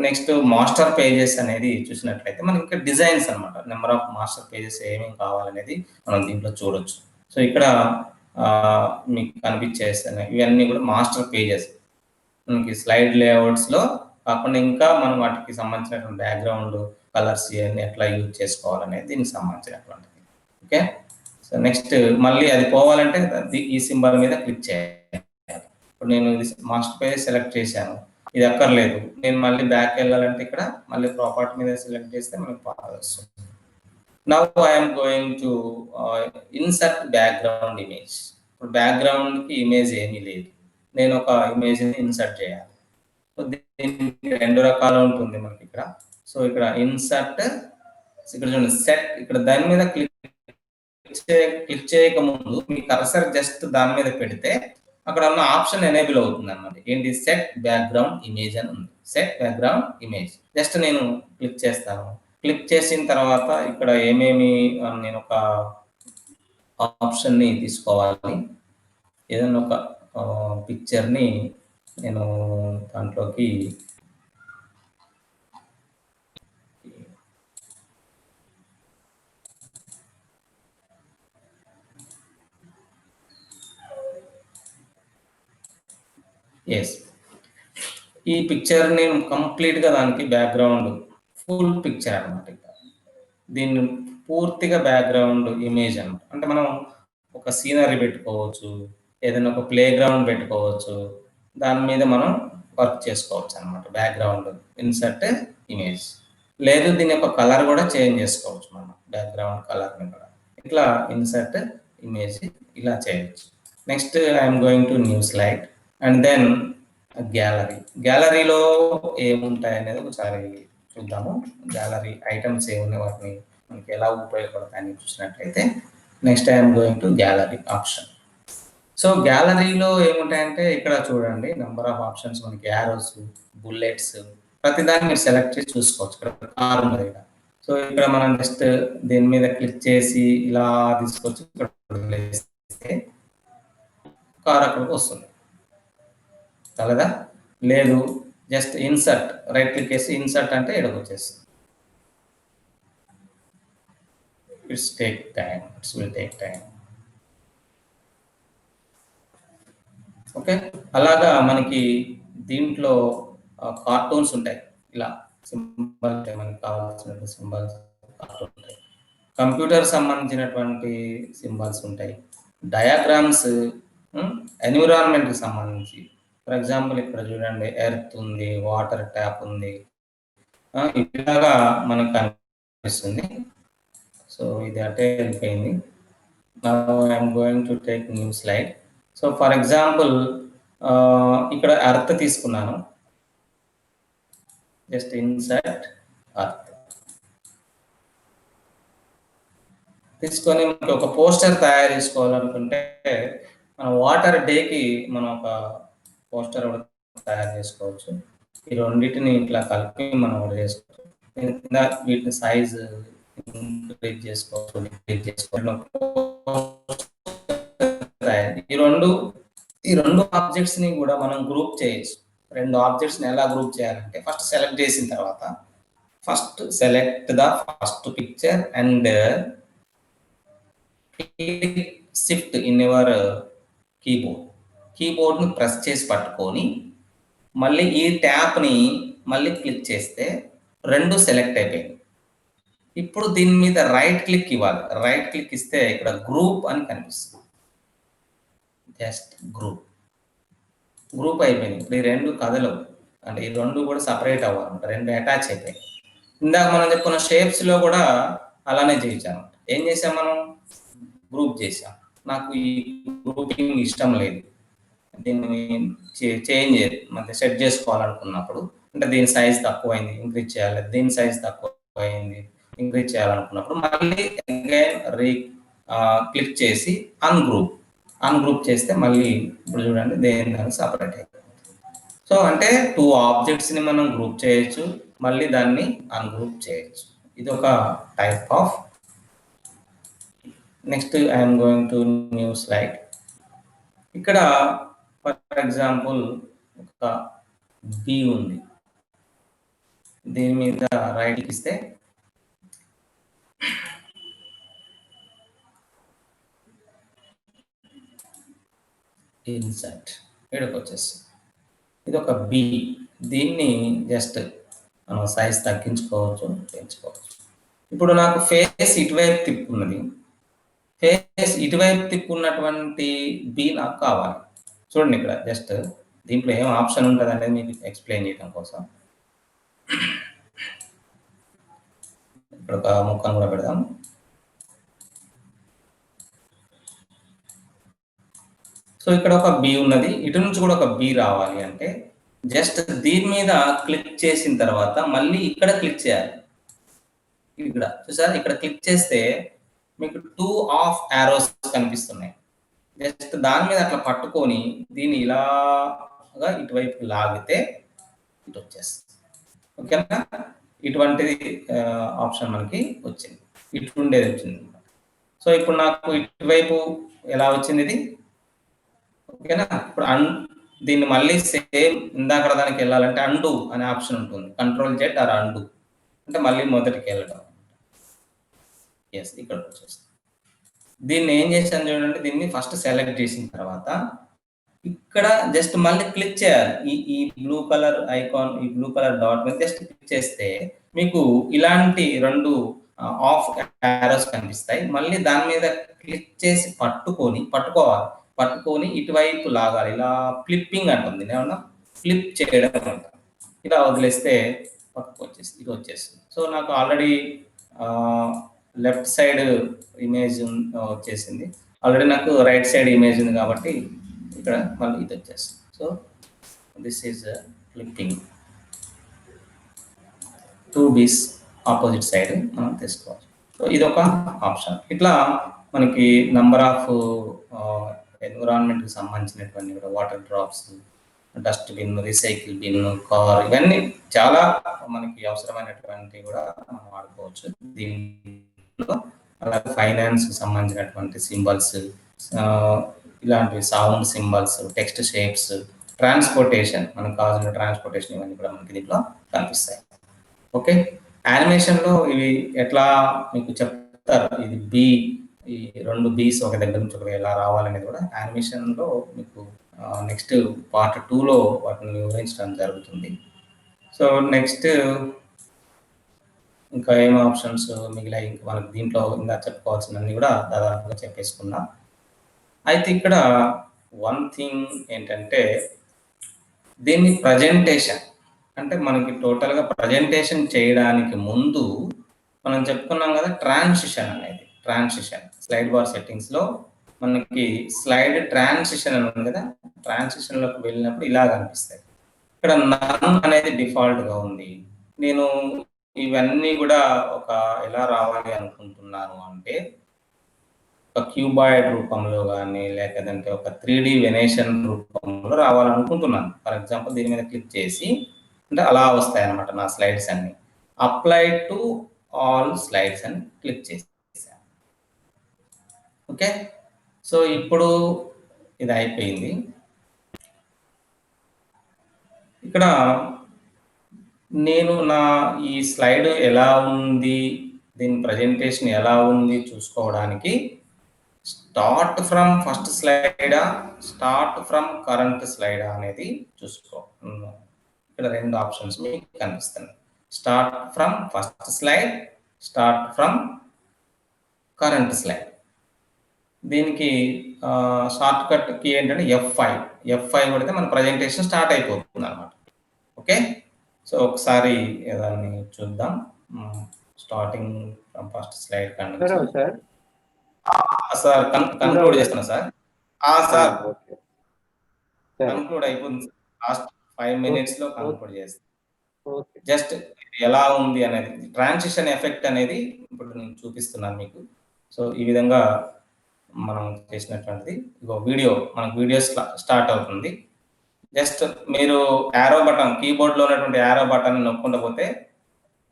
నెక్స్ట్ మాస్టర్ పేజెస్ అనేది చూసినట్లయితే మనకి ఇంకా డిజైన్స్ అనమాట. నెంబర్ ఆఫ్ మాస్టర్ పేజెస్ ఏమేమి కావాలనేది మనం దీంట్లో చూడొచ్చు. సో ఇక్కడ మీకు కనిపించేస్తున్నాయి ఇవన్నీ కూడా మాస్టర్ పేజెస్. మనకి స్లైడ్ లేఅవుట్స్లో కాకుండా ఇంకా మనం వాటికి సంబంధించినటువంటి బ్యాక్గ్రౌండ్ కలర్స్ ఇవన్నీ ఎట్లా యూజ్ చేసుకోవాలనేది దీనికి సంబంధించినటువంటిది. ఓకే, సో నెక్స్ట్ మళ్ళీ అది పోవాలంటే ఈ సింబల్ మీద క్లిక్ చేయాలి. ఇప్పుడు నేను ఇది మాస్టర్ పేజ్ సెలెక్ట్ చేశాను, ఇది అక్కర్లేదు. నేను మళ్ళీ బ్యాక్ వెళ్ళాలంటే ఇక్కడ మళ్ళీ ప్రాపర్టీ మీద సెలెక్ట్ చేస్తే మనకు వస్తుంది. Now I'm going to insert background image. ఇప్పుడు బ్యాక్గ్రౌండ్కి ఇమేజ్ ఏమీ లేదు, నేను ఒక ఇమేజ్ని ఇన్సర్ట్ చేయాలి. సో దీనికి 2 రకాలు ఉంటుంది మనకి ఇక్కడ. సో ఇక్కడ ఇన్సర్ట్, ఇక్కడ చూడండి సెట్. ఇక్కడ దాని మీద క్లిక్ చేయక ముందు మీ కర్సర్ జస్ట్ దాని మీద పెడితే అక్కడ ఉన్న ఆప్షన్ ఎనేబుల్ అవుతుంది అన్నమాట. ఏంటి, సెట్ బ్యాక్గ్రౌండ్ ఇమేజ్ అని ఉంది. సెట్ బ్యాక్గ్రౌండ్ ఇమేజ్ జస్ట్ నేను క్లిక్ చేస్తాను. క్లిక్ చేసిన తర్వాత ఇక్కడ ఏమేమి నేను ఒక ఆప్షన్ని తీసుకోవాలి. ఏదైనా ఒక పిక్చర్ని నేను దాంట్లోకి ఈ పిక్చర్ నేను కంప్లీట్గా దానికి బ్యాక్గ్రౌండ్ ఫుల్ పిక్చర్ అనమాట. దీన్ని పూర్తిగా బ్యాక్గ్రౌండ్ ఇమేజ్ అనమాట. అంటే మనం ఒక సీనరీ పెట్టుకోవచ్చు, ఏదైనా ఒక ప్లే గ్రౌండ్ పెట్టుకోవచ్చు, దాని మీద మనం వర్క్ చేసుకోవచ్చు అనమాట. Background insert image. లేదు దీని యొక్క కలర్ కూడా చేంజ్ చేసుకోవచ్చు మనం, బ్యాక్గ్రౌండ్ కలర్ని కూడా. ఇట్లా ఇన్సర్ట్ ఇమేజ్ ఇలా చేయవచ్చు. Next I'm going to new slide and then గ్యాలరీలో ఏముంటాయి అనేది ఒకసారి చూద్దాము. గ్యాలరీ ఐటమ్స్ ఏమున్నాయి, వాటిని మనకి ఎలా ఉపయోగపడతాయని చూసినట్లయితే next I'm going to gallery option. So గ్యాలరీలో ఏముంటాయంటే ఇక్కడ చూడండి నెంబర్ ఆఫ్ ఆప్షన్స్ మనకి యారోస్, బుల్లెట్స్, ప్రతిదాన్ని మీరు సెలెక్ట్ చేసి చూసుకోవచ్చు. ఇక్కడ కార్ ఉంది ఇక్కడ. సో ఇక్కడ మనం జస్ట్ దీని మీద క్లిక్ చేసి ఇలా తీసుకొచ్చి ఇక్కడ కార్ అక్కడికి వస్తుంది కదా. లేదు జస్ట్ ఇన్సర్ట్, రైట్ క్లిక్ చేసి ఇన్సర్ట్ అంటే ఇక్కడికి వచ్చేస్తుంది. It's will take time. Okay, అలాగా మనకి దీంట్లో కార్టూన్స్ ఉంటాయి. ఇలా సింబల్ మనకి కావాల్సిన సింబల్స్ ఉంటాయి. కంప్యూటర్ సంబంధించినటువంటి సింబల్స్ ఉంటాయి. డయాగ్రామ్స్ ఎన్విరాన్మెంట్కి సంబంధించి. ఫర్ ఎగ్జాంపుల్ ఇక్కడ చూడండి ఎర్త్ ఉంది, వాటర్ ట్యాప్ ఉంది, ఇలాగా మనకు కనిపిస్తుంది. సో ఇది అటే వెళ్ళిపోయింది. Now I'm going to take new slide. So for example ఇక్కడ ఎర్త్ తీసుకున్నాను. జస్ట్ ఇన్సర్ట్ అర్త్ తీసుకొని మనకి ఒక పోస్టర్ తయారు చేసుకోవాలనుకుంటే మనం వాటర్ డేకి మనం ఒక పోస్టర్ తయారు చేసుకోవచ్చు. ఈ రెండింటిని ఇట్లా కలిపి మనం ఒకటి చేసుకోవచ్చు. వీటిని సైజ్ ఇంక్రీజ్ చేసుకోవచ్చు, డిక్రీజ్ చేసుకోవచ్చు. ఈ రెండు ఆబ్జెక్ట్స్ ని కూడా మనం గ్రూప్ చేయొచ్చు. రెండు ఆబ్జెక్ట్స్ ని ఎలా గ్రూప్ చేయాలంటే ఫస్ట్ సెలెక్ట్ చేసిన తర్వాత first select the first picture and shift in your keyboard ని ప్రెస్ చేసి పట్టుకొని మళ్ళీ ఈ ట్యాప్ ని మళ్ళీ క్లిక్ చేస్తే రెండు సెలెక్ట్ అయిపోయింది. ఇప్పుడు దీని మీద రైట్ క్లిక్ ఇవ్వాలి. రైట్ క్లిక్ ఇస్తే ఇక్కడ గ్రూప్ అని కనిపిస్తుంది. జస్ట్ గ్రూప్ అయిపోయింది. ఇప్పుడు ఈ రెండు కథలు అంటే ఈ రెండు కూడా సపరేట్ అవ్వాలి, రెండు అటాచ్ అయిపోయాయి. ఇందాక మనం చెప్పుకున్న షేప్స్ లో కూడా అలానే చేయించాము. ఏం చేసాం, మనం గ్రూప్ చేసాం. నాకు ఈ గ్రూపింగ్ ఇష్టం లేదు, దీన్ని చేంజ్ అంటే సెట్ చేసుకోవాలనుకున్నప్పుడు అంటే దీని సైజ్ తక్కువైంది ఇంక్రీజ్ చేయాలి, దీని సైజ్ తక్కువైంది ఇంక్రీజ్ చేయాలనుకున్నప్పుడు మళ్ళీ క్లిక్ చేసి అన్గ్రూప్ చేస్తే మళ్ళీ ఇప్పుడు చూడండి దేని సపరేట్ అయిపోయింది. సో అంటే టూ ఆబ్జెక్ట్స్ ని మనం గ్రూప్ చేయొచ్చు, మళ్ళీ దాన్ని అన్గ్రూప్ చేయొచ్చు. ఇది ఒక type of. Next I'm going to new slide. ఇక్కడ ఫర్ ఎగ్జాంపుల్ ఒక బి ఉంది, దీని మీద రైట్ ఇస్తే ఇన్సర్ట్ ఇక్కడికి వచ్చేస్తుంది. ఇది ఒక బి. దీన్ని జస్ట్ మనం సైజ్ తగ్గించుకోవచ్చు, పెంచుకోవచ్చు. ఇప్పుడు నాకు ఫేస్ ఇటువైపు తిప్పున్నది, ఫేస్ ఇటువైపు తిప్పున్నటువంటి బి నాకు కావాలి. చూడండి ఇక్కడ జస్ట్ దీంట్లో ఏం ఆప్షన్ ఉంటుంది అనేది మీకు ఎక్స్ప్లెయిన్ చేయడం కోసం ఇక్కడ ఒక ముక్కను కూడా పెడదాం. సో ఇక్కడ ఒక బి ఉన్నది, ఇటు నుంచి కూడా ఒక బి రావాలి అంటే జస్ట్ దీని మీద క్లిక్ చేసిన తర్వాత మళ్ళీ ఇక్కడ క్లిక్ చేయాలి. ఇక్కడ చూసారా, ఇక్కడ క్లిక్ చేస్తే మీకు 2 ఆఫ్ యారోస్ కనిపిస్తున్నాయి. జస్ట్ దాని మీద అట్లా పట్టుకొని దీన్ని ఇలాగా ఇటువైపు లాగితే ఇటు వచ్చేస్తుంది. ఓకేనా, ఇటువంటిది ఆప్షన్ మనకి వచ్చింది, ఇటు ఉండేది వచ్చింది. సో ఇప్పుడు నాకు ఇటువైపు ఎలా వచ్చింది ఇది. ఓకేనా, ఇప్పుడు దీన్ని మళ్ళీ సేమ్ ఇందాక దానికి వెళ్ళాలంటే అండు అనే ఆప్షన్ ఉంటుంది. కంట్రోల్ జెడ్ ఆర్ అండు అంటే మళ్ళీ మొదటికి వెళ్ళడం. ఎస్, ఇక్కడ వచ్చేస్తుంది. దీన్ని ఏం చేశాను చూడండి, దీన్ని ఫస్ట్ సెలెక్ట్ చేసిన తర్వాత ఇక్కడ జస్ట్ మళ్ళీ క్లిక్ చేయాలి. ఈ బ్లూ కలర్ ఐకాన్, ఈ బ్లూ కలర్ డాట్ మీద జస్ట్ క్లిక్ చేస్తే మీకు ఇలాంటి రెండు ఆఫ్ యారోస్ కనిపిస్తాయి. మళ్ళీ దాని మీద క్లిక్ చేసి పట్టుకోవాలి, ఇటువైపు లాగాలి. ఇలా ఫ్లిప్పింగ్ అంటుంది, ఏమన్నా ఫ్లిప్ చేయడం అంటారు. ఇలా వదిలేస్తే పక్కకు వచ్చేస్తుంది, ఇది వచ్చేస్తుంది. సో నాకు ఆల్రెడీ లెఫ్ట్ సైడ్ ఇమేజ్ వచ్చేసింది, ఆల్రెడీ నాకు రైట్ సైడ్ ఇమేజ్ ఉంది కాబట్టి ఇక్కడ మళ్ళీ ఇది వచ్చేస్తుంది. సో దిస్ ఈజ్ ఫ్లిప్పింగ్, 2 బీస్ ఆపోజిట్ సైడ్ మనం తీసుకోవచ్చు. సో ఇది ఒక ఆప్షన్. ఇట్లా మనకి నంబర్ ఆఫ్ ఎన్విరాన్మెంట్కి సంబంధించినటువంటి కూడా water drops, dust bin, recycle bin, car, ఇవన్నీ చాలా మనకి అవసరమైనటువంటి కూడా మనం వాడుకోవచ్చు దీంట్లో. అలాగే ఫైనాన్స్ సంబంధించినటువంటి సింబల్స్, ఇలాంటివి sound symbols, text shapes, transportation, మనకు కావాల్సిన ట్రాన్స్పోర్టేషన్ ఇవన్నీ కూడా మనకి దీంట్లో కనిపిస్తాయి. ఓకే, యానిమేషన్లో ఇవి ఎట్లా మీకు చెప్తారు, ఇది బి, ఈ 2 బీస్ ఒక దగ్గర నుంచి ఒకటి ఎలా రావాలనేది కూడా యానిమేషన్లో మీకు నెక్స్ట్ పార్ట్ 2లో వాటిని వివరించడం జరుగుతుంది. సో నెక్స్ట్ ఇంకా ఏం ఆప్షన్స్ మిగిలాయి, ఇంకా మనకి దీంట్లో ఇంకా చెప్పుకోవాల్సినవన్నీ కూడా దాదాపుగా చెప్పేసుకున్నాం. అయితే ఇక్కడ వన్ థింగ్ ఏంటంటే దీన్ని ప్రజెంటేషన్ అంటే మనకి టోటల్గా ప్రజెంటేషన్ చేయడానికి ముందు మనం చెప్పుకున్నాం కదా ట్రాన్సిషన్ అనేది. ట్రాన్సిషన్ స్లైడ్ బార్ సెట్టింగ్స్లో మనకి స్లైడ్ ట్రాన్సిషన్ అని ఉంది కదా, ట్రాన్సిషన్లోకి వెళ్ళినప్పుడు ఇలా కనిపిస్తాయి. ఇక్కడ నన్ అనేది డిఫాల్ట్గా ఉంది, నేను ఇవన్నీ కూడా ఒక ఎలా రావాలి అనుకుంటున్నాను అంటే ఒక క్యూబాయిడ్ రూపంలో కానీ లేకపోతే ఒక 3D వెనేషన్ రూపంలో రావాలనుకుంటున్నాను. ఫర్ ఎగ్జాంపుల్ దీని మీద క్లిక్ చేసి అంటే అలా వస్తాయి అన్నమాట నా స్లైడ్స్ అన్ని. అప్లై టు ఆల్ స్లైడ్స్ అని క్లిక్ చేసాను. ఓకే, సో ఇప్పుడు ఇది అయిపోయింది. ఇక్కడ నేను నా ఈ స్లైడ్ ఎలా ఉంది, దీని ప్రజెంటేషన్ ఎలా ఉంది చూసుకోవడానికి స్టార్ట్ ఫ్రమ్ ఫస్ట్ స్లైడా స్టార్ట్ ఫ్రమ్ కరెంట్ స్లైడా అనేది చూసుకో. ఇక్కడ 2 ఆప్షన్స్ మీకు కనిపిస్తున్నాయి. Start from first slide, start from current slide. దీనికి షార్ట్ కట్ కి ఏంటంటే F5 కొడితే మన ప్రజెంటేషన్ స్టార్ట్ అయిపోతుంది అనమాట. ఓకే, సో ఒకసారి దాన్ని చూద్దాం. Starting from first slide sir conclude చేస్తున్నా సార్. సార్ కన్క్లూడ్ అయిపోతుంది. లాస్ట్ 5 minutes లో కన్క్లూడ్ చేస్తాను. జస్ట్ ఎలా ఉంది అనేది ట్రాన్సిషన్ ఎఫెక్ట్ అనేది ఇప్పుడు నేను చూపిస్తున్నాను మీకు. సో ఈ విధంగా మనం చేసినటువంటిది వీడియో మనకు వీడియో స్టార్ట్ అవుతుంది. జస్ట్ మీరు యారో బటన్ కీబోర్డ్ లో ఉన్నటువంటి యారో బటన్ నొక్కుండా పోతే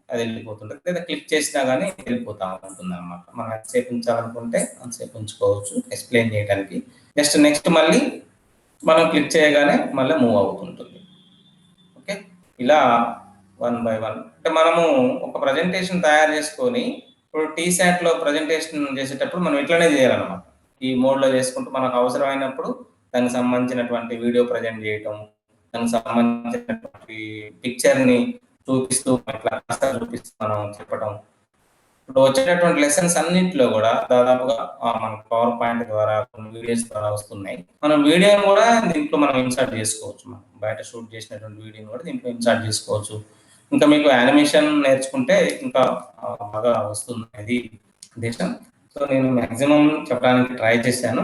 అది వెళ్ళిపోతుంది, లేదా క్లిక్ చేసినా కానీ వెళ్ళిపోతా ఉంటుంది అనమాట. మనం ఎంతసేపు ఉంచాలనుకుంటే అంతసేపు ఉంచుకోవచ్చు ఎక్స్ప్లెయిన్ చేయడానికి. జస్ట్ నెక్స్ట్ మళ్ళీ మనం క్లిక్ చేయగానే మళ్ళీ మూవ్ అవుతుంటుంది. ఓకే, ఇలా 1 by 1 అంటే మనము ఒక ప్రజెంటేషన్ తయారు చేసుకొని ఇప్పుడు TSAT లో ప్రజెంటేషన్ చేసేటప్పుడు మనం ఇట్లనే చేయాలన్నమాట. ఈ మోడ్లో చేసుకుంటూ మనకు అవసరమైనప్పుడు దానికి సంబంధించినటువంటి వీడియో ప్రజెంట్ చేయటం, దానికి సంబంధించినటువంటి పిక్చర్ని చూపిస్తూ ఇట్లా చూపిస్తూ మనం చెప్పడం. ఇప్పుడు వచ్చేటటువంటి లెసన్స్ అన్నింటిలో కూడా దాదాపుగా మనకు పవర్ పాయింట్ ద్వారా కొన్ని వీడియోస్ ద్వారా వస్తున్నాయి. మనం వీడియోని కూడా దీంట్లో మనం ఇన్సర్ట్ చేసుకోవచ్చు. మనం బయట షూట్ చేసినటువంటి వీడియోని కూడా దీంట్లో ఇన్సర్ట్ చేసుకోవచ్చు. ఇంకా మీకు యానిమేషన్ నేర్చుకుంటే ఇంకా బాగా వస్తుంది అనేది ఉద్దేశం. సో నేను మ్యాక్సిమం చెప్పడానికి ట్రై చేశాను.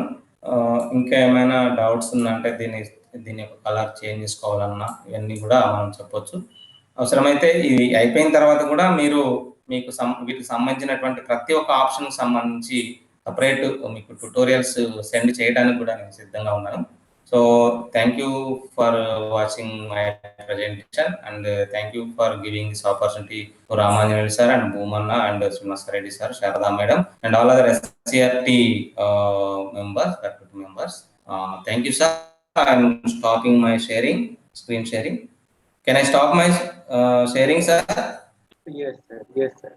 ఇంకా ఏమైనా డౌట్స్ ఉందంటే దీని యొక్క కలర్ చేంజ్ చేసుకోవాలన్నా ఇవన్నీ కూడా మనం చెప్పొచ్చు. అవసరమైతే ఇది అయిపోయిన తర్వాత కూడా మీకు వీటికి సంబంధించినటువంటి ప్రతి ఒక్క ఆప్షన్ సంబంధించి సపరేట్ మీకు ట్యూటోరియల్స్ సెండ్ చేయడానికి కూడా నేను సిద్ధంగా ఉన్నాను. So thank you for watching my presentation and thank you for giving this opportunity to Ramanjan sir and Bhumanna and Srinivasa Reddy sir, Sharada madam and all other SCRT faculty members. Thank you sir. I'm stopping my screen sharing. Can I stop my sharing sir? Yes sir.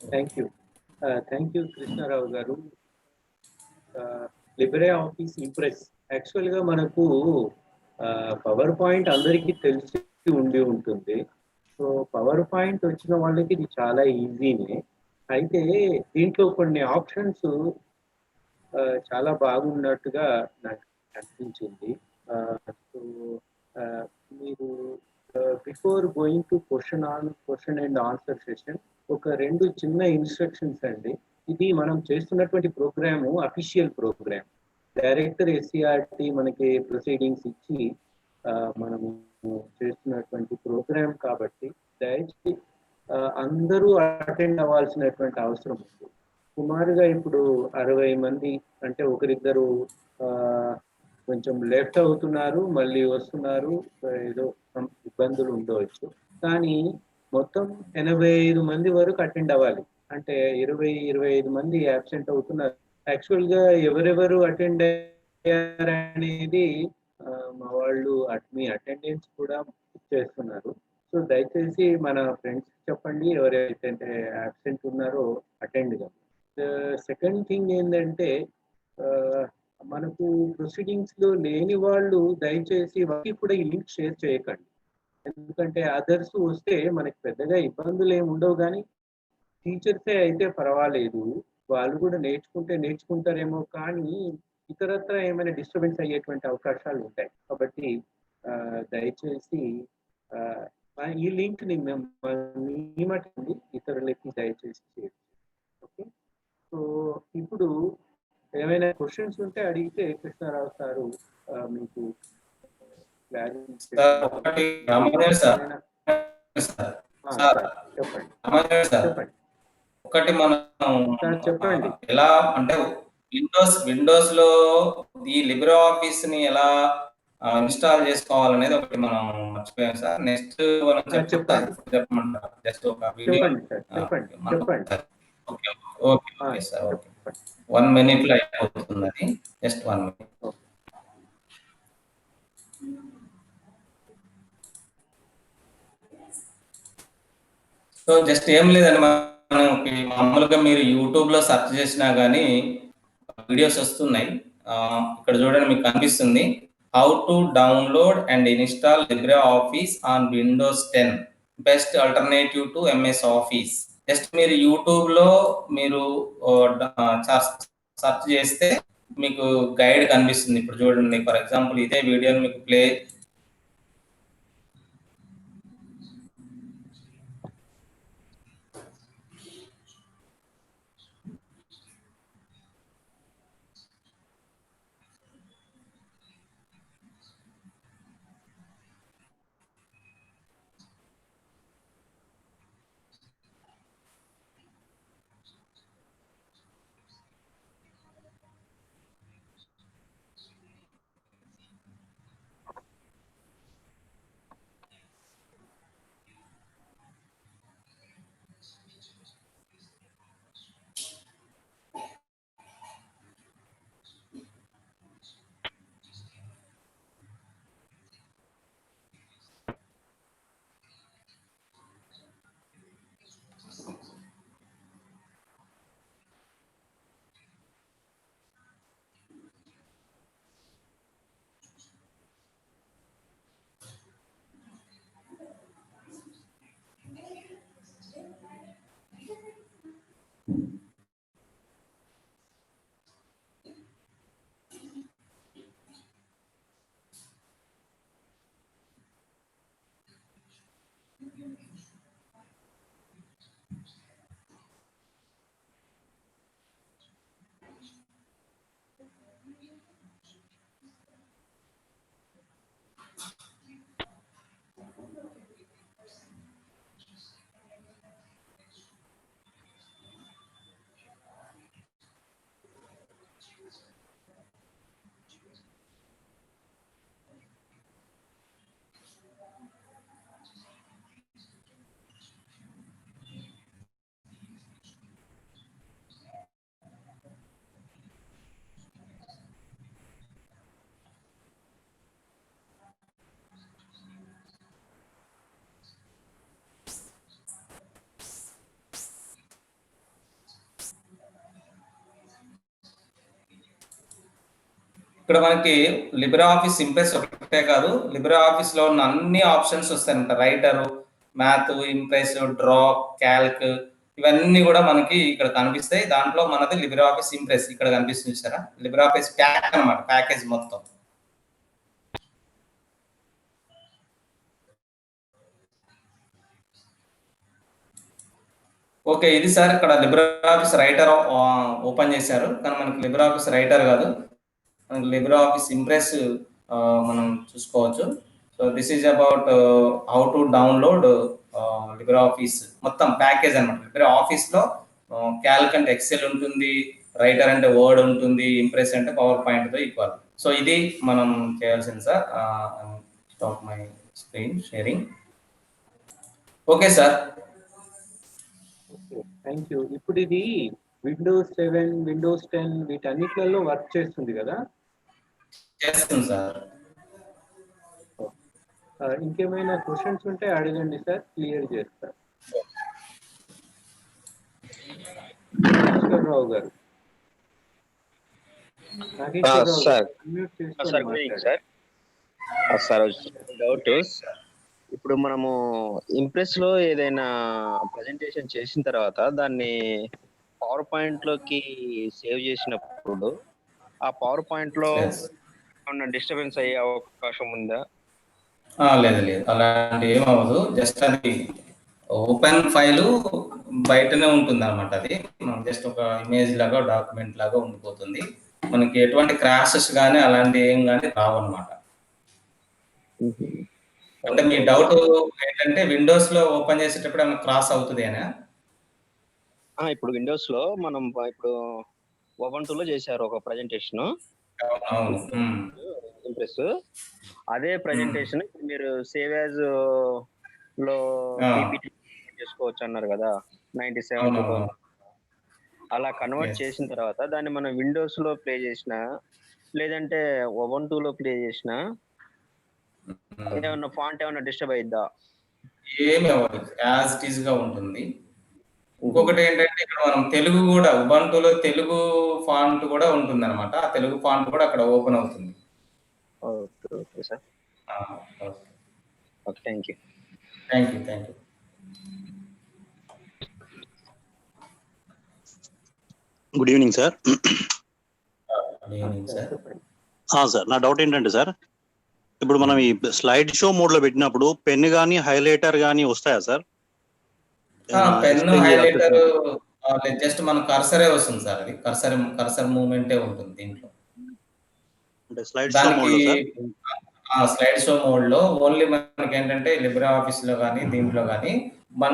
Thank you Krishna Rao garu. LibreOffice Impress actual గా మనకు power point అందరికీ తెలిసి ఉండి ఉంటుంది. So power point వచ్చిన వాళ్ళకి ఇది చాలా ఈజీనే. అయితే దీంట్లో కొన్ని ఆప్షన్స్ చాలా బాగున్నట్టుగా నాకు అనిపించింది. సో మీరు before going to question and answer session ఒక 2 చిన్న ఇన్స్ట్రక్షన్స్ అండి. ఇది మనం చేస్తున్నటువంటి programme official programme. Director SCRT మనకి ప్రొసీడింగ్స్ ఇచ్చి మనము చేస్తున్నటువంటి ప్రోగ్రామ్ కాబట్టి దయచేసి అందరూ అటెండ్ అవ్వాల్సినటువంటి అవసరం ఉంది. సుమారుగా ఇప్పుడు 60 మంది అంటే ఒకరిద్దరు కొంచెం లెఫ్ట్ అవుతున్నారు, మళ్ళీ వస్తున్నారు, ఏదో ఇబ్బందులు ఉండవచ్చు. కానీ మొత్తం 85 మంది వరకు అటెండ్ అవ్వాలి. అంటే 20-25 మంది యాబ్సెంట్ అవుతున్నారు. యాక్చువల్ గా ఎవరెవరు అటెండ్ అయ్యారనేది మా వాళ్ళు మీ అటెండెన్స్ కూడా చేస్తున్నారు. సో దయచేసి మన ఫ్రెండ్స్ చెప్పండి ఎవరైతే యాబ్సెంట్ ఉన్నారో అటెండ్ గా. సెకండ్ థింగ్ ఏంటంటే మనకు ప్రొసీడింగ్స్ లో లేని వాళ్ళు దయచేసి వారికి కూడా ఈ లింక్ షేర్ చేయకండి. ఎందుకంటే అదర్స్ వస్తే మనకి పెద్దగా ఇబ్బందులు ఏమి ఉండవు, కానీ టీచర్సే అయితే పర్వాలేదు, వాళ్ళు కూడా నేర్చుకుంటారేమో, కానీ ఇతరత్ర ఏమైనా డిస్టర్బెన్స్ అయ్యేటువంటి అవకాశాలు ఉంటాయి. కాబట్టి దయచేసి ఈ లింక్ ని మేమటండి ఇతరులకి దయచేసి షేర్. ఓకే, సో ఇప్పుడు ఏమైనా క్వశ్చన్స్ ఉంటే అడిగితే కృష్ణారావు సారు మీకు సార్ సార్ చెప్పండి సార్ చెప్పండి ఒకటి మనం సార్ చెప్పండి. ఎలా అంటే విండోస్ లో ఈ లిబ్రే ఆఫీస్ ని ఎలా ఇన్స్టాల్ చేసుకోవాలనేది ఒకటి మనం మర్చిపోయాం సార్. నెక్స్ట్ మనం చెప్పండి చెప్పమంటారు జస్ట్ ఒక వీడియో చెప్పండి సార్ చెప్పండి okay okay sir okay 1 minute లో అయిపోతుంది అది జస్ట్ 1 minute. సో జస్ట్ ఏం లేదండి, మనకి మామూలుగా మీరు యూట్యూబ్ లో సెర్చ్ చేసినా కానీ వీడియోస్ వస్తున్నాయి. ఇక్కడ చూడండి మీకు కనిపిస్తుంది how to download and install Libre office on Windows 10 best alternative to MS office. Just మీరు యూట్యూబ్ లో మీరు సెర్చ్ చేస్తే మీకు గైడ్ కనిపిస్తుంది. ఇప్పుడు చూడండి ఫర్ ఎగ్జాంపుల్ ఇదే వీడియోని మీకు ప్లే ఇక్కడ మనకి లిబ్రే ఆఫీస్ ఇంప్రెస్ ఒకటే కాదు, లిబ్రే ఆఫీస్ లో ఉన్న అన్ని ఆప్షన్స్ వస్తాయంట. Writer, math, impress, draw, Calc ఇవన్నీ కూడా మనకి ఇక్కడ కనిపిస్తాయి. దాంట్లో మనది లిబ్రే ఆఫీస్ ఇంప్రెస్ ఇక్కడ కనిపిస్తుంది చూసారా, లిబ్రే ఆఫీస్ ప్యాక్ అనమాట, ప్యాకేజ్ మొత్తం. ఓకే ఇది సార్ ఇక్కడ లిబ్రే ఆఫీస్ రైటర్ ఓపెన్ చేశారు, కానీ మనకి లిబ్రే ఆఫీస్ రైటర్ కాదు, మనకి లిబ్రే ఆఫీస్ ఇంప్రెస్ మనం చూసుకోవచ్చు. So this is about how to download Libre office మొత్తం ప్యాకేజ్ అనమాట. లిబ్రే ఆఫీస్ లో క్యాల్క్ అంటే ఎక్సెల్ ఉంటుంది, రైటర్ అంటే వర్డ్ ఉంటుంది, ఇంప్రెస్ అంటే పవర్ పాయింట్ తో ఈక్వల్. సో ఇది మనం చేయాల్సింది sir. Stop my screen sharing. Okay sir, thank you. ఇప్పుడు ఇది విండోస్ 7, విండోస్ 10 వీటన్నిటిలో వర్క్ చేస్తుంది కదా? చేస్తుంది సార్. ఇంకేమైనా క్వశ్చన్స్ ఉంటే అడగండి సార్, క్లియర్ చేస్తారు. నాగేశ్వరరావు గారు, డౌట్, ఇప్పుడు మనము ఇంప్రెస్ లో ఏదైనా ప్రెజెంటేషన్ చేసిన తర్వాత దాన్ని పవర్ పాయింట్ లోకి సేవ్ చేసినప్పుడు ఆ పవర్ పాయింట్ లో ఏమన్నా డిస్టర్బెన్స్ అయ్యే అవకాశం ఉందా? లేదు లేదు, అలాంటి ఏం అవ్వదు. జస్ట్ అది ఓపెన్ ఫైలు బయటనే ఉంటుంది అనమాట. అది మనం జస్ట్ ఒక ఇమేజ్ లాగా డాక్యుమెంట్ లాగా ఉండిపోతుంది. మనకి ఎటువంటి క్రాషెస్ కానీ అలాంటి ఏం కానీ రావు అనమాట. అంటే మీ డౌట్ ఏంటంటే విండోస్ లో ఓపెన్ చేసేటప్పుడు ఏమైనా క్రాస్ అవుతుంది అనా? ఇప్పుడు విండోస్ లో మనం ఇప్పుడు Ubuntu లో చేశారు ఒక ప్రజెంటేషన్ అవును. ఇంప్రెస్. అదే ప్రజెంటేషన్ మీరు సేవ్ యాజ్ లో ఆ. పీపీటీ చేసుకోవచ్చు అన్నారు కదా 97 అవునవును. అలా కన్వర్ట్ Yes. చేసిన తర్వాత దాన్ని మనం విండోస్ లో ప్లే చేసిన లేదంటే Ubuntu లో ప్లే చేసిన ఏమన్నా ఫాంట్ ఏమన్నా డిస్టర్బ్ అయిద్దా? ఏమి అవ్వదు, యాజ్ ఇట్ ఈస్ గా ఉంటుంది. ఇంకొకటి ఏంటంటే ఇక్కడ మనం తెలుగు కూడా ఉబంటులో తెలుగు ఫాంట్ కూడా ఉంటుంది అనమాట. ఆ తెలుగు ఫాంట్ కూడా అక్కడ ఓపెన్ అవుతుంది. Okay okay sir. Okay, thank you. Thank you, thank you. Good evening sir. Good evening sir. Sir నా డౌట్ ఏంటంటే సార్, ఇప్పుడు మనం ఈ స్లైడ్ షో మోడ్ లో పెట్టినప్పుడు పెన్ కానీ హైలైటర్ కానీ వస్తాయా సార్? పెన్ హైలైటర్ జస్ట్ మన కర్సరే వస్తుంది సార్. అది కర్సర్ మూవ్మెంటే ఉంటుంది దీంట్లో. అంటే స్లైడ్ షో మోడ్ లో సార్, స్లైడ్ షో మోడ్ లో ఓన్లీ మనకి ఏంటంటే లిబ్రే ఆఫీస్ లో కానీ దీంట్లో కానీ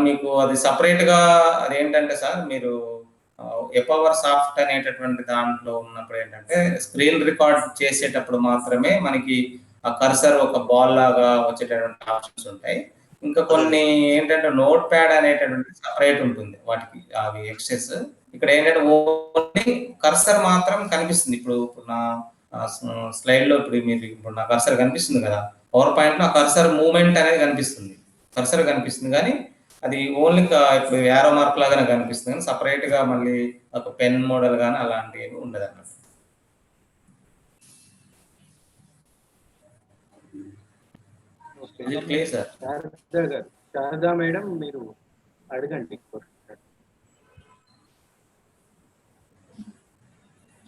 మీకు అది సపరేట్ గా అదేంటంటే సార్, మీరు ఎపవర్ సాఫ్ట్ అనేటటువంటి దాంట్లో ఉన్నప్పుడు ఏంటంటే స్క్రీన్ రికార్డ్ చేసేటప్పుడు మాత్రమే మనకి ఆ కర్సర్ ఒక బాల్ లాగా వచ్చేటటువంటి ఆప్షన్స్ ఉంటాయి. ఇంకా కొన్ని ఏంటంటే నోట్ ప్యాడ్ అనేటటువంటి సపరేట్ ఉంటుంది వాటికి, అవి ఎక్సెస్. ఇక్కడ ఏంటంటే ఓన్లీ కర్సర్ మాత్రం కనిపిస్తుంది. ఇప్పుడు నా స్లైడ్ లో ఇప్పుడు నా కర్సర్ కనిపిస్తుంది కదా, పవర్ పాయింట్ లో కర్సర్ మూవ్మెంట్ అనేది కనిపిస్తుంది, కర్సర్ కనిపిస్తుంది. కానీ అది ఓన్లీ ఇప్పుడు యారో మార్క్ లాగానే కనిపిస్తుంది, కానీ సపరేట్ గా మళ్ళీ ఒక పెన్ మోడల్ కానీ అలాంటివి ఉండదు అన్నమాట. శారదా మేడం, మీరు అడగండి.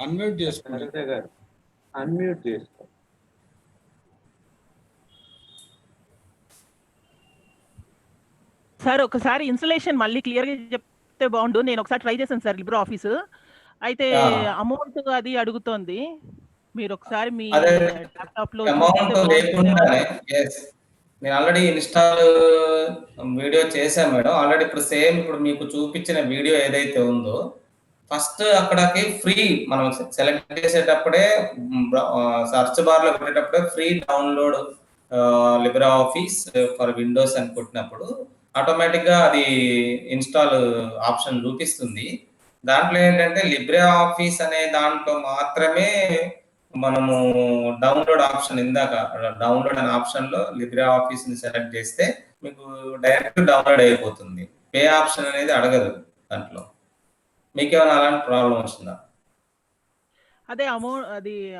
అన్మ్యూట్ చేసుకోండి. శారదా గారు అన్మ్యూట్ చేసుకో. సార్ ఒకసారి ఇన్స్టలేషన్ మళ్ళీ క్లియర్ గా చెప్తే బాగుండు. నేను ఒకసారి ట్రై చేశాను సార్ లిబ్రే ఆఫీస్, అయితే అమౌంట్ అది అడుగుతోంది. మీరు ఒకసారి మీ ల్యాప్టాప్ లో అమౌంట్ లేకుండానే, నేను ఆల్రెడీ ఇన్స్టాల్ వీడియో చేశాను మేడం. ఆల్రెడీ ఇప్పుడు సేమ్ ఇప్పుడు మీకు చూపించిన వీడియో ఏదైతే ఉందో, ఫస్ట్ అక్కడికి ఫ్రీ మనం సెలెక్ట్ చేసేటప్పుడే సర్చ్ బార్ లో పెట్టేటప్పుడే free download LibreOffice for Windows అని కొట్టినప్పుడు ఆటోమేటిక్ గా అది ఇన్స్టాల్ ఆప్షన్ చూపిస్తుంది. దాంట్లో ఏంటంటే లిబ్రే ఆఫీస్ అనే దాంట్లో మాత్రమే మనము డౌన్లోడ్ ఆప్షన్, ఇందాక డౌన్లోడ్ అనే ఆప్షన్ లో లిబ్రే ఆఫీస్ ని సెలెక్ట్ చేస్తే మీకు డైరెక్ట్ డౌన్లోడ్ అయిపోతుంది. పే ఆప్షన్ అనేది అడగదు దాంట్లో. మీకేమైనా అలాంటి ప్రాబ్లం వస్తుందా? అదే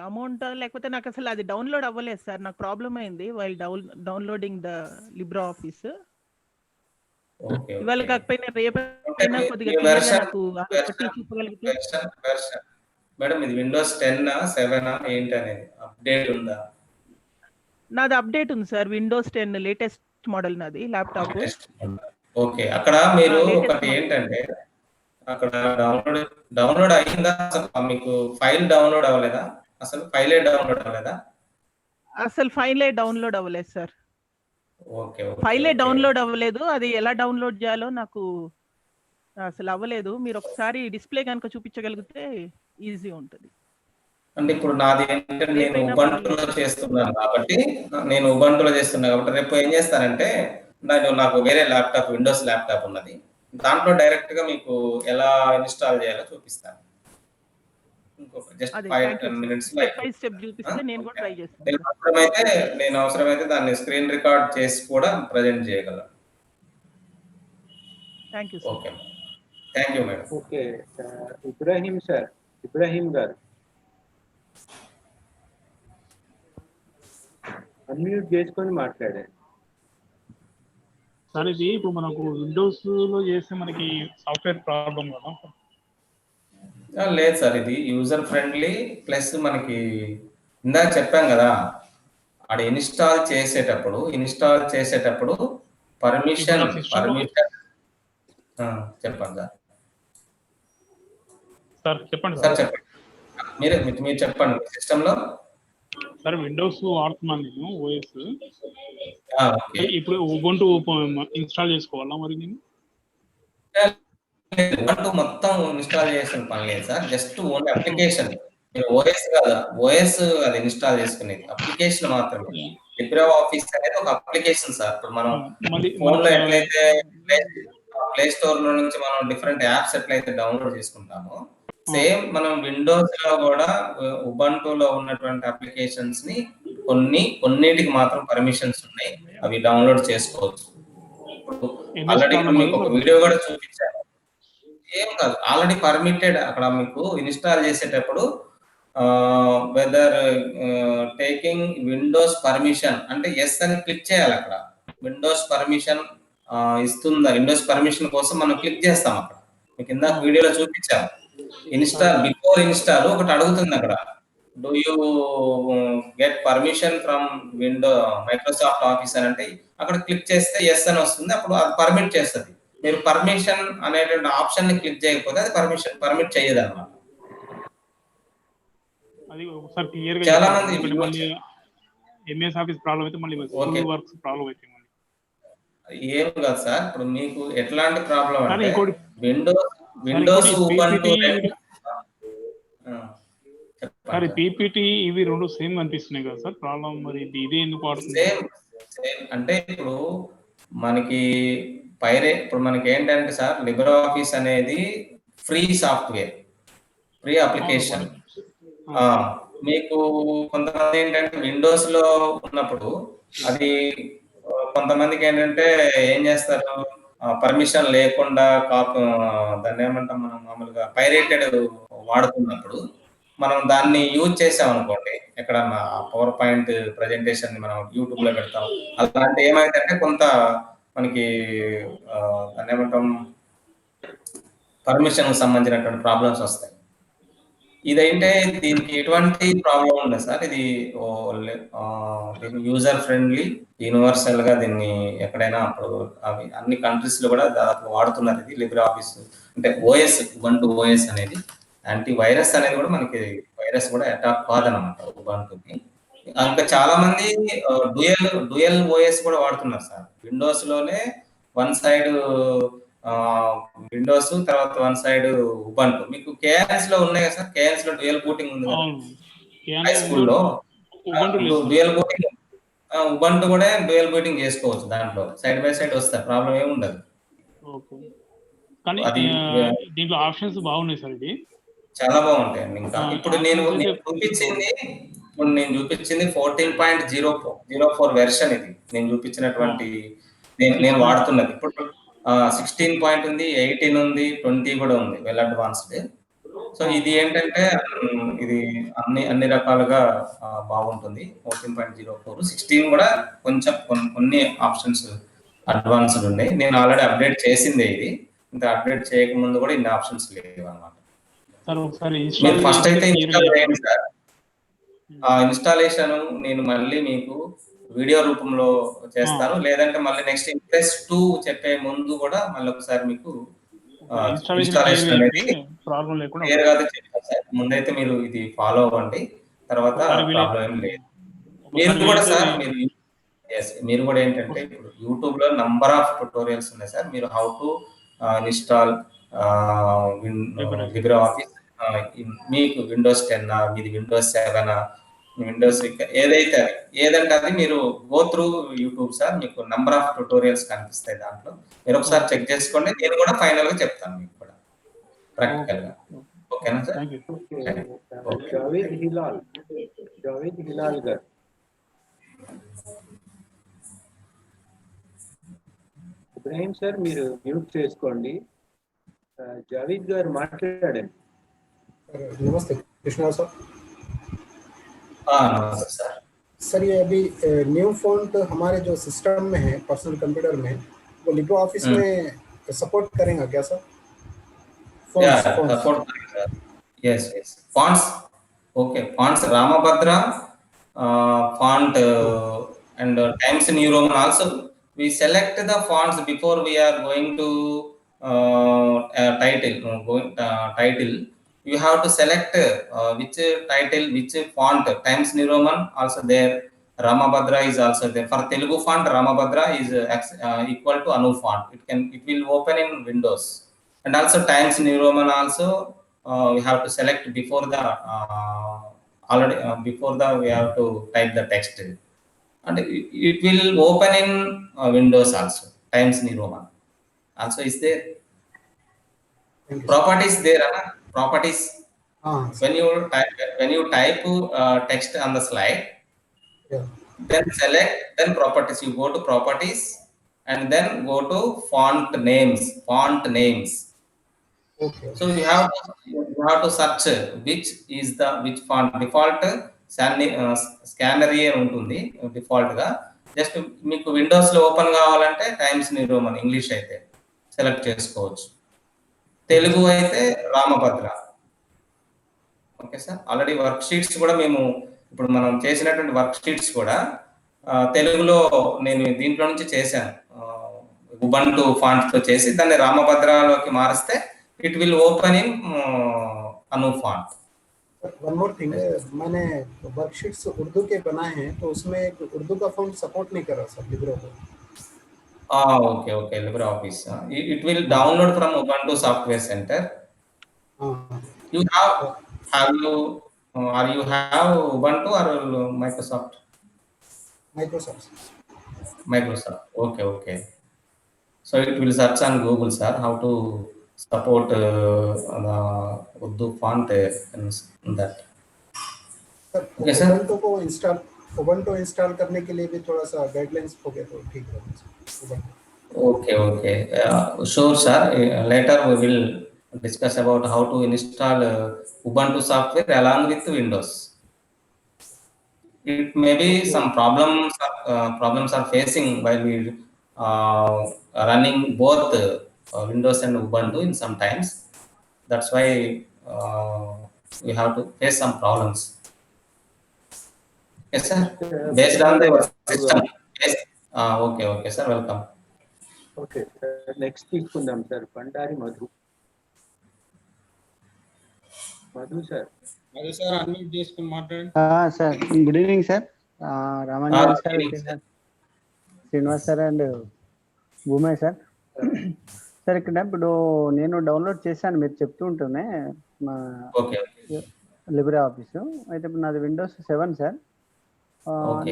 అమౌంట్ లేకపోతే నాకు అసలు అది డౌన్లోడ్ అవ్వలేదు సార్. నాకు ప్రాబ్లం అయింది while downloading the Libre office. ఇవాళ కాకపోయినా రేపైనా కొద్దిగా నాకు చూపగలిగితే. మేడం ఇది విండోస్ 10 7 ఏంటి అనేది అప్డేట్ ఉందా? నాది అప్డేట్ ఉంది సార్, విండోస్ 10 లేటెస్ట్ మోడల్ నాది ల్యాప్టాప్. ఓకే, అక్కడ మీరు ఒకటి ఏంటంటే అక్కడ డౌన్లోడ్ అయిందా? అసలు మీకు ఫైల్ డౌన్లోడ్ అవ్వలేదా? అసలు ఫైలే డౌన్లోడ్ అవ్వలేదా? అసలు ఫైలే డౌన్లోడ్ అవ్వలేదు సార్. ఓకే, ఫైలే డౌన్లోడ్ అవ్వలేదు. అది ఎలా డౌన్లోడ్ చేయాలో నాకు అసలు అవ్వలేదు. మీరు ఒకసారి డిస్ప్లే కనుక చూపించగలిగితే ఈజీ ఉంటుంది. అంటే ఇప్పుడు నాది ఏంటంటే నేను ఉబంటులో చేస్తున్నాను కాబట్టి రేపు ఏం చేస్తానంటే నాకు వేరే ల్యాప్టాప్, విండోస్ ల్యాప్టాప్ ఉన్నది, దాంట్లో డైరెక్ట్ గా మీకు ఎలా ఇన్స్టాల్ చేయాలో చూపిస్తాను. జస్ట్ 5-10 మినిట్స్ నేను అవసరమైతే దాన్ని స్క్రీన్ రికార్డ్ చేసి కూడా ప్రజెంట్ చేయగలను. Okay, thank you madam. Okay, Ibrahim గారు అన్మ్యూట్ చేసుకొని మాట్లాడండి. సార్ ఇది ఇప్పుడు మనకు విండోస్ లో చేస్తే మనకి సాఫ్ట్వేర్ ప్రాబ్లం కదా? లేదు సార్, ఇది యూజర్ ఫ్రెండ్లీ ప్లస్ మనకి ఇందాక చెప్పాం కదా, ఆడ ఇన్స్టాల్ చేసేటప్పుడు పర్మిషన్ చెప్పండి సార్. చెప్పండి సార్, చెప్పండి, మీరు చెప్పండి. సిస్టమ్ లో సార్ విండోస్ వాడుతున్నాను నేను, ఓఎస్. ఓకే. ఇప్పుడు ఉబుంటూ ఇన్స్టాల్ చేసుకోవాలా మరి నేను? ఉబుంటూ మొత్తం ఇన్స్టాల్ చేసిన పని లేదు సార్. Just only application. మీరు ఓఎస్ కాదు, ఓఎస్ అది ఇన్స్టాల్ చేసుకునేది అప్లికేషన్ మాత్రమే. లిబ్రే ఆఫీస్ అనేది ఒక అప్లికేషన్ సార్. ఇప్పుడు మనం ఫోన్లో ఎట్లయితే ప్లే స్టోర్ లో నుంచి మనం డిఫరెంట్ యాప్స్ ఎట్లయితే డౌన్లోడ్ చేసుకుంటామో, సేమ్ మనం విండోస్ లో కూడా ఉబుంటూలో ఉన్నటువంటి అప్లికేషన్స్ ని కొన్నిటికి మాత్రం పర్మిషన్స్ ఉన్నాయి, అవి డౌన్లోడ్ చేసుకోవచ్చు. ఆల్రెడీ మీకు ఒక వీడియో కూడా చూపించాను. ఏం కాదు, ఆల్రెడీ పర్మిటెడ్. అక్కడ మీకు ఇన్స్టాల్ చేసేటప్పుడు వెదర్ టేకింగ్ విండోస్ పర్మిషన్ అంటే ఎస్ అని క్లిక్ చేయాలి. అక్కడ విండోస్ పర్మిషన్ ఇస్తుందా, విండోస్ పర్మిషన్ కోసం మనం క్లిక్ చేస్తాం. అక్కడ మీకు ఇందాక వీడియోలో చూపించాము. బిఫోర్ ఇన్స్టాల్ ఒకటి అడుగుతుంది అక్కడ, do you get permission from Microsoft office అని అంటే అక్కడ క్లిక్ చేస్తే ఎస్ అని వస్తుంది. అప్పుడు అది పర్మిట్ చేస్తుంది. మీరు పర్మిషన్ అనేటువంటి ఆప్షన్ ని క్లిక్ చేయకపోతే అది పర్మిట్ చేయదు అన్నమాట. అది ఒకసారి క్లియర్ గా చాలా మంది మళ్ళీ ఎంఎస్ ఆఫీస్ ప్రాబ్లం అయితే మళ్ళీ వర్క్స్ ప్రాబ్లం అయితే ఏం కాదు సార్. ఇప్పుడు మీకు ఎట్లాంటి ప్రాబ్లం అంటే విండోస్ ఉబుంటూ పీపీటీ ఇవి రెండు సేమ్ అనిపిస్తున్నాయి కదా సార్ ప్రాబ్లం. మరి ఇదే ఎందుకు వాడుతుంది? సేమ్ అంటే ఇప్పుడు మనకి ఇప్పుడు మనకి ఏంటంటే సార్, లిబ్రే ఆఫీస్ అనేది ఫ్రీ సాఫ్ట్వేర్, ఫ్రీ అప్లికేషన్. మీకు కొంతమంది ఏంటంటే విండోస్ లో ఉన్నప్పుడు అది కొంతమందికి ఏంటంటే ఏం చేస్తారు, పర్మిషన్ లేకుండా దాన్ని ఏమంటాం మనం మామూలుగా పైరేటెడ్ వాడుతున్నప్పుడు మనం దాన్ని యూజ్ చేసాం అనుకోండి, ఎక్కడన్నా పవర్ పాయింట్ ప్రజెంటేషన్ ని మనం యూట్యూబ్ లో పెడతాం. అలాంటి ఏమైందంటే కొంత మనకి దాన్ని ఏమంటాం పర్మిషన్ సంబంధించినటువంటి ప్రాబ్లమ్స్ వస్తాయి. ఇదంటే దీనికి ఎటువంటి ప్రాబ్లం ఉండదు సార్. ఇది యూజర్ ఫ్రెండ్లీ, యూనివర్సల్ గా దీన్ని ఎక్కడైనా అప్పుడు అవి అన్ని కంట్రీస్ లో కూడా దాదాపు వాడుతున్నారు. ఇది లిబ్రే ఆఫీస్ అంటే ఓఎస్, ఉబుంటూ ఓఎస్ అనేది యాంటీ వైరస్ అనేది కూడా మనకి వైరస్ కూడా అటాక్ కాదనమాట ఉబుంటూకి. ఇంకా చాలా మంది డ్యూయల్ ఓఎస్ కూడా వాడుతున్నారు సార్. విండోస్ లోనే వన్ సైడ్ విండోస్, తర్వాత వన్ సైడ్ ఉబుంటూ. మీకు కేఎన్స్ లో ఉన్నాయి కదా సార్, కేఎన్స్ లో డ్యూయల్ బూటింగ్ ఉంది కదా హై స్కూల్లో. డ్యూయల్ బూటింగ్ ఉబుంటూ కూడా డ్యూయల్ బూటింగ్ చేసుకోవచ్చు. దాంట్లో సైడ్ బై సైడ్ వస్తాయి, ప్రాబ్లం ఏమి ఉండదు. కానీ దీంట్లో ఆప్షన్స్ బాగున్నాయి సార్. ఇది చాలా బాగుంటాయండి. ఇంకా ఇప్పుడు నేను చూపించింది 14.04 వెర్షన్. ఇది నేను చూపించినటువంటి నేను వాడుతున్నది. ఇప్పుడు 16 పాయింట్ ఉంది, 18 ఉంది, 20 కూడా ఉంది, వెల్ అడ్వాన్స్డ్. సో ఇది ఏంటంటే ఇది అన్ని రకాలుగా బాగుంటుంది. 14.04, 16 కూడా కొంచెం కొన్ని ఆప్షన్స్ అడ్వాన్స్డ్ ఉన్నాయి. నేను ఆల్రెడీ అప్డేట్ చేసిందే ఇది. ఇంత అప్డేట్ చేయకముందు కూడా ఇన్ని ఆప్షన్స్ లేవు అన్నమాట. మీరు ఫస్ట్ అయితే ఇన్స్టాల్ చేయండి సార్. ఆ ఇన్స్టాలేషన్ నేను మళ్ళీ మీకు వీడియో రూపంలో చేస్తాను, లేదంటే మళ్ళీ నెక్స్ట్ ఇంప్రెస్ 2 చెప్పే ముందు కూడా మళ్ళీ ఒకసారి మీకు ఇన్స్టాలేషన్ అనేది క్లియర్ గా చెప్తాను సార్. ముందైతే మీరు ఇది ఫాలో అవ్వండి, తర్వాత ప్రాబ్లం ఏం లేదు. మీరు కూడా సార్ మీరు కూడా ఏంటంటే ఇప్పుడు యూట్యూబ్ లో నంబర్ ఆఫ్ ట్యుటోరియల్స్ ఉన్నాయి సార్. మీరు how to install Libre office, మీకు విండోస్ 10 మీది విండోస్ 7 విండోస్ ఏదంటే అది మీరు గో త్రూ యూట్యూబ్ సార్. మీకు నంబర్ ఆఫ్ ట్యుటోరియల్స్ కనిపిస్తాయి దాంట్లో. మీరు ఒకసారి చెక్ చేసుకోండి. నేను కూడా ఫైనల్ గా చెప్తాను మీకు కూడా ప్రాక్టికల్ గా. ఓకేనా సార్? జావేద్ హిలాల్ గారు. ఇబ్రాహిం సార్ మీరు మ్యూట్ చేసుకోండి. జావేద్ గారు మాట్లాడండి. नमस्ते कृष्णा सर। नमस्ते सर। सर ये अभी न्यू फॉन्ट हमारे जो सिस्टम में है, पर्सनल कंप्यूटर में, वो लिब्रे ऑफिस में सपोर्ट करेगा क्या सर? सपोर्ट करेगा। Yes fonts okay, fonts Ramabhadra font and Times New Roman also. We select the fonts before we are going to title. You have to select which title, which font. Times New Roman also there, Ramabhadra is also there. For Telugu font, Ramabhadra is equal to Anu font. It will open in Windows. And also Times New Roman also we have to select before the we have to type the text. And it will open in Windows also. Times New Roman also is there. Thank you. Properties there, properties. Sir. When you type text on the slide, Yeah. then select, then properties. You go to properties and then go to font names. Okay. So you have to search which font. Default Scannery అని ఉంటుంది default గా. Just మీకు Windows లో open కావాలంటే times new Roman English అయితే select చేసుకోవచ్చు, తెలుగు అయితే Ramabhadra. Okay sir, already work sheets కూడా మేము ఇప్పుడు మనం చేసినటువంటి వర్క్ షీట్స్ కూడా తెలుగులో నేను దీంట్లో నుంచి చేశాను, ఉబంటు ఫాంట్ తో చేసి దాన్ని రామభద్రలోకి మారిస్తే it will open in Anu font. One more thing, मैंने वर्कशीट्स उर्दू के बनाए हैं तो उसमें उर्दू का फॉन्ट सपोर्ट नहीं कर रहा सर लिब्रे को. Okay, Libre office. It will download from Ubuntu Software Center. You have you have Ubuntu or Microsoft? Microsoft. Okay. So it will search on Google, sir, how to support the Urdu font in that. Okay, sir. Ubuntu install करने के लिए भी थोड़ा सा guidelines हो गया तो ठीक रहेगा. Okay. Sure, sir. Later we will discuss about how to install Ubuntu software along with Windows. It may be some problems are facing while we running both Windows and Ubuntu in some times. That's why we have to face some problems. Yes, sir. Based on the system. Yes. Okay, sir. Welcome. Okay sir, next తీసుకుందాం sir. Bandari Madhu sir. Sir unmute చేసుకుని మాట్లాడండి. Sir good evening sir. Ramanjan sir, Srinivas sir and Bhumaiah sir. Sir ఇక్కడ ఇప్పుడు నేను download చేశాను, మీరు చెప్తూ ఉంటేనే మా లిబ్రే ఆఫీసు. అయితే ఇప్పుడు నాది Windows 7 సార్.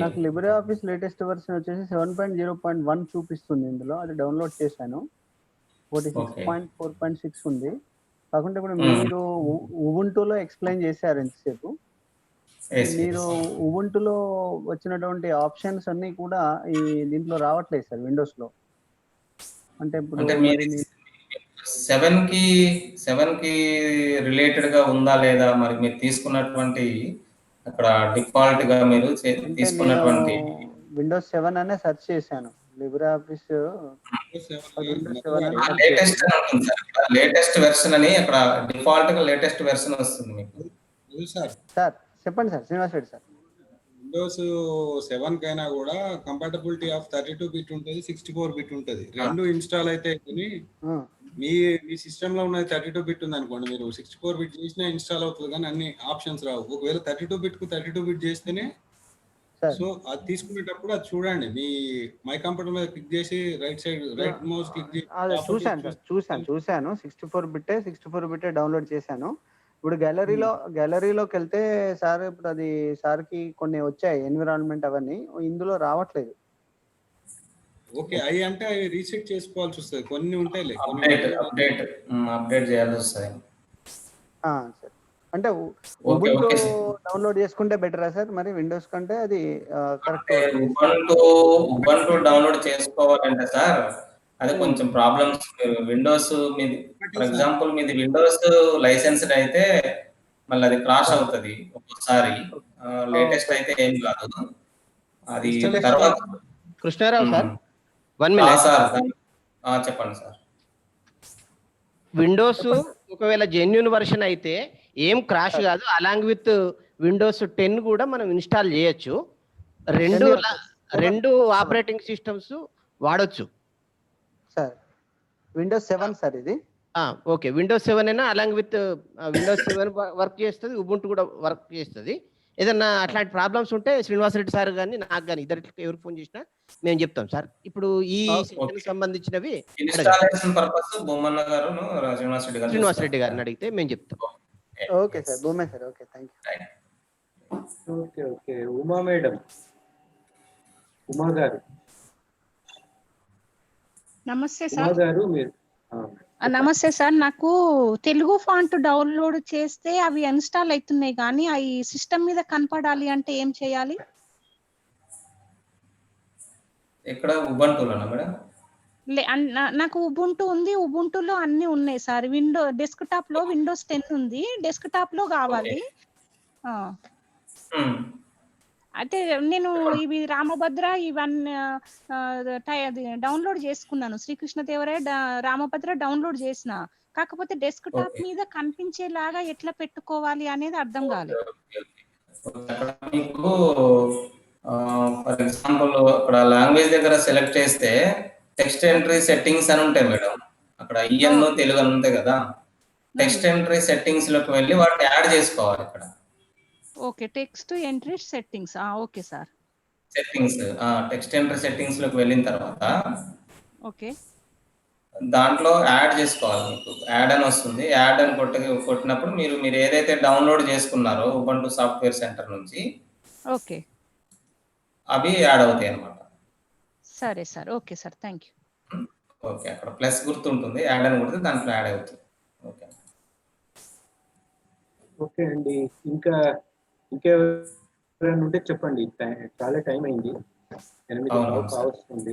నాకు లిబ్రే ఆఫీస్ లేటెస్ట్ వర్షన్ వచ్చేసి 7.0.1 చూపిస్తుంది ఇందులో. అది డౌన్లోడ్ చేశాను. 46.4.6 ఉంది. కాకుంటే ఇప్పుడు మీరు ఉబుంటులో ఎక్స్ప్లెయిన్ చేశారు ఎంతసేపు. మీరు ఉబుంటులో వచ్చినటువంటి ఆప్షన్స్ అన్ని కూడా ఈ దీంట్లో రావట్లేదు సార్ విండోస్ లో. అంటే ఇప్పుడు 7 కి రిలేటెడ్ గా ఉందా లేదా మరి మీరు తీసుకున్నటువంటి అక్కడ డిఫాల్ట్ గా మీరు తీసుకున్నటువంటి విండోస్ 7 అనే సెర్చ్ చేశాను. లిబ్రే ఆఫీస్ లేటెస్ట్ వెర్షన్ అని అక్కడ డిఫాల్ట్ గా లేటెస్ట్ వెర్షన్ వస్తుంది మీకు. సార్ చెప్పండి sir, Srinivas Reddy sir. Windows 7 కైనా కూడా కంపాటబిలిటీ ఆఫ్ 32 బిట్ ఉంటుంది, 64 బిట్ ఉంటుంది. రెండు ఇన్స్టాల్ అయితే మీ సిస్టమ్ లో ఉన్నది 32 బిట్ ఉంది అనుకోండి, మీరు 64 బిట్ చేసినా ఇన్స్టాల్ అవుతుంది కానీ అన్ని ఆప్షన్స్ రావు. ఒకవేళ 32 బిట్ కు 32 బిట్ చేస్తేనే. సో అది తీసుకునేటప్పుడు అది చూడండి, మీ మై కంప్యూటర్ మీద క్లిక్ చేసి రైట్ మౌస్ క్లిక్ చేసి చూశాను 64 బిట్టే డౌన్లోడ్ చేశాను. ఇప్పుడు గ్యాలరీలోకి వెళ్తే సార్ ఇప్పుడు అది సార్కి కొన్ని వచ్చాయి ఎన్విరాన్మెంట్ అవన్నీ, ఇందులో రావట్లేదు. ఓకే, అవి అంటే అవి రీసెట్ చేసుకోవాల్సి వస్తుంది. కొన్ని ఉంటాయి అప్డేట్ చేయాల్సి వస్తుంది. అంటే ఉబుంటు డౌన్లోడ్ చేసుకుంటే బెటరా సార్ మరి విండోస్ కంటే? అది కరెక్ట్. ఉబుంటు డౌన్లోడ్ చేసుకోవాలంటే సార్ అది కొంచెం ప్రాబ్లమ్స్. విండోస్ మీది ఫర్ ఎగ్జాంపుల్ మీది విండోస్ లైసెన్స్డ్ అయితే మళ్ళీ అది క్రాష్ అవుతుంది ఒక్కొక్కసారి. లేటెస్ట్ అయితే ఏం కాదు అది. తర్వాత కృష్ణారావు సార్ 1 minute సార్ చెప్పండి సార్. విండోస్ ఒకవేళ జెన్యూన్ వర్షన్ అయితే ఏం క్రాష్ కాదు, అలాంగ్ విత్ విండోస్ 10 కూడా మనం ఇన్స్టాల్ చేయొచ్చు. రెండు ఆపరేటింగ్ సిస్టమ్స్ వాడొచ్చు సార్. విండోస్ 7 సార్ ఇది. ఓకే, విండోస్ 7 అయినా అలాంగ్ విత్ విండోస్ 7 వర్క్ చేస్తుంది, ఉబుంటు కూడా వర్క్ చేస్తుంది. ఏదన్నా అట్లాంటి ప్రాబ్లమ్స్ ఉంటే శ్రీనివాసరెడ్డి సార్ కానీ నాకు కానీ ఇద్దరికి ఎవరికి ఫోన్ చేసినా మేము చెప్తాం సార్. ఇప్పుడు ఈ సెషన్ సంబంధించినవి ఇన్స్టాలేషన్ పర్పస్ బొమ్మన్న గారు శ్రీనివాసరెడ్డి గారిని అడిగితే మేము చెప్తాం. ఓకే సార్, భూమే sir. Okay, thank you. Okay okay. Uma madam, Uma గారు. నమస్తే ఉమా సార్. గారు మీరు నమస్తే సార్. నాకు తెలుగు ఫాంట్ డౌన్లోడ్ చేస్తే అవి ఇన్స్టాల్ అవుతున్నాయి, కానీ అవి సిస్టమ్ మీద కనపడాలి అంటే ఏం చేయాలి? ఇక్కడ ఉబంటులోనా మేడం? నాకు ఉబుంటు ఉంది, ఉబుంటులో అన్ని ఉన్నాయి సార్. డెస్క్ టాప్ లో విండోస్ 10 ఉంది, డెస్క్ టాప్ లో కావాలి. అయితే నేను ఇవి రామభద్ర ఇవన్నీ డౌన్లోడ్ చేసుకున్నాను. శ్రీకృష్ణదేవరాయ రామభద్ర డౌన్లోడ్ చేసిన, కాకపోతే డెస్క్ టాప్ మీద కనిపించేలాగా ఎట్లా పెట్టుకోవాలి అనేది అర్థం కాలేదు. మీకు ఫర్ ఎగ్జాంపుల్ అక్కడ లాంగ్వేజ్ దగ్గర సెలెక్ట్ చేస్తే టెక్స్ట్ ఎంట్రీ సెట్టింగ్స్ అని ఉంటాయి మేడం. అక్కడ ఈఎన్ తెలుగు అని ఉంటాయి కదా. టెక్స్ట్ ఎంట్రీ సెట్టింగ్స్ లోకి వెళ్ళి వాటిని యాడ్ చేసుకోవాలి ఇక్కడ. Okay, text entry settings. Okay sir. Settings, text entry settings లోకి వెళ్ళిన తర్వాత ఓకే, దాంట్లో యాడ్ చేసుకోవాలి. మీకు యాడ్ అని వస్తుంది. యాడ్ అని కొట్టినప్పుడు మీరు ఏదైతే డౌన్లోడ్ చేసుకున్నారో ఉబంటు సాఫ్ట్వేర్ సెంటర్ నుంచి ఓకే, అవి యాడ్ అవుతాయి అన్నమాట. సరే sir. Okay sir, thank you. Okay, అక్కడ ప్లస్ గుర్తుంటుంది, యాడ్ అని కొడితే దాంట్లో యాడ్ అవుతుంది. ఓకే ఓకే అండి. ఇంకెవరైనా ఉంటే చెప్పండి. చాలా టైం అయింది, 8 కావస్తుంది.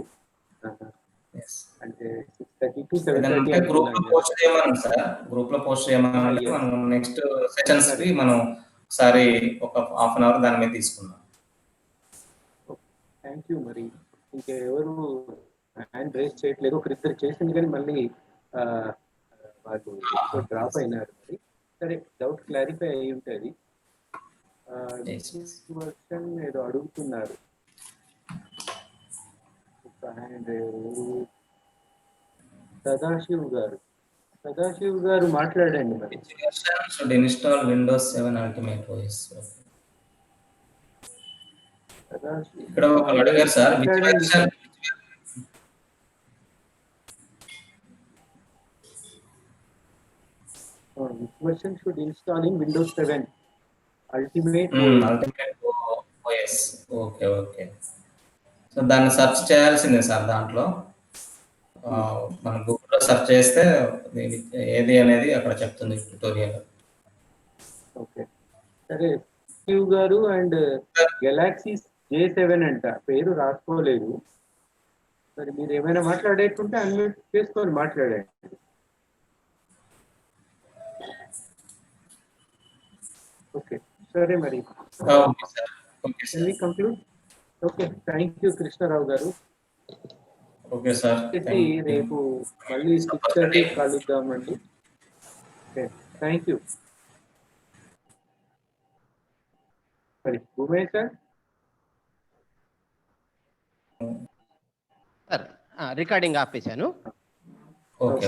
అంటే 6:30 to 7:30 గ్రూప్ లో పోస్ట్ చేయమని సార్. గ్రూప్ లో పోస్ట్ చేయమని మనం నెక్స్ట్ సెషన్స్ కి మనం ఒకసారి ఒక హాఫ్ అన్ అవర్ దాని మీద తీసుకుందాం. Thank you. మరి ఇంకెవరు హ్యాండ్ రేస్ చేయట్లేదు. ఒకరిద్దరు చేసింది కానీ మళ్ళీ వాళ్ళు డ్రాప్ అయినారు. మరి సరే, డౌట్ క్లారిఫై అయి ఉంటుంది. వర్షన్ ఏదో అడుగుతున్నారు. సదాశివ్ గారు మాట్లాడండి. మరి should install Windows 7 ultimate OS. ఇక్కడ ఒకళ్ళు అడిగారు sir, which version should install in Windows 7 Ultimate OS. Okay okay. So దాన్ని సెర్చ్ చేయాల్సిందే సార్. దాంట్లో మనం గూగుల్లో సెర్చ్ చేస్తే ఏది అనేది అక్కడ చెప్తుంది ట్యుటోరియల్. ఓకే సరే. శివ్ గారు అండ్ గెలాక్సీ J7 అంట, పేరు రాసుకోలేదు. మరి మీరు ఏమైనా మాట్లాడేటుంటే అన్మ్యూట్ చేసుకొని మాట్లాడండి. ఓకే సరే. మరి conclude. Okay, thank you Krishna Rao గారు. ఓకే సార్, రేపు మళ్ళీ 6:30 కలుద్దామండి. Okay, thank you. మరి భూమేష్ సార్ రికార్డింగ్ ఆపేశాను. ఓకే.